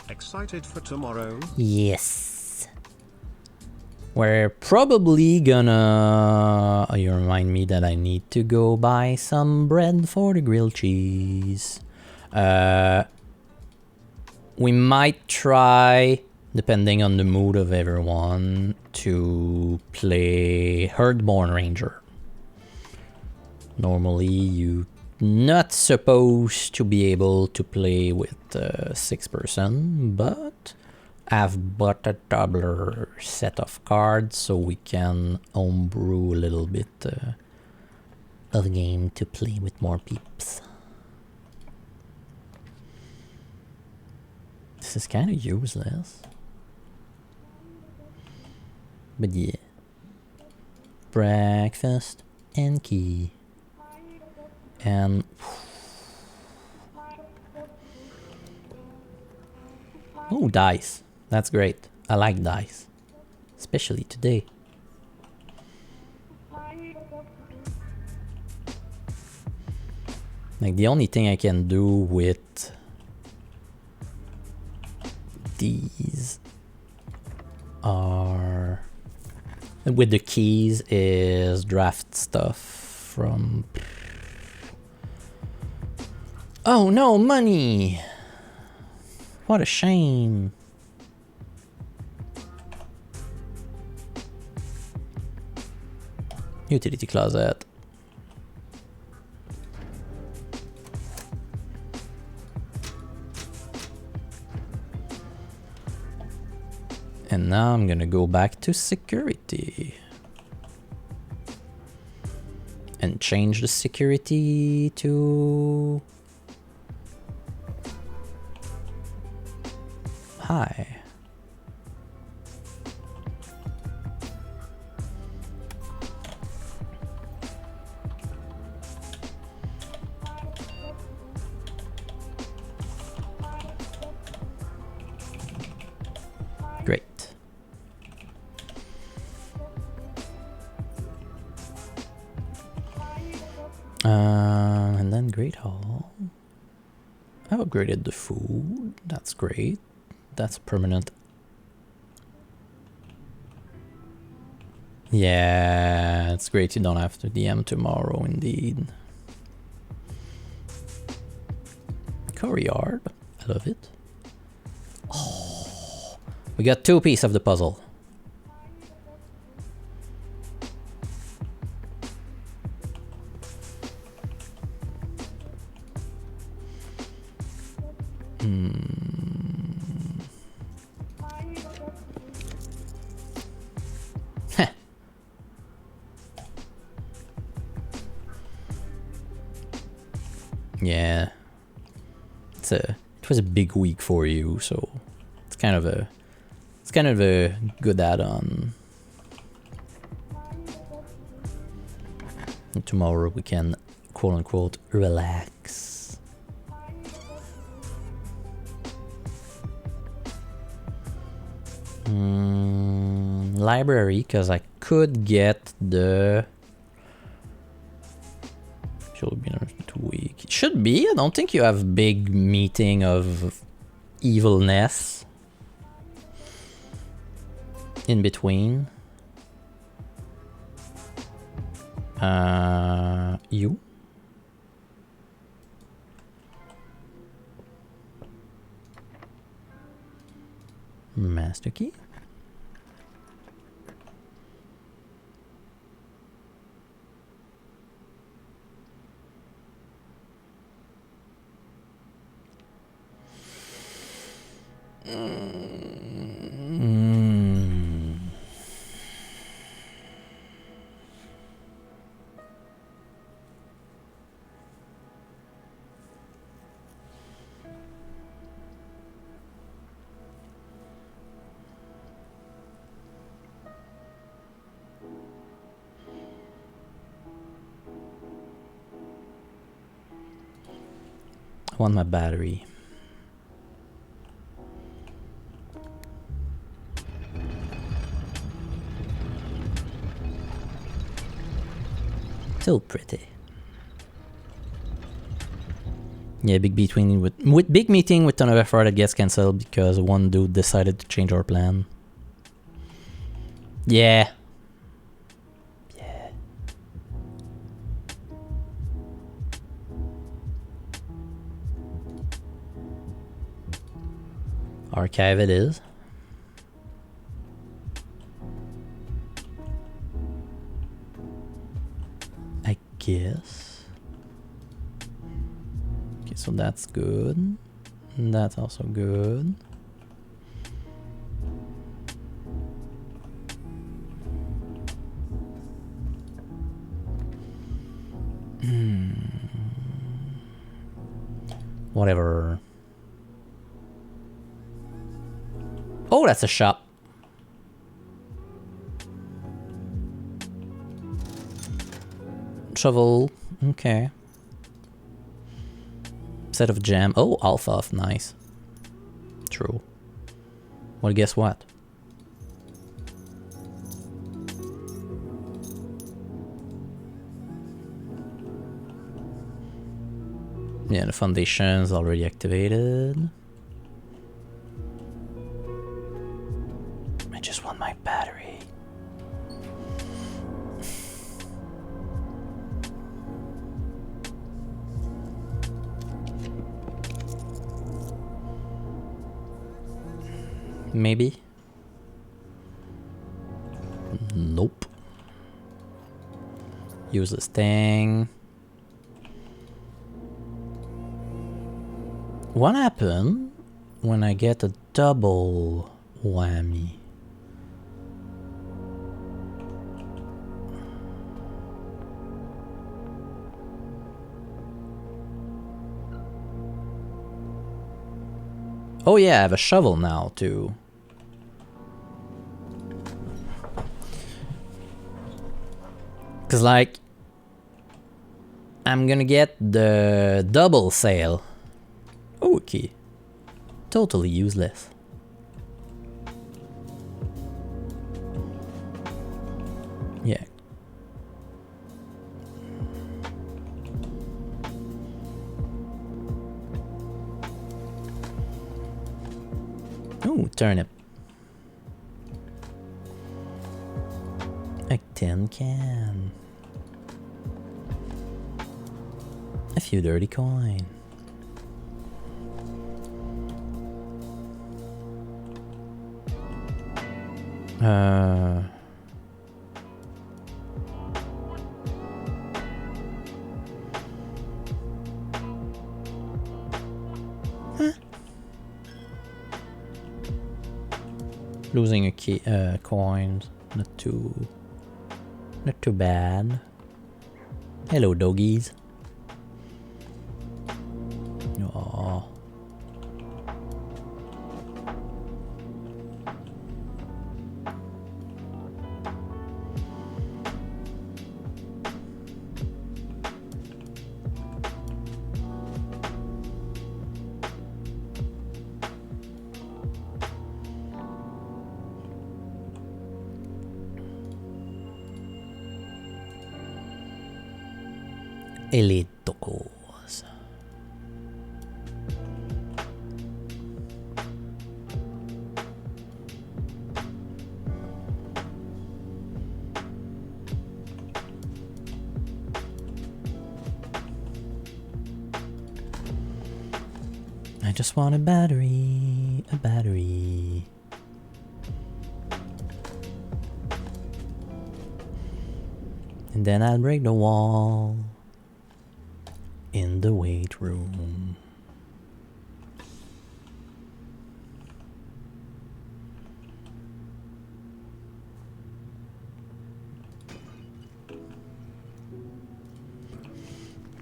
Excited for tomorrow? Yes. We're probably gonna... you remind me that I need to go buy some bread for the grilled cheese. We might try, depending on the mood of everyone, to play Herdborn Ranger. Normally, you're not supposed to be able to play with 6 person, but I've bought a doubler set of cards so we can homebrew a little bit of game to play with more peeps. This is kind of useless. But yeah. Breakfast and key. And Oh, dice. That's great. I like dice. Especially today. Like, the only thing I can do with these are... with the keys is draft stuff from... Oh no, money! What a shame. Utility closet. And now I'm gonna go back to security. And change the security to... high. Great. And then Great Hall. I've upgraded the food. That's great. That's permanent. Yeah, it's great you don't have to DM tomorrow, indeed. Courtyard. I love it. Oh, we got 2 pieces of the puzzle. Yeah, it was a big week for you, so it's kind of a good add-on. And tomorrow we can quote unquote relax. Library, because I could get the... Should be another 2 weeks. Should be. I don't think you have big meeting of evilness in between. You. Master key. I want my battery. Still pretty. Yeah, big meeting with big meeting with ton of effort that gets cancelled because one dude decided to change our plan. Yeah. Yeah. Archive it is. I guess. Okay, so that's good. That's also good. Whatever. Oh, that's a shop. Shovel. Okay. Set of jam. Oh, alpha. Nice. True. Well, guess what? Yeah, the foundation's already activated. I just want my battery. Maybe. Nope. Use this thing. What happened when I get a double whammy? Oh yeah, I have a shovel now too. Cause like, I'm gonna get the double sail. Okay. Totally useless. Yeah. Ooh, turnip. A tin can. A few dirty coin. Losing a key, coins, not too bad. Hello, doggies. Aww. Elite tacos. I just want a battery, a battery. And then I'll break the wall in the weight room.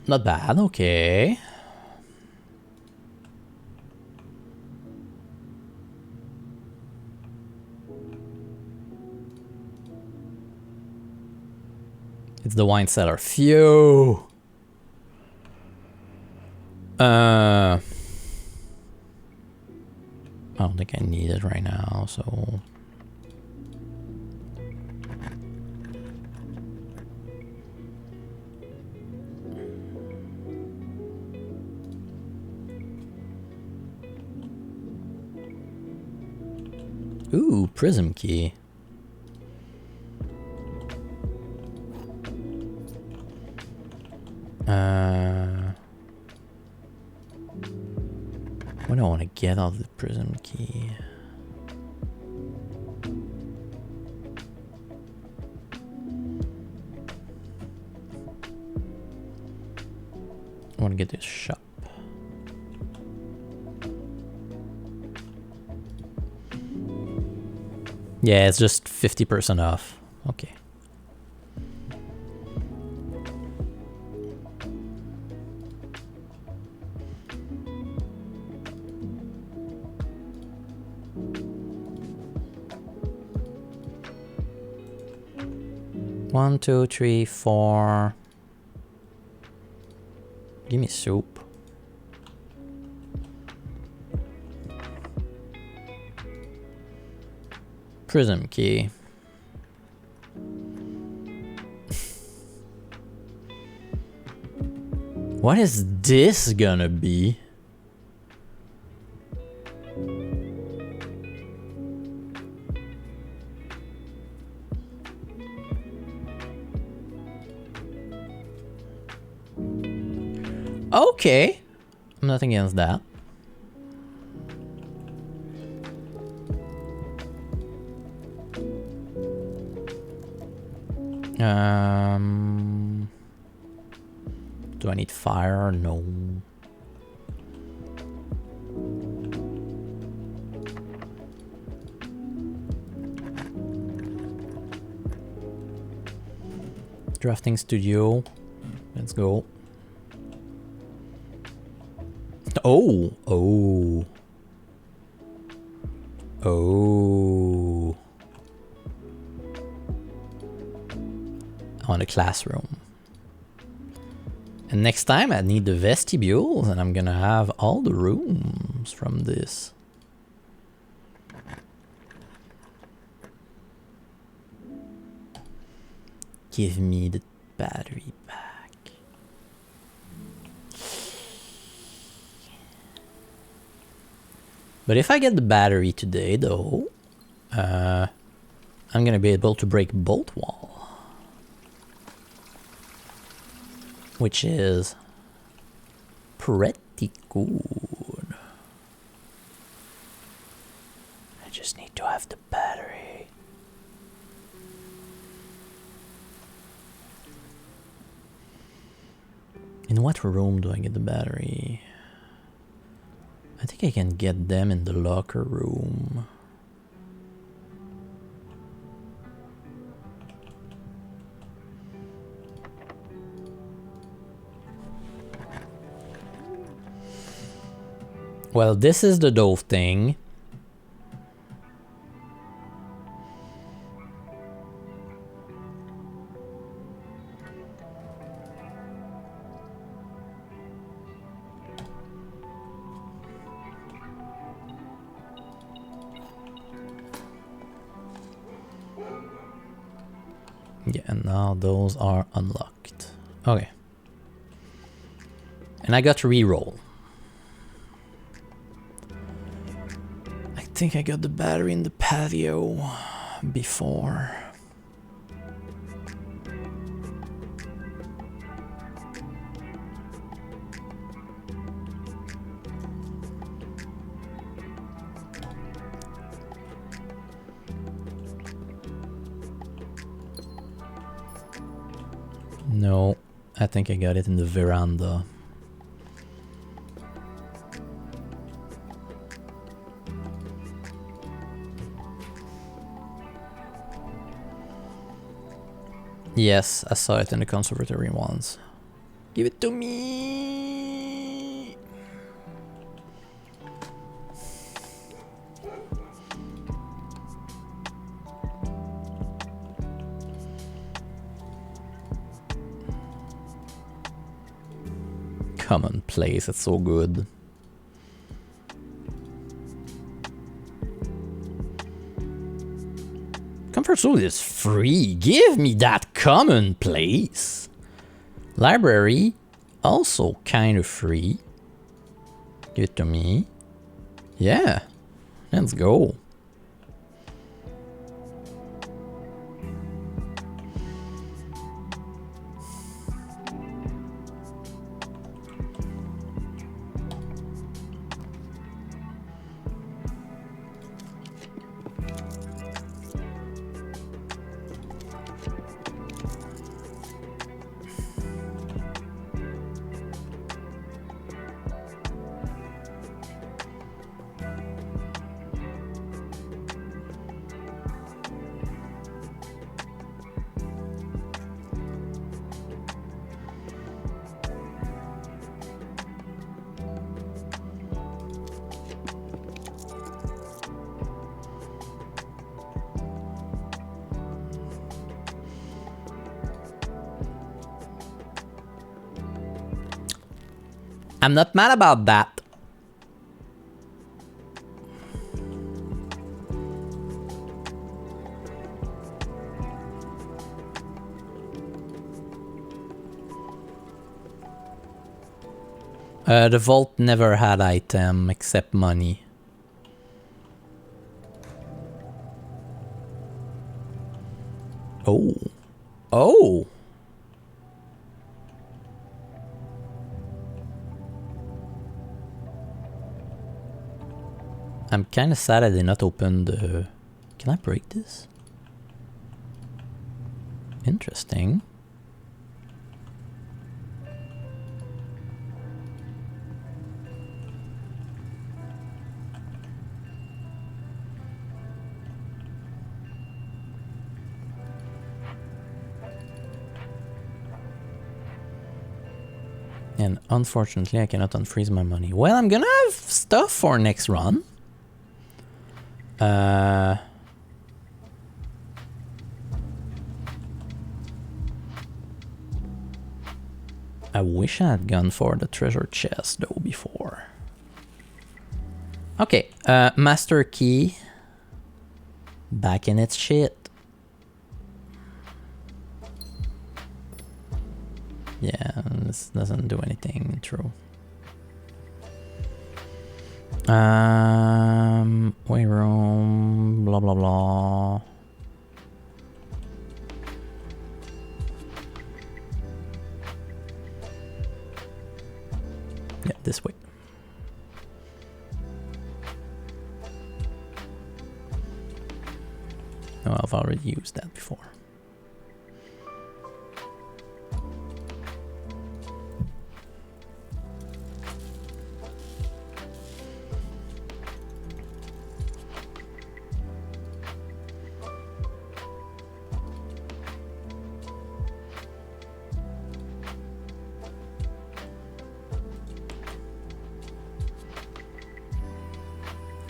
Not bad, okay. It's the wine cellar. Phew. I don't think I need it right now, so... Ooh, prism key. What do I want to get out of the prism key? I want to get this shop. Yeah, it's just 50% off. Okay. One, two, three, four. Give me soup. Prism key. What is this gonna be? Okay. I'm not against that. Do I need fire? No. Drafting studio. Let's go. Oh, oh. Oh. On the classroom. And next time I need the vestibules and I'm gonna have all the rooms from this. Give me the battery back. But if I get the battery today though, I'm gonna be able to break bolt wall. Which is pretty good. I just need to have the battery. In what room do I get the battery? I think I can get them in the locker room. Well, this is the dove thing. Yeah, and now those are unlocked. Okay. And I got to re-roll. I think I got the battery in the patio before. No, I think I got it in the veranda. Yes, I saw it in the conservatory once. Give it to me! Commonplace, it's so good. Comfort Zone is free. Give me that commonplace. Library, also kind of free. Give it to me. Yeah, let's go. I'm not mad about that. The vault never had item except money. Oh. Oh! I'm kinda sad I did not open the... Can I break this? Interesting. And unfortunately, I cannot unfreeze my money. Well, I'm gonna have stuff for next run. I wish I had gone for the treasure chest though before. Okay, master key. Back in its shit. Yeah, this doesn't do anything true. Way room, blah blah blah. Yeah, this way. Oh, I've already used that before.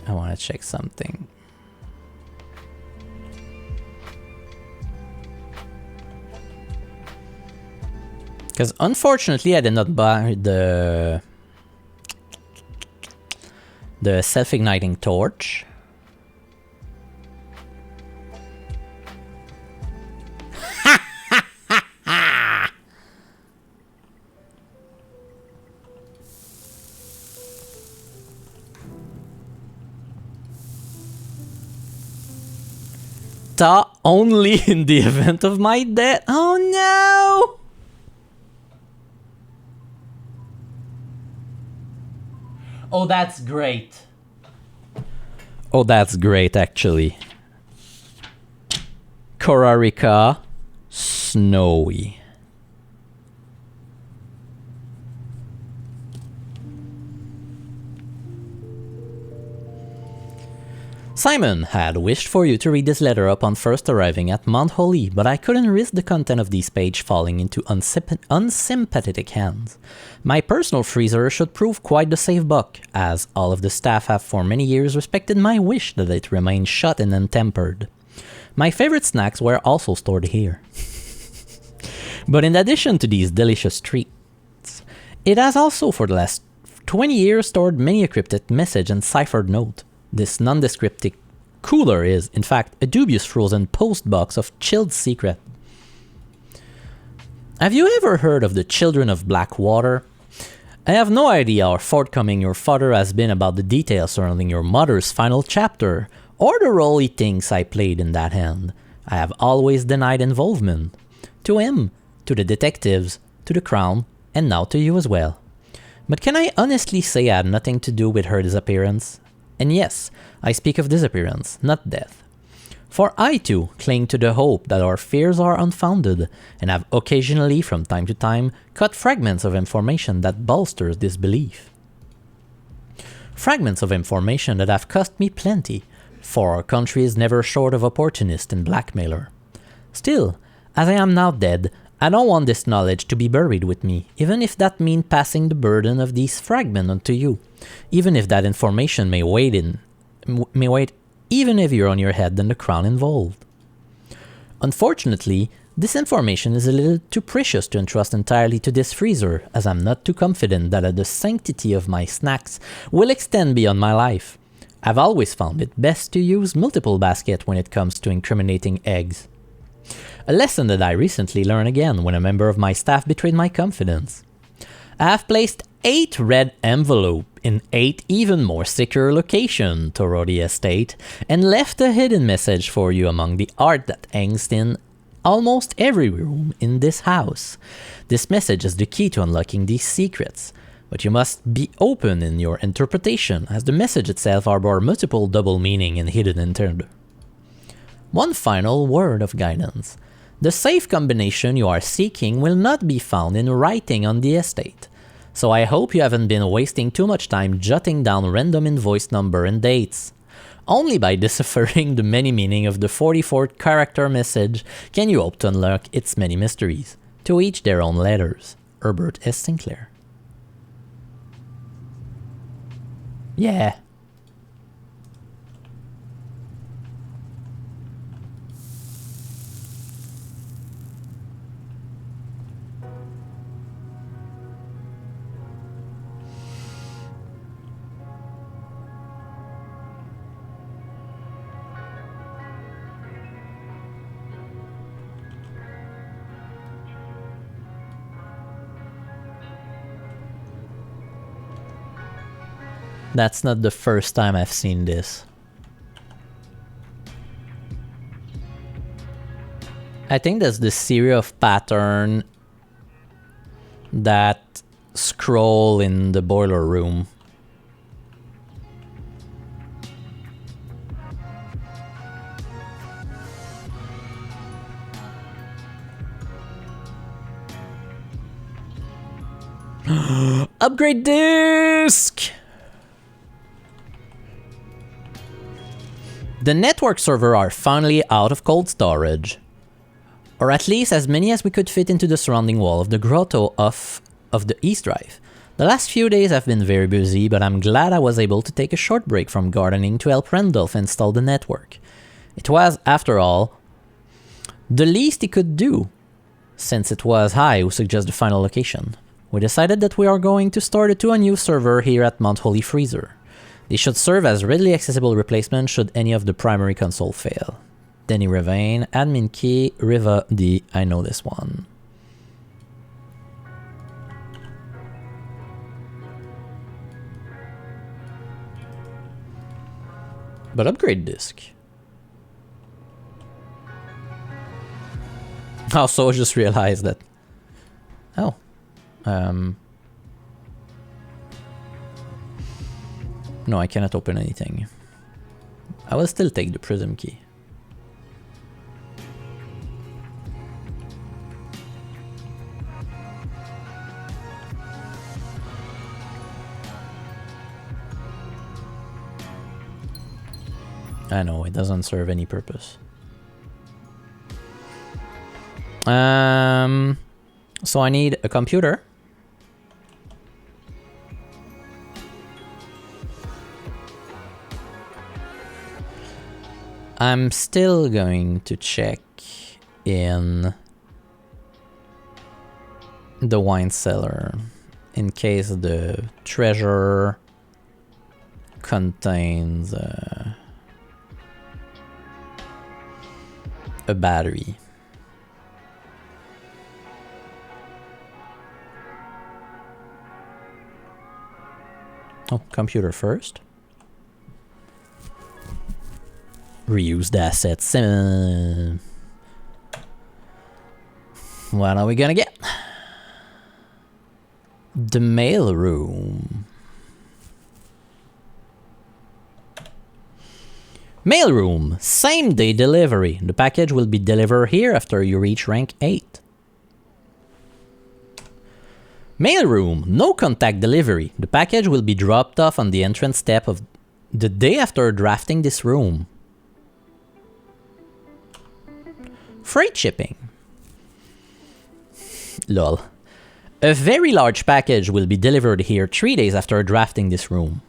I want to check something. Because unfortunately I did not buy the self-igniting torch. Only in the event of my death. Oh no! Oh, that's great. Oh, that's great, actually. Korarika, snowy. Simon had wished for you to read this letter upon first arriving at Mount Holy, but I couldn't risk the content of this page falling into unsympathetic hands. My personal freezer should prove quite the safe buck, as all of the staff have for many years respected my wish that it remain shut and untempered. My favorite snacks were also stored here. But in addition to these delicious treats, it has also for the last 20 years stored many a cryptic message and ciphered note. This nondescript cooler is, in fact, a dubious frozen post box of chilled secret. Have you ever heard of the Children of Blackwater? I have no idea how forthcoming your father has been about the details surrounding your mother's final chapter, or the role he thinks I played in that hand. I have always denied involvement. To him, to the detectives, to the Crown, and now to you as well. But can I honestly say I had nothing to do with her disappearance? And yes, I speak of disappearance, not death. For I too cling to the hope that our fears are unfounded, and have occasionally from time to time cut fragments of information that bolsters this belief. Fragments of information that have cost me plenty, for our country is never short of opportunist and blackmailer. Still, as I am now dead, I don't want this knowledge to be buried with me, even if that means passing the burden of these fragments onto you. Even if that information may wait even heavier on your head than the Crown involved. Unfortunately, this information is a little too precious to entrust entirely to this freezer, as I'm not too confident that the sanctity of my snacks will extend beyond my life. I've always found it best to use multiple baskets when it comes to incriminating eggs. A lesson that I recently learned again when a member of my staff betrayed my confidence. I have placed 8 red envelope in 8 even more secure location toward the estate and left a hidden message for you among the art that hangs in almost every room in this house. This message is the key to unlocking these secrets, but you must be open in your interpretation as the message itself harbor multiple double meaning and hidden intent. One final word of guidance. The safe combination you are seeking will not be found in writing on the estate. So I hope you haven't been wasting too much time jotting down random invoice number and dates. Only by deciphering the many meaning of the 44th character message can you hope to unlock its many mysteries. To each their own letters. Herbert S. Sinclair. Yeah. That's not the first time I've seen this. I think that's the series of pattern that scroll in the boiler room. Upgrade disc! The network server are finally out of cold storage. Or at least as many as we could fit into the surrounding wall of the grotto of the East Drive. The last few days have been very busy, but I'm glad I was able to take a short break from gardening to help Randolph install the network. It was, after all, the least he could do, since it was I who suggested the final location. We decided that we are going to start a 2 unused server here at Mount Holy Freezer. They should serve as readily accessible replacement should any of the primary console fail. Denny Ravine, admin key, Riva D, I know this one. But upgrade disk. Also, I just realized that... Oh. No, I cannot open anything. I will still take the prism key. I know, it doesn't serve any purpose. So I need a computer. I'm still going to check in the wine cellar in case the treasure contains a battery. Oh, computer first. Reused assets. What are we gonna get? The mail room. Mail room. Same day delivery. The package will be delivered here after you reach rank 8. Mail room. No contact delivery. The package will be dropped off on the entrance step of the day after drafting this room. Freight shipping. Lol. A very large package will be delivered here 3 days after drafting this room.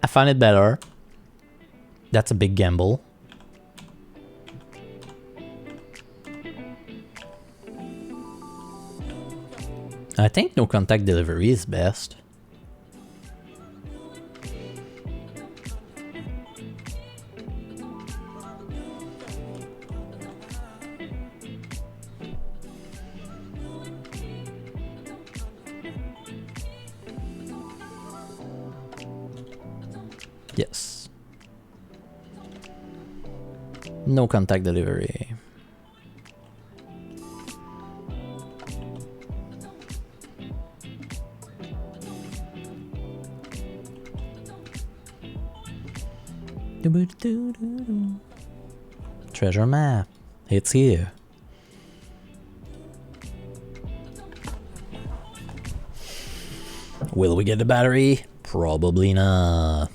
I found it better. That's a big gamble. I think no contact delivery is best. Yes. No contact delivery. Treasure map. It's here. Will we get the battery? Probably not.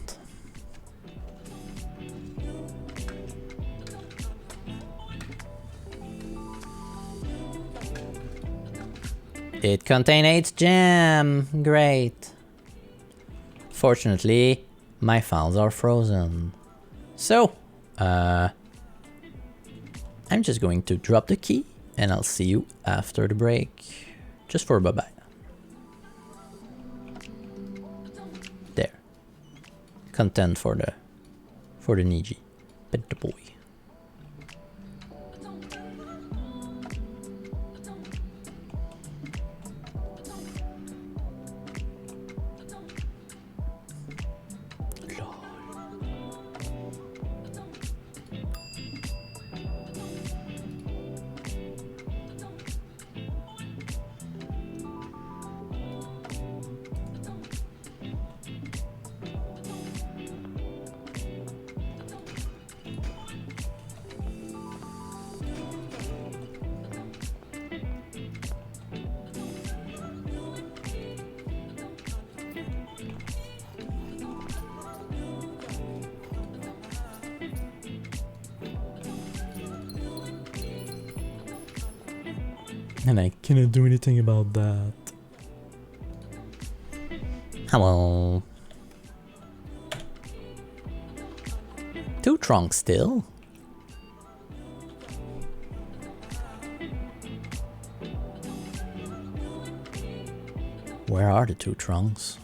It contains gem. Great. Fortunately, my files are frozen. So, I'm just going to drop the key and I'll see you after the break. Just for a bye-bye. There. Content for the Niji. Pet the boy. And I cannot do anything about that. Hello. 2 trunks still? Where are the 2 trunks?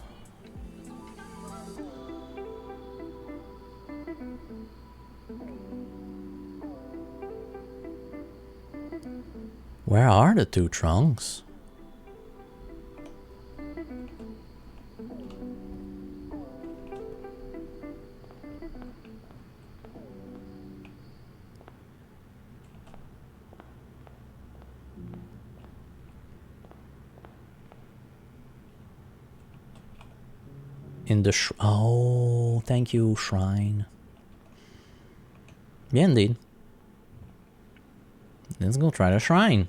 Where are the 2 trunks? In the oh, thank you, shrine. Yeah, indeed. Let's go try the shrine.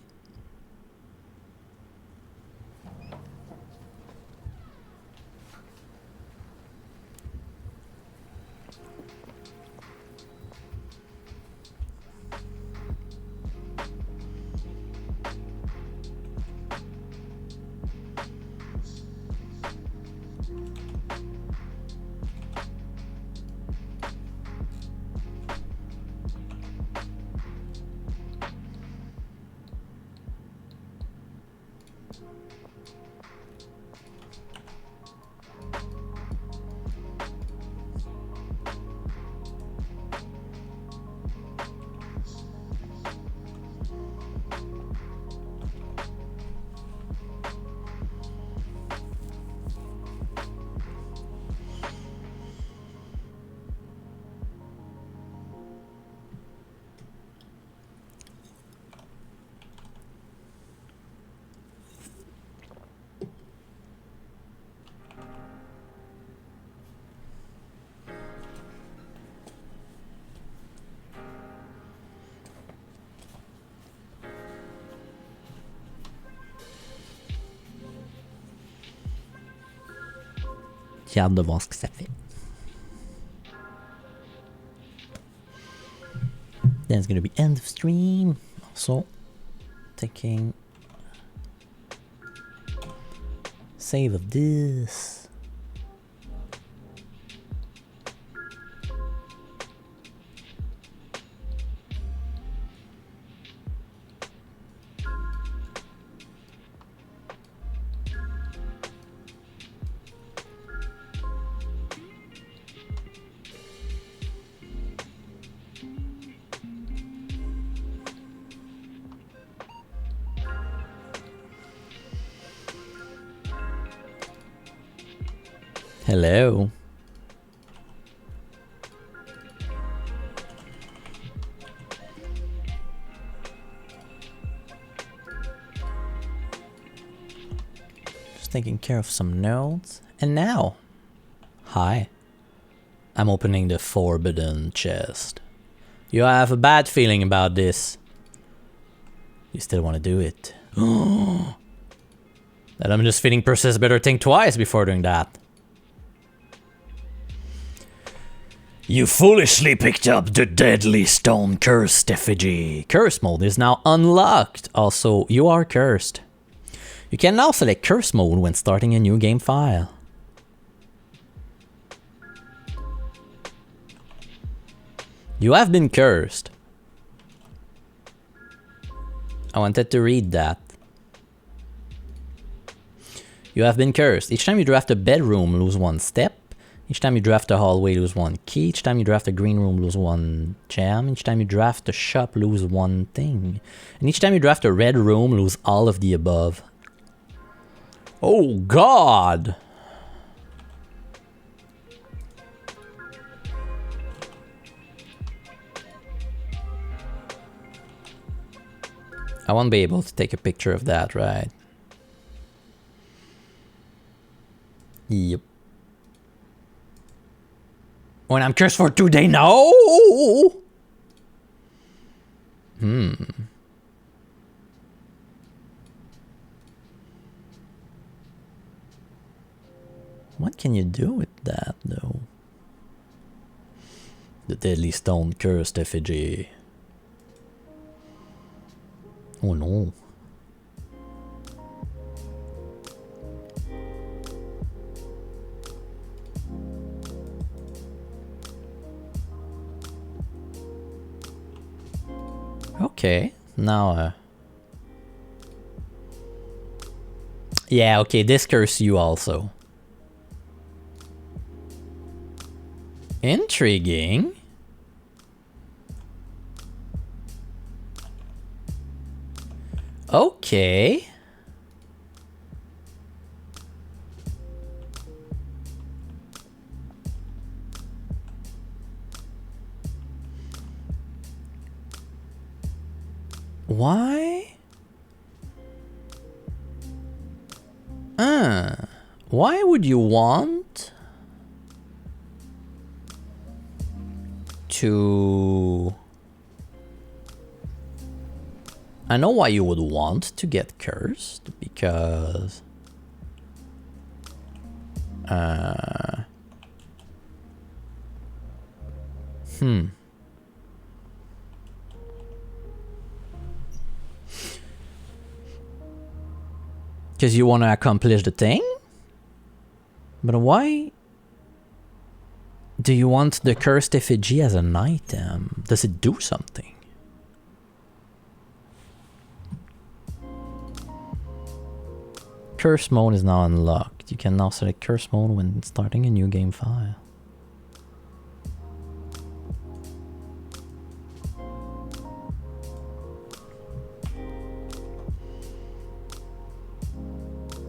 J'ai hâte de voir ce que ça fait. Then it's gonna be end of stream. Also, taking save of this. Hello. taking care of some notes. And now, hi. I'm opening the forbidden chest. You have a bad feeling about this. You still want to do it. That I'm just feeling Persis better think twice before doing that. You foolishly picked up the deadly stone cursed effigy. Curse mode is now unlocked. Also, you are cursed. You can now select curse mode when starting a new game file. You have been cursed. I wanted to read that. You have been cursed. Each time you draft a bedroom, lose 1 step. Each time you draft a hallway, lose 1 key. Each time you draft a green room, lose 1 gem. Each time you draft a shop, lose 1 thing. And each time you draft a red room, lose all of the above. Oh God! I won't be able to take a picture of that, right? Yep. When I'm cursed for 2 days, no! What can you do with that, though? The deadly stone cursed effigy. Oh no. Okay, now yeah, okay, this curse you also. Intriguing. Okay. Why? Why would you want to... I know why you would want to get cursed, because... Because you want to accomplish the thing? But why do you want the cursed effigy as an item? Does it do something? Curse mode is now unlocked. You can now select curse mode when starting a new game file.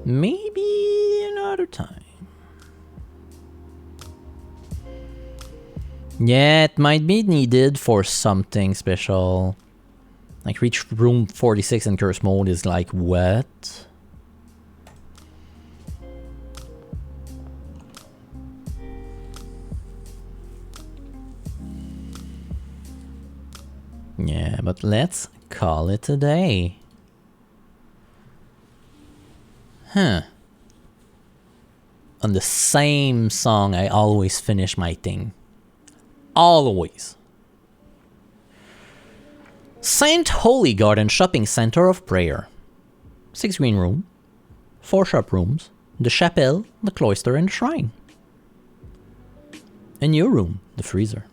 Maybe another time. Yeah, it might be needed for something special. Like reach room 46 in curse mode is like what? Yeah, but let's call it a day. Huh. On the same song, I always finish my thing. Always. Saint Holy Garden Shopping Center of Prayer. 6 green room, 4 shop rooms, the chapel, the cloister, and the shrine. A new room, the freezer.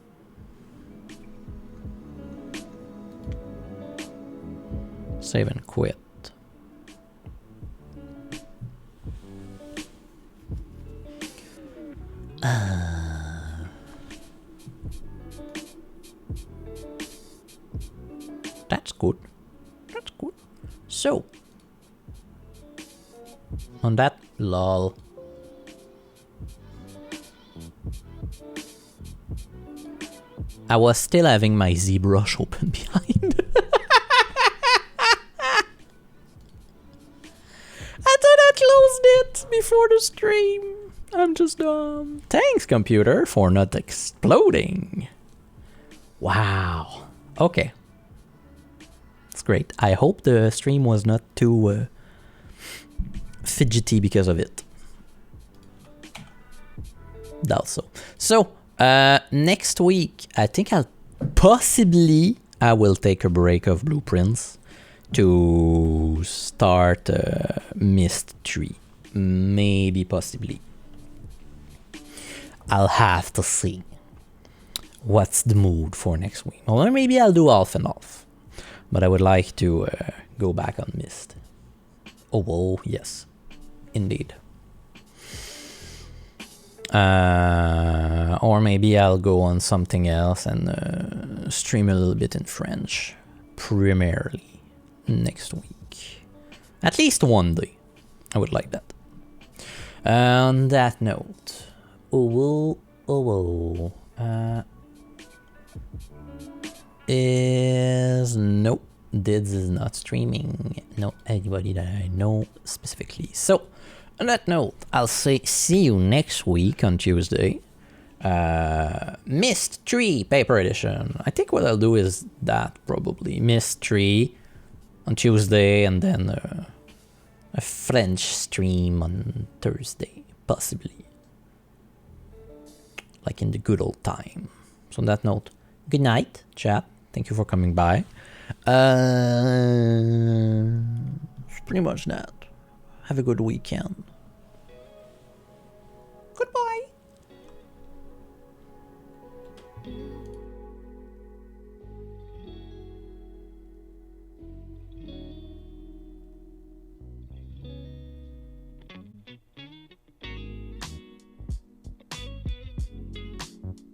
Save and quit. That's good. That's good. So, on that, lol. I was still having my ZBrush open behind. I thought I closed it. before the stream. I'm just dumb. Thanks, computer, for not exploding. Wow. Okay. It's great. I hope the stream was not too fidgety because of it. Doubt so. So, next week, I think I will take a break of Blueprints to start Myst 3. Maybe, possibly. I'll have to see what's the mood for next week. Or maybe I'll do Half and Half. But I would like to go back on Myst. Oh, whoa, yes. Indeed. Or maybe I'll go on something else and stream a little bit in French. Primarily next week. At least one day. I would like that. On that note, nope, Dids is not streaming. Not anybody that I know specifically. So, on that note, I'll say see you next week on Tuesday. Myst 3 Paper Edition. I think what I'll do is that probably. Myst 3 on Tuesday and then a French stream on Thursday, possibly. Like in the good old time. So on that note, good night, chat. Thank you for coming by. It's pretty much that. Have a good weekend. Goodbye.